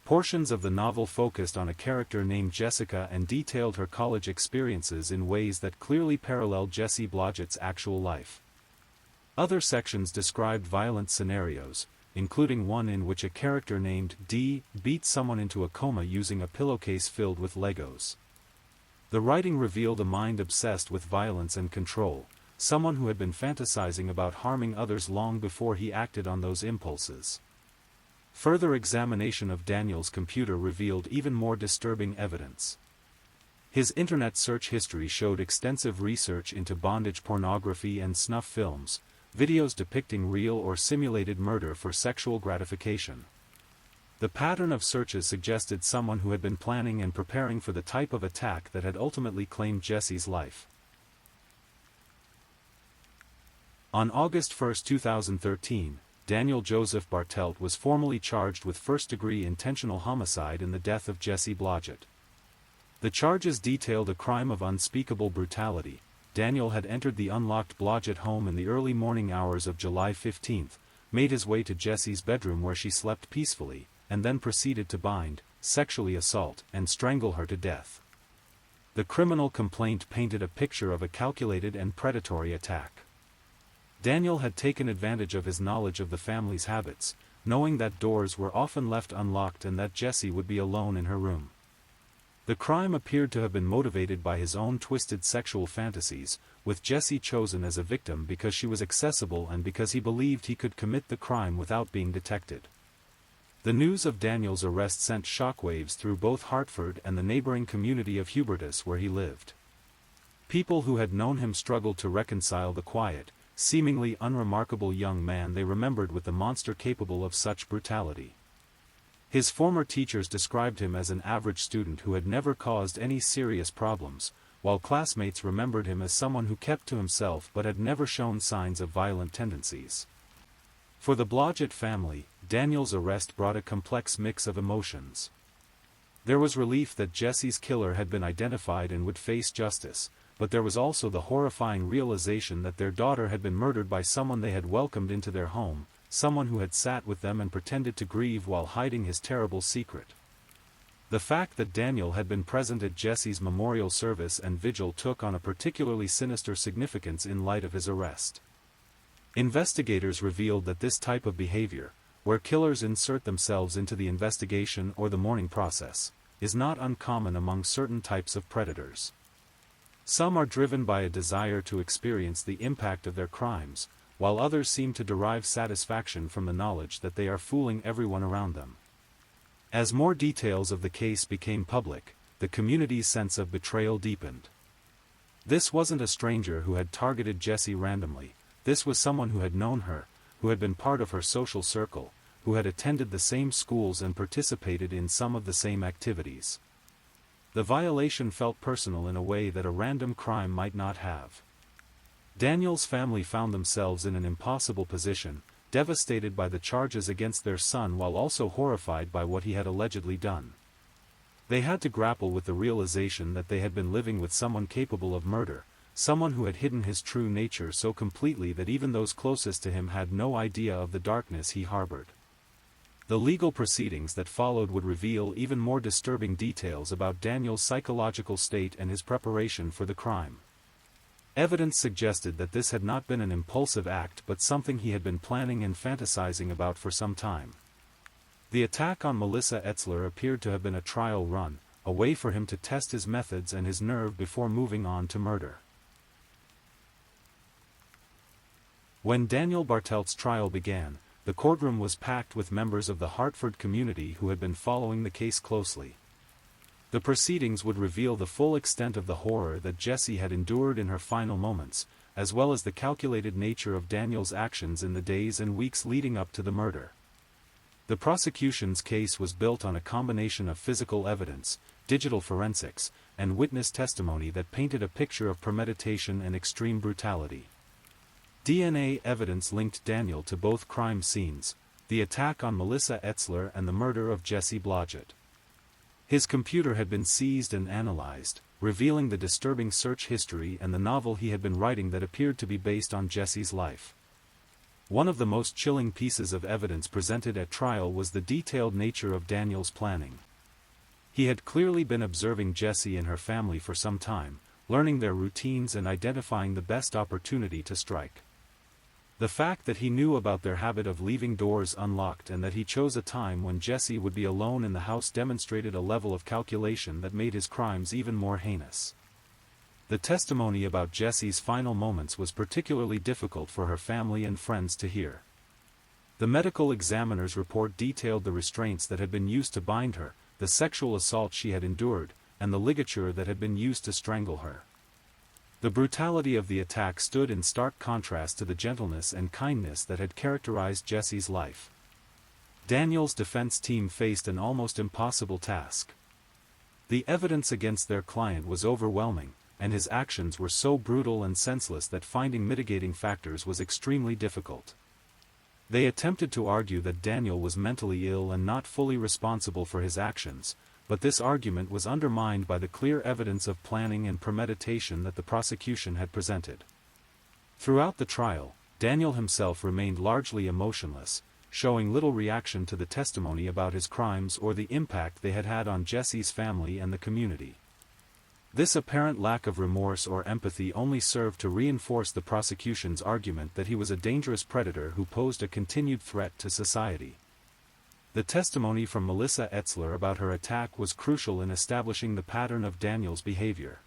Portions of the novel focused on a character named Jessica and detailed her college experiences in ways that clearly paralleled Jesse Blodgett's actual life. Other sections described violent scenarios, including one in which a character named D beat someone into a coma using a pillowcase filled with Legos. The writing revealed a mind obsessed with violence and control, someone who had been fantasizing about harming others long before he acted on those impulses. Further examination of Daniel's computer revealed even more disturbing evidence. His internet search history showed extensive research into bondage pornography and snuff films, videos depicting real or simulated murder for sexual gratification. The pattern of searches suggested someone who had been planning and preparing for the type of attack that had ultimately claimed Jesse's life. On August 1, 2013, Daniel Joseph Bartelt was formally charged with first-degree intentional homicide in the death of Jesse Blodgett. The charges detailed a crime of unspeakable brutality. Daniel had entered the unlocked Blodgett home in the early morning hours of July 15, made his way to Jesse's bedroom where she slept peacefully, and then proceeded to bind, sexually assault, and strangle her to death. The criminal complaint painted a picture of a calculated and predatory attack. Daniel had taken advantage of his knowledge of the family's habits, knowing that doors were often left unlocked and that Jessie would be alone in her room. The crime appeared to have been motivated by his own twisted sexual fantasies, with Jessie chosen as a victim because she was accessible and because he believed he could commit the crime without being detected. The news of Daniel's arrest sent shockwaves through both Hartford and the neighboring community of Hubertus where he lived. People who had known him struggled to reconcile the quiet, seemingly unremarkable young man they remembered with the monster capable of such brutality. His former teachers described him as an average student who had never caused any serious problems, while classmates remembered him as someone who kept to himself but had never shown signs of violent tendencies. For the Blodgett family, Daniel's arrest brought a complex mix of emotions. There was relief that Jesse's killer had been identified and would face justice, but there was also the horrifying realization that their daughter had been murdered by someone they had welcomed into their home, someone who had sat with them and pretended to grieve while hiding his terrible secret. The fact that Daniel had been present at Jesse's memorial service and vigil took on a particularly sinister significance in light of his arrest. Investigators revealed that this type of behavior, where killers insert themselves into the investigation or the mourning process, is not uncommon among certain types of predators. Some are driven by a desire to experience the impact of their crimes, while others seem to derive satisfaction from the knowledge that they are fooling everyone around them. As more details of the case became public, the community's sense of betrayal deepened. This wasn't a stranger who had targeted Jessie randomly, this was someone who had known her, who had been part of her social circle, who had attended the same schools and participated in some of the same activities. The violation felt personal in a way that a random crime might not have. Daniel's family found themselves in an impossible position, devastated by the charges against their son while also horrified by what he had allegedly done. They had to grapple with the realization that they had been living with someone capable of murder, someone who had hidden his true nature so completely that even those closest to him had no idea of the darkness he harbored. The legal proceedings that followed would reveal even more disturbing details about Daniel's psychological state and his preparation for the crime. Evidence suggested that this had not been an impulsive act but something he had been planning and fantasizing about for some time. The attack on Melissa Etzler appeared to have been a trial run, a way for him to test his methods and his nerve before moving on to murder. When Daniel Bartelt's trial began, the courtroom was packed with members of the Hartford community who had been following the case closely. The proceedings would reveal the full extent of the horror that Jessie had endured in her final moments, as well as the calculated nature of Daniel's actions in the days and weeks leading up to the murder. The prosecution's case was built on a combination of physical evidence, digital forensics, and witness testimony that painted a picture of premeditation and extreme brutality. DNA evidence linked Daniel to both crime scenes, the attack on Melissa Etzler and the murder of Jesse Blodgett. His computer had been seized and analyzed, revealing the disturbing search history and the novel he had been writing that appeared to be based on Jesse's life. One of the most chilling pieces of evidence presented at trial was the detailed nature of Daniel's planning. He had clearly been observing Jessie and her family for some time, learning their routines and identifying the best opportunity to strike. The fact that he knew about their habit of leaving doors unlocked and that he chose a time when Jessie would be alone in the house demonstrated a level of calculation that made his crimes even more heinous. The testimony about Jessie's final moments was particularly difficult for her family and friends to hear. The medical examiner's report detailed the restraints that had been used to bind her, the sexual assault she had endured, and the ligature that had been used to strangle her. The brutality of the attack stood in stark contrast to the gentleness and kindness that had characterized Jesse's life. Daniel's defense team faced an almost impossible task. The evidence against their client was overwhelming, and his actions were so brutal and senseless that finding mitigating factors was extremely difficult. They attempted to argue that Daniel was mentally ill and not fully responsible for his actions, but this argument was undermined by the clear evidence of planning and premeditation that the prosecution had presented. Throughout the trial, Daniel himself remained largely emotionless, showing little reaction to the testimony about his crimes or the impact they had had on Jesse's family and the community. This apparent lack of remorse or empathy only served to reinforce the prosecution's argument that he was a dangerous predator who posed a continued threat to society. The testimony from Melissa Etzler about her attack was crucial in establishing the pattern of Daniel's behavior.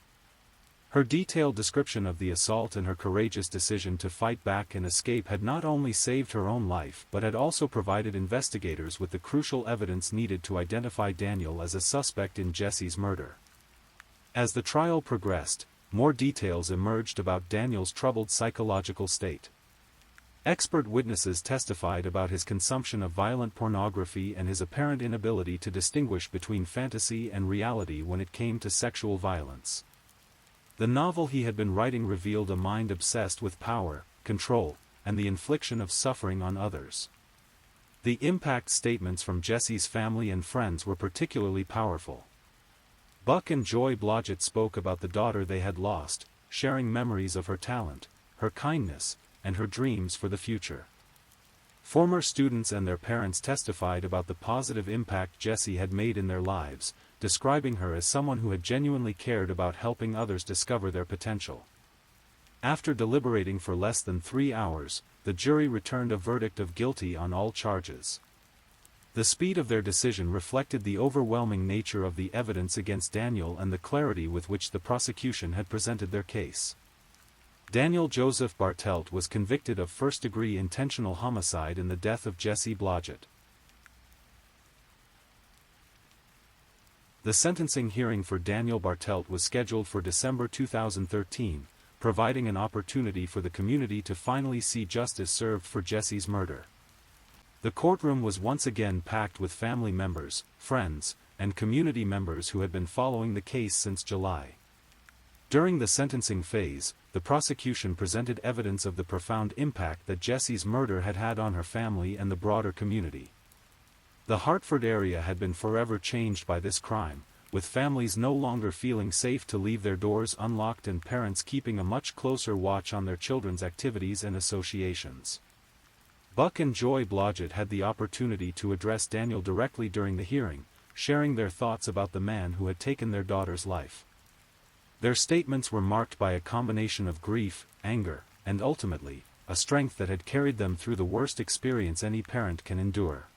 Her detailed description of the assault and her courageous decision to fight back and escape had not only saved her own life but had also provided investigators with the crucial evidence needed to identify Daniel as a suspect in Jesse's murder. As the trial progressed, more details emerged about Daniel's troubled psychological state. Expert witnesses testified about his consumption of violent pornography and his apparent inability to distinguish between fantasy and reality when it came to sexual violence. The novel he had been writing revealed a mind obsessed with power, control, and the infliction of suffering on others. The impact statements from Jesse's family and friends were particularly powerful. Buck and Joy Blodgett spoke about the daughter they had lost, sharing memories of her talent, her kindness, and her dreams for the future. Former students and their parents testified about the positive impact Jessie had made in their lives, describing her as someone who had genuinely cared about helping others discover their potential. After deliberating for less than 3 hours, the jury returned a verdict of guilty on all charges. The speed of their decision reflected the overwhelming nature of the evidence against Daniel and the clarity with which the prosecution had presented their case. Daniel Joseph Bartelt was convicted of first-degree intentional homicide in the death of Jessie Blodgett. The sentencing hearing for Daniel Bartelt was scheduled for December 2013, providing an opportunity for the community to finally see justice served for Jessie's murder. The courtroom was once again packed with family members, friends, and community members who had been following the case since July. During the sentencing phase, the prosecution presented evidence of the profound impact that Jessie's murder had had on her family and the broader community. The Hartford area had been forever changed by this crime, with families no longer feeling safe to leave their doors unlocked and parents keeping a much closer watch on their children's activities and associations. Buck and Joy Blodgett had the opportunity to address Daniel directly during the hearing, sharing their thoughts about the man who had taken their daughter's life. Their statements were marked by a combination of grief, anger, and ultimately, a strength that had carried them through the worst experience any parent can endure.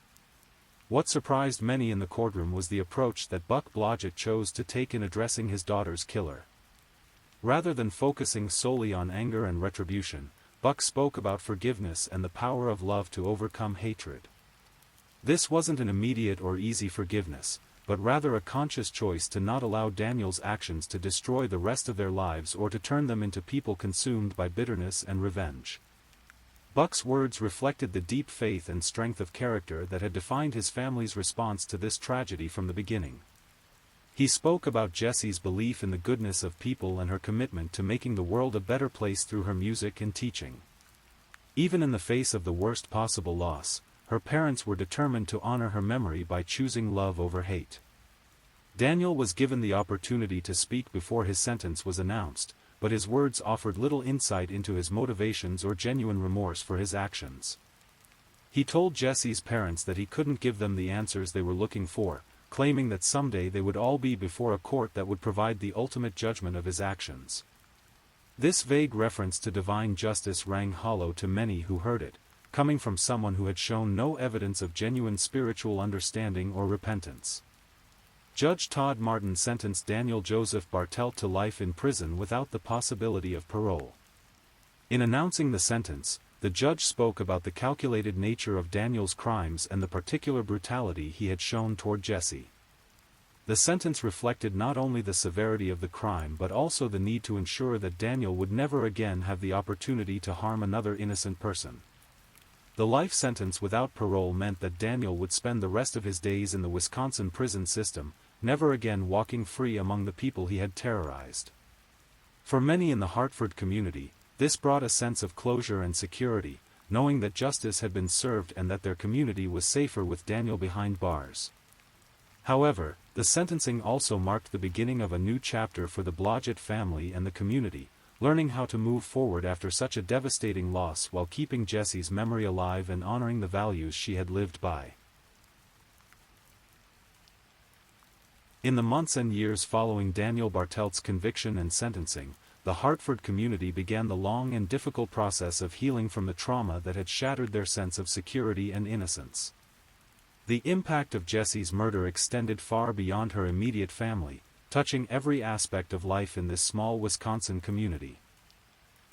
What surprised many in the courtroom was the approach that Buck Blodgett chose to take in addressing his daughter's killer. Rather than focusing solely on anger and retribution, Buck spoke about forgiveness and the power of love to overcome hatred. This wasn't an immediate or easy forgiveness, but rather a conscious choice to not allow Daniel's actions to destroy the rest of their lives or to turn them into people consumed by bitterness and revenge. Buck's words reflected the deep faith and strength of character that had defined his family's response to this tragedy from the beginning. He spoke about Jessie's belief in the goodness of people and her commitment to making the world a better place through her music and teaching. Even in the face of the worst possible loss, her parents were determined to honor her memory by choosing love over hate. Daniel was given the opportunity to speak before his sentence was announced, but his words offered little insight into his motivations or genuine remorse for his actions. He told Jessie's parents that he couldn't give them the answers they were looking for, claiming that someday they would all be before a court that would provide the ultimate judgment of his actions. This vague reference to divine justice rang hollow to many who heard it, coming from someone who had shown no evidence of genuine spiritual understanding or repentance. Judge Todd Martin sentenced Daniel Joseph Bartelt to life in prison without the possibility of parole. In announcing the sentence, the judge spoke about the calculated nature of Daniel's crimes and the particular brutality he had shown toward Jessie. The sentence reflected not only the severity of the crime but also the need to ensure that Daniel would never again have the opportunity to harm another innocent person. The life sentence without parole meant that Daniel would spend the rest of his days in the Wisconsin prison system, never again walking free among the people he had terrorized. For many in the Hartford community, this brought a sense of closure and security, knowing that justice had been served and that their community was safer with Daniel behind bars. However, the sentencing also marked the beginning of a new chapter for the Blodgett family and the community, learning how to move forward after such a devastating loss while keeping Jessie's memory alive and honoring the values she had lived by. In the months and years following Daniel Bartelt's conviction and sentencing, the Hartford community began the long and difficult process of healing from the trauma that had shattered their sense of security and innocence. The impact of Jessie's murder extended far beyond her immediate family, touching every aspect of life in this small Wisconsin community.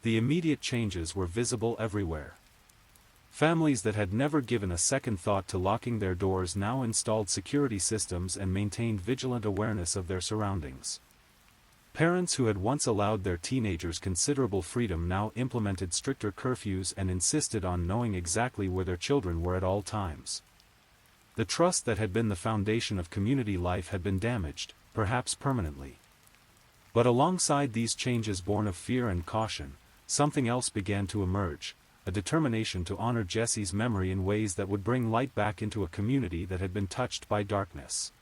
The immediate changes were visible everywhere. Families that had never given a second thought to locking their doors now installed security systems and maintained vigilant awareness of their surroundings. Parents who had once allowed their teenagers considerable freedom now implemented stricter curfews and insisted on knowing exactly where their children were at all times. The trust that had been the foundation of community life had been damaged, perhaps permanently. But alongside these changes born of fear and caution, something else began to emerge, a determination to honor Jessie's memory in ways that would bring light back into a community that had been touched by darkness.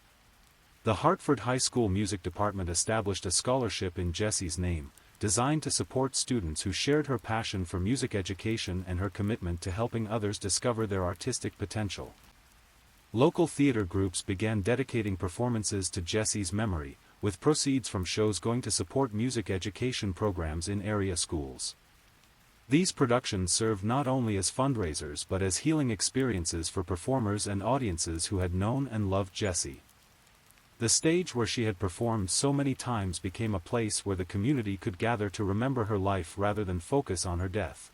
The Hartford High School Music Department established a scholarship in Jessie's name, designed to support students who shared her passion for music education and her commitment to helping others discover their artistic potential. Local theater groups began dedicating performances to Jessie's memory, with proceeds from shows going to support music education programs in area schools. These productions served not only as fundraisers but as healing experiences for performers and audiences who had known and loved Jessie. The stage where she had performed so many times became a place where the community could gather to remember her life rather than focus on her death.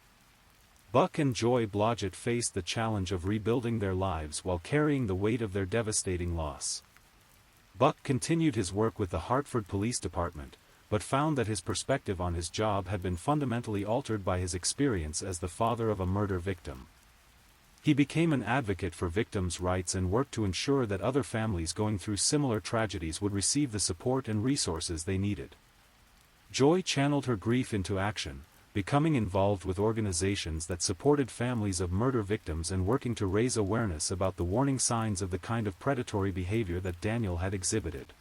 Buck and Joy Blodgett faced the challenge of rebuilding their lives while carrying the weight of their devastating loss. Buck continued his work with the Hartford Police Department, but found that his perspective on his job had been fundamentally altered by his experience as the father of a murder victim. He became an advocate for victims' rights and worked to ensure that other families going through similar tragedies would receive the support and resources they needed. Joy channeled her grief into action, becoming involved with organizations that supported families of murder victims and working to raise awareness about the warning signs of the kind of predatory behavior that Daniel had exhibited.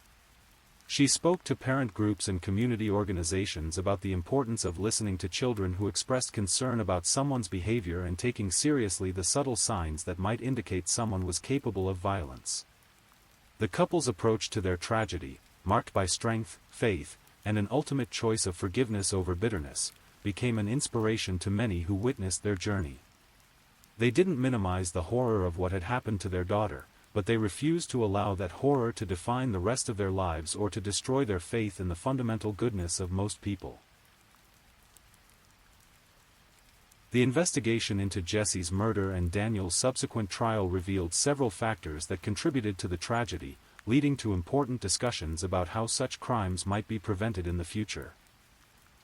She spoke to parent groups and community organizations about the importance of listening to children who expressed concern about someone's behavior and taking seriously the subtle signs that might indicate someone was capable of violence. The couple's approach to their tragedy, marked by strength, faith, and an ultimate choice of forgiveness over bitterness, became an inspiration to many who witnessed their journey. They didn't minimize the horror of what had happened to their daughter, but they refused to allow that horror to define the rest of their lives or to destroy their faith in the fundamental goodness of most people. The investigation into Jessie's murder and Daniel's subsequent trial revealed several factors that contributed to the tragedy, leading to important discussions about how such crimes might be prevented in the future.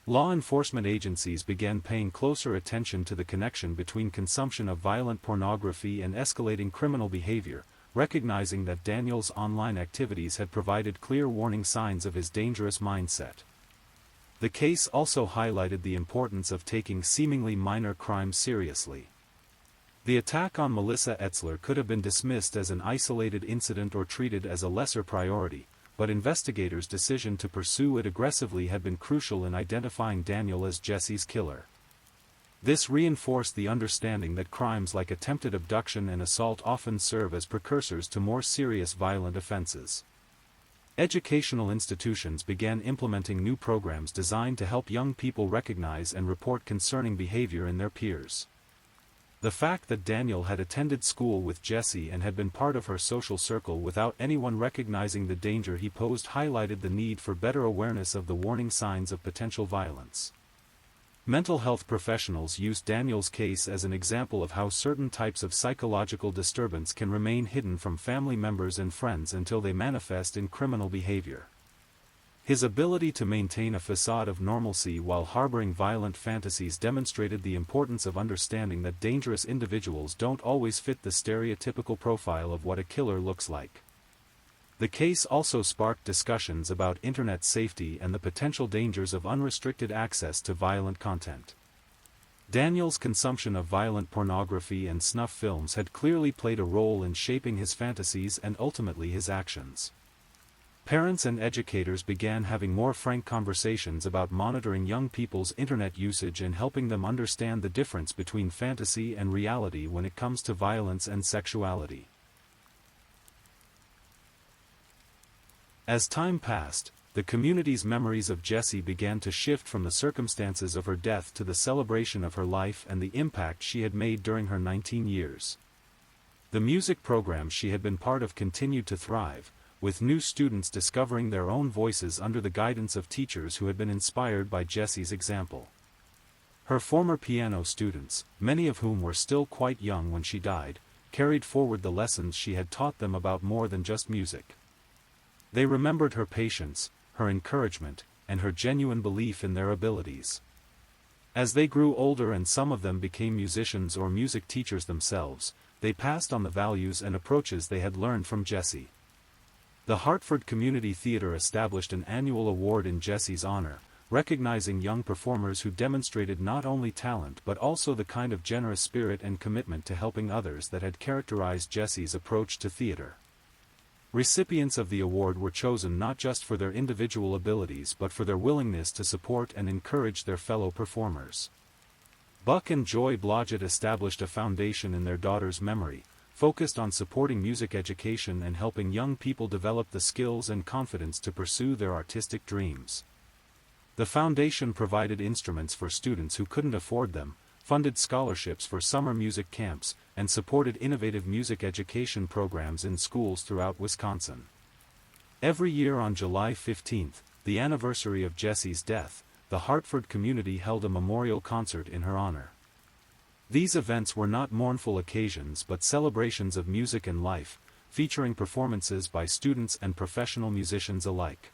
Law enforcement agencies began paying closer attention to the connection between consumption of violent pornography and escalating criminal behavior, recognizing that Daniel's online activities had provided clear warning signs of his dangerous mindset. The case also highlighted the importance of taking seemingly minor crimes seriously. The attack on Melissa Etzler could have been dismissed as an isolated incident or treated as a lesser priority, but investigators' decision to pursue it aggressively had been crucial in identifying Daniel as Jessie's killer. This reinforced the understanding that crimes like attempted abduction and assault often serve as precursors to more serious violent offenses. Educational institutions began implementing new programs designed to help young people recognize and report concerning behavior in their peers. The fact that Daniel had attended school with Jessie and had been part of her social circle without anyone recognizing the danger he posed highlighted the need for better awareness of the warning signs of potential violence. Mental health professionals used Daniel's case as an example of how certain types of psychological disturbance can remain hidden from family members and friends until they manifest in criminal behavior. His ability to maintain a facade of normalcy while harboring violent fantasies demonstrated the importance of understanding that dangerous individuals don't always fit the stereotypical profile of what a killer looks like. The case also sparked discussions about internet safety and the potential dangers of unrestricted access to violent content. Daniel's consumption of violent pornography and snuff films had clearly played a role in shaping his fantasies and ultimately his actions. Parents and educators began having more frank conversations about monitoring young people's internet usage and helping them understand the difference between fantasy and reality when it comes to violence and sexuality. As time passed, the community's memories of Jessie began to shift from the circumstances of her death to the celebration of her life and the impact she had made during her 19 years. The music programs she had been part of continued to thrive, with new students discovering their own voices under the guidance of teachers who had been inspired by Jessie's example. Her former piano students, many of whom were still quite young when she died, carried forward the lessons she had taught them about more than just music. They remembered her patience, her encouragement, and her genuine belief in their abilities. As they grew older and some of them became musicians or music teachers themselves, they passed on the values and approaches they had learned from Jessie. The Hartford Community Theater established an annual award in Jessie's honor, recognizing young performers who demonstrated not only talent but also the kind of generous spirit and commitment to helping others that had characterized Jessie's approach to theater. Recipients of the award were chosen not just for their individual abilities but for their willingness to support and encourage their fellow performers. Buck and Joy Blodgett established a foundation in their daughter's memory, focused on supporting music education and helping young people develop the skills and confidence to pursue their artistic dreams. The foundation provided instruments for students who couldn't afford them, funded scholarships for summer music camps, and supported innovative music education programs in schools throughout Wisconsin. Every year on July 15, the anniversary of Jessie's death, the Hartford community held a memorial concert in her honor. These events were not mournful occasions but celebrations of music and life, featuring performances by students and professional musicians alike.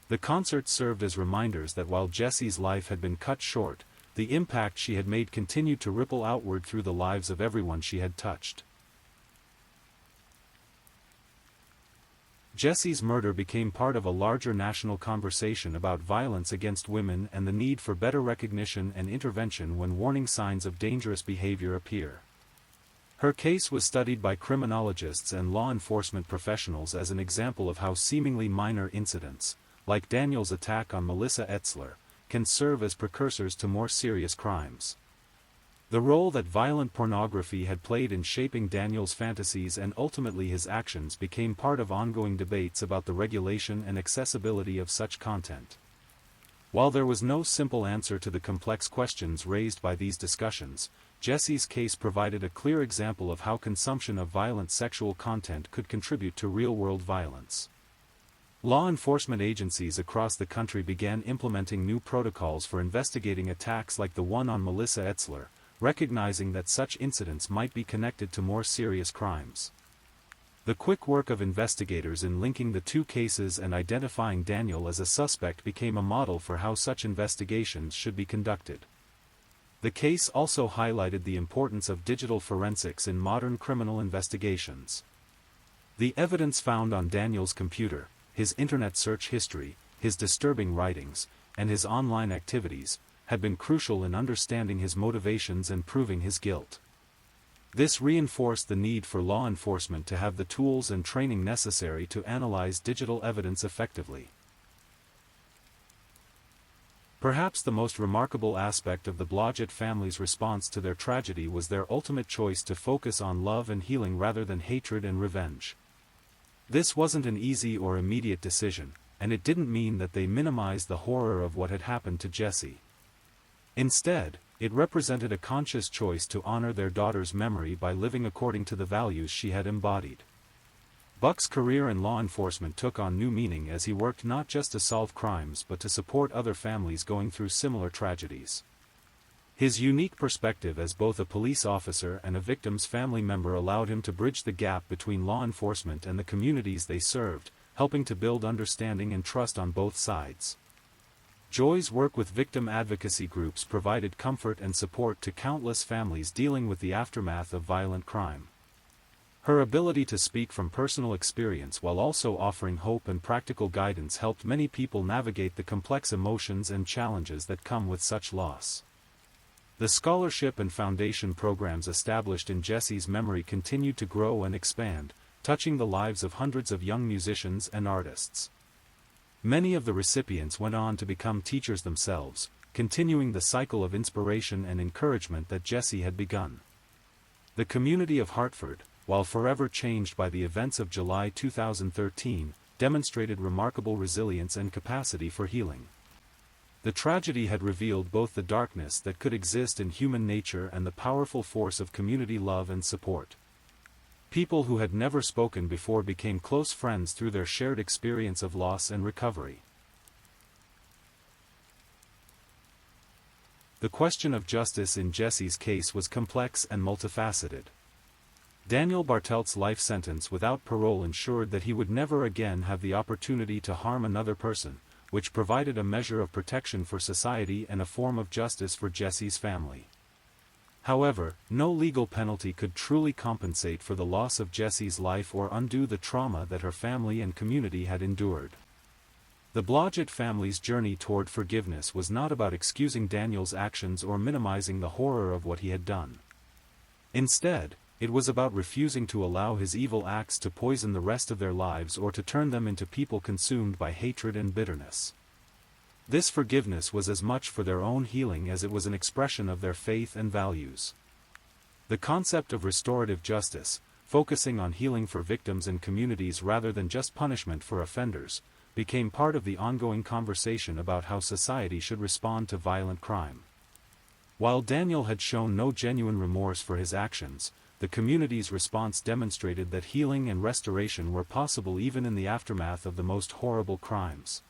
The concerts served as reminders that while Jessie's life had been cut short, the impact she had made continued to ripple outward through the lives of everyone she had touched. Jessie's murder became part of a larger national conversation about violence against women and the need for better recognition and intervention when warning signs of dangerous behavior appear. Her case was studied by criminologists and law enforcement professionals as an example of how seemingly minor incidents, like Daniel's attack on Melissa Etzler, can serve as precursors to more serious crimes. The role that violent pornography had played in shaping Daniel's fantasies and ultimately his actions became part of ongoing debates about the regulation and accessibility of such content. While there was no simple answer to the complex questions raised by these discussions, Jessie's case provided a clear example of how consumption of violent sexual content could contribute to real-world violence. Law enforcement agencies across the country began implementing new protocols for investigating attacks like the one on Melissa Etzler, recognizing that such incidents might be connected to more serious crimes. The quick work of investigators in linking the two cases and identifying Daniel as a suspect became a model for how such investigations should be conducted. The case also highlighted the importance of digital forensics in modern criminal investigations. The evidence found on Daniel's computer, his internet search history, his disturbing writings, and his online activities, had been crucial in understanding his motivations and proving his guilt. This reinforced the need for law enforcement to have the tools and training necessary to analyze digital evidence effectively. Perhaps the most remarkable aspect of the Blodgett family's response to their tragedy was their ultimate choice to focus on love and healing rather than hatred and revenge. This wasn't an easy or immediate decision, and it didn't mean that they minimized the horror of what had happened to Jessie. Instead, it represented a conscious choice to honor their daughter's memory by living according to the values she had embodied. Buck's career in law enforcement took on new meaning as he worked not just to solve crimes but to support other families going through similar tragedies. His unique perspective as both a police officer and a victim's family member allowed him to bridge the gap between law enforcement and the communities they served, helping to build understanding and trust on both sides. Joy's work with victim advocacy groups provided comfort and support to countless families dealing with the aftermath of violent crime. Her ability to speak from personal experience while also offering hope and practical guidance helped many people navigate the complex emotions and challenges that come with such loss. The scholarship and foundation programs established in Jessie's memory continued to grow and expand, touching the lives of hundreds of young musicians and artists. Many of the recipients went on to become teachers themselves, continuing the cycle of inspiration and encouragement that Jessie had begun. The community of Hartford, while forever changed by the events of July 2013, demonstrated remarkable resilience and capacity for healing. The tragedy had revealed both the darkness that could exist in human nature and the powerful force of community love and support. People who had never spoken before became close friends through their shared experience of loss and recovery. The question of justice in Jessie's case was complex and multifaceted. Daniel Bartelt's life sentence without parole ensured that he would never again have the opportunity to harm another person, which provided a measure of protection for society and a form of justice for Jessie's family. However, no legal penalty could truly compensate for the loss of Jessie's life or undo the trauma that her family and community had endured. The Blodgett family's journey toward forgiveness was not about excusing Daniel's actions or minimizing the horror of what he had done. Instead, it was about refusing to allow his evil acts to poison the rest of their lives or to turn them into people consumed by hatred and bitterness. This forgiveness was as much for their own healing as it was an expression of their faith and values. The concept of restorative justice, focusing on healing for victims and communities rather than just punishment for offenders, became part of the ongoing conversation about how society should respond to violent crime. While Daniel had shown no genuine remorse for his actions, the community's response demonstrated that healing and restoration were possible even in the aftermath of the most horrible crimes.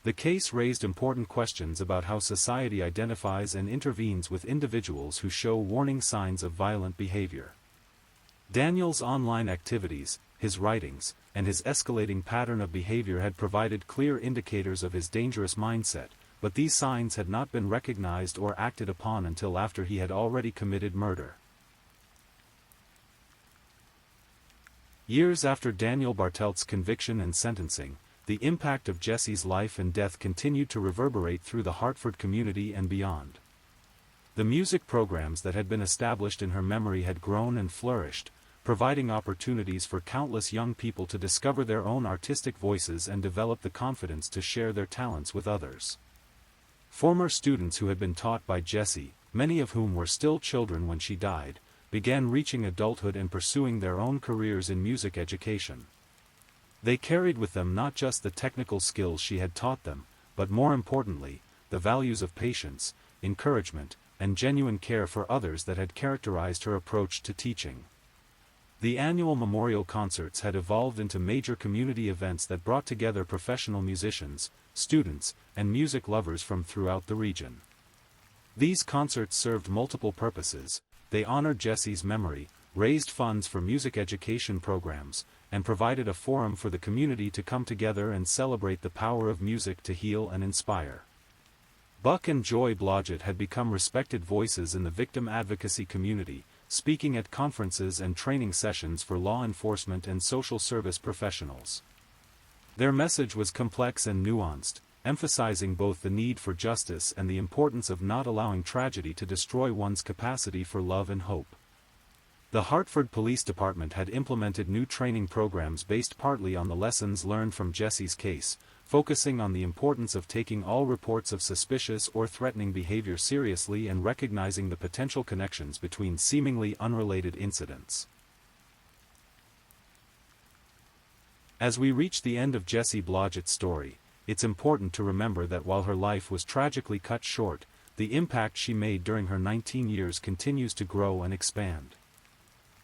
The case raised important questions about how society identifies and intervenes with individuals who show warning signs of violent behavior. Daniel's online activities, his writings, and his escalating pattern of behavior had provided clear indicators of his dangerous mindset, but these signs had not been recognized or acted upon until after he had already committed murder. Years after Daniel Bartelt's conviction and sentencing, the impact of Jesse's life and death continued to reverberate through the Hartford community and beyond. The music programs that had been established in her memory had grown and flourished, providing opportunities for countless young people to discover their own artistic voices and develop the confidence to share their talents with others. Former students who had been taught by Jessie, many of whom were still children when she died, began reaching adulthood and pursuing their own careers in music education. They carried with them not just the technical skills she had taught them, but more importantly, the values of patience, encouragement, and genuine care for others that had characterized her approach to teaching. The annual memorial concerts had evolved into major community events that brought together professional musicians, students, and music lovers from throughout the region. These concerts served multiple purposes. They honored Jesse's memory, raised funds for music education programs, and provided a forum for the community to come together and celebrate the power of music to heal and inspire. Buck and Joy Blodgett had become respected voices in the victim advocacy community, speaking at conferences and training sessions for law enforcement and social service professionals. Their message was complex and nuanced, emphasizing both the need for justice and the importance of not allowing tragedy to destroy one's capacity for love and hope. The Hartford Police Department had implemented new training programs based partly on the lessons learned from Jesse's case, focusing on the importance of taking all reports of suspicious or threatening behavior seriously and recognizing the potential connections between seemingly unrelated incidents. As we reach the end of Jessie Blodgett's story, it's important to remember that while her life was tragically cut short, the impact she made during her 19 years continues to grow and expand.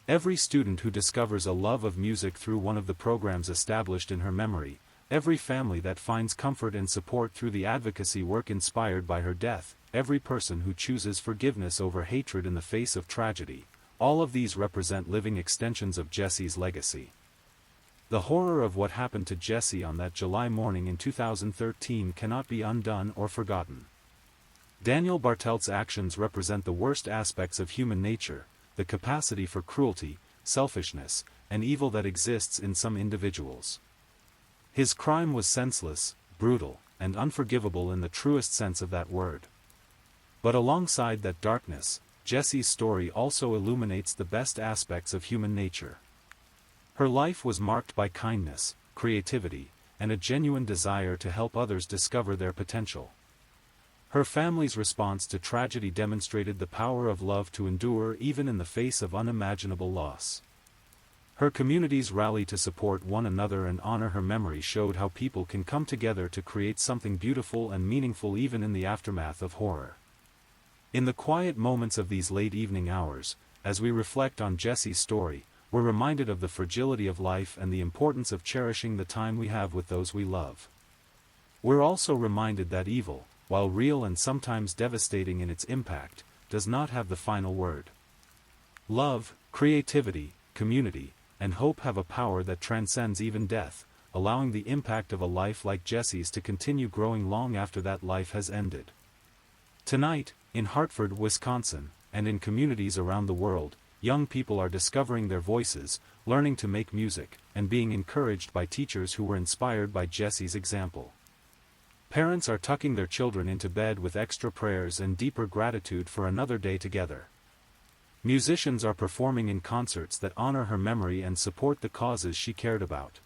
Every student who discovers a love of music through one of the programs established in her memory, every family that finds comfort and support through the advocacy work inspired by her death, every person who chooses forgiveness over hatred in the face of tragedy, all of these represent living extensions of Jesse's legacy. The horror of what happened to Jessie on that July morning in 2013 cannot be undone or forgotten. Daniel Bartelt's actions represent the worst aspects of human nature, the capacity for cruelty, selfishness, and evil that exists in some individuals. His crime was senseless, brutal, and unforgivable in the truest sense of that word. But alongside that darkness, Jessie's story also illuminates the best aspects of human nature. Her life was marked by kindness, creativity, and a genuine desire to help others discover their potential. Her family's response to tragedy demonstrated the power of love to endure even in the face of unimaginable loss. Her community's rally to support one another and honor her memory showed how people can come together to create something beautiful and meaningful even in the aftermath of horror. In the quiet moments of these late evening hours, as we reflect on Jessie's story, we're reminded of the fragility of life and the importance of cherishing the time we have with those we love. We're also reminded that evil, while real and sometimes devastating in its impact, does not have the final word. Love, creativity, community, and hope have a power that transcends even death, allowing the impact of a life like Jessie's to continue growing long after that life has ended. Tonight, in Hartford, Wisconsin, and in communities around the world, young people are discovering their voices, learning to make music, and being encouraged by teachers who were inspired by Jessie's example. Parents are tucking their children into bed with extra prayers and deeper gratitude for another day together. Musicians are performing in concerts that honor her memory and support the causes she cared about.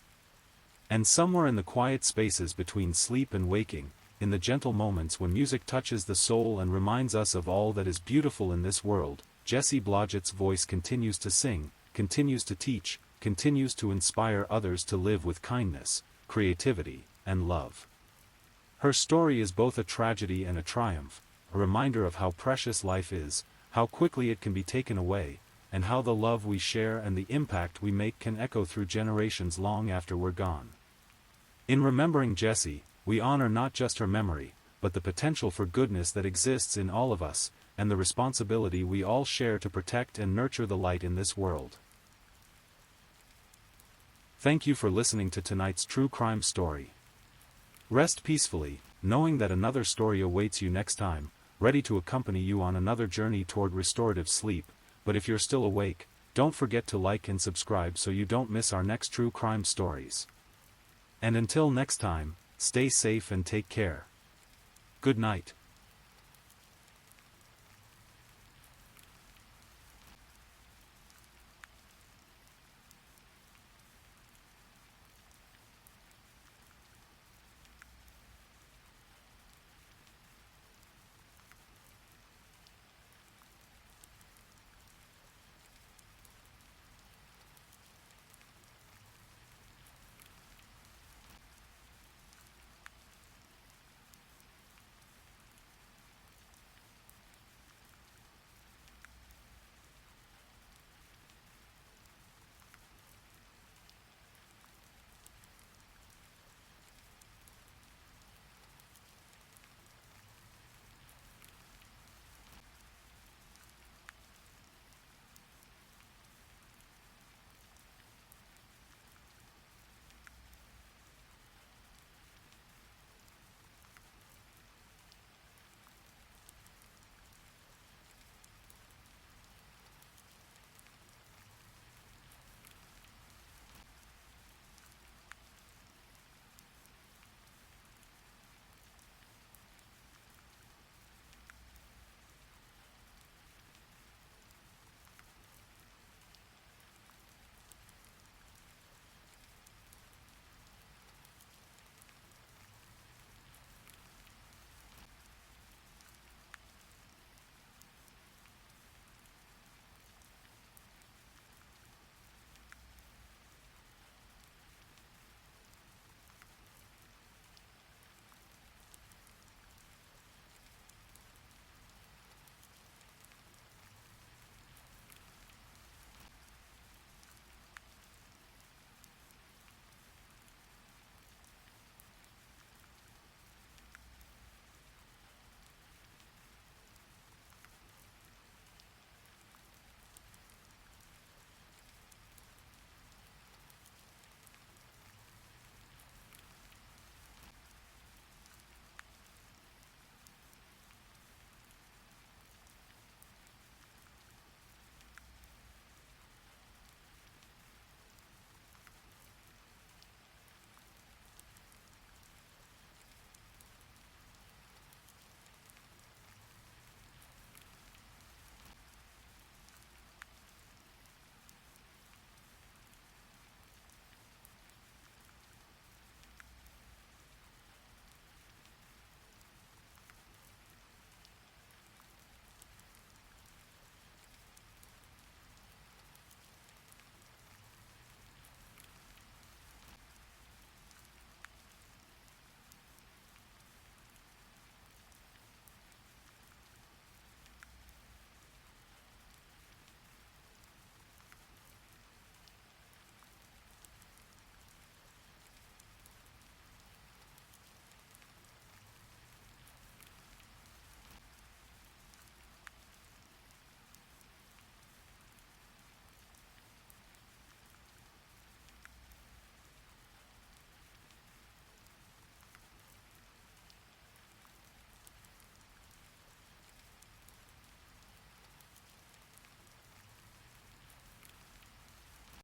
And somewhere in the quiet spaces between sleep and waking, in the gentle moments when music touches the soul and reminds us of all that is beautiful in this world, Jessie Blodgett's voice continues to sing, continues to teach, continues to inspire others to live with kindness, creativity, and love. Her story is both a tragedy and a triumph, a reminder of how precious life is, how quickly it can be taken away, and how the love we share and the impact we make can echo through generations long after we're gone. In remembering Jessie, we honor not just her memory, but the potential for goodness that exists in all of us, and the responsibility we all share to protect and nurture the light in this world. Thank you for listening to tonight's true crime story. Rest peacefully, knowing that another story awaits you next time, ready to accompany you on another journey toward restorative sleep. But if you're still awake, don't forget to like and subscribe so you don't miss our next true crime stories. And until next time, stay safe and take care. Good night.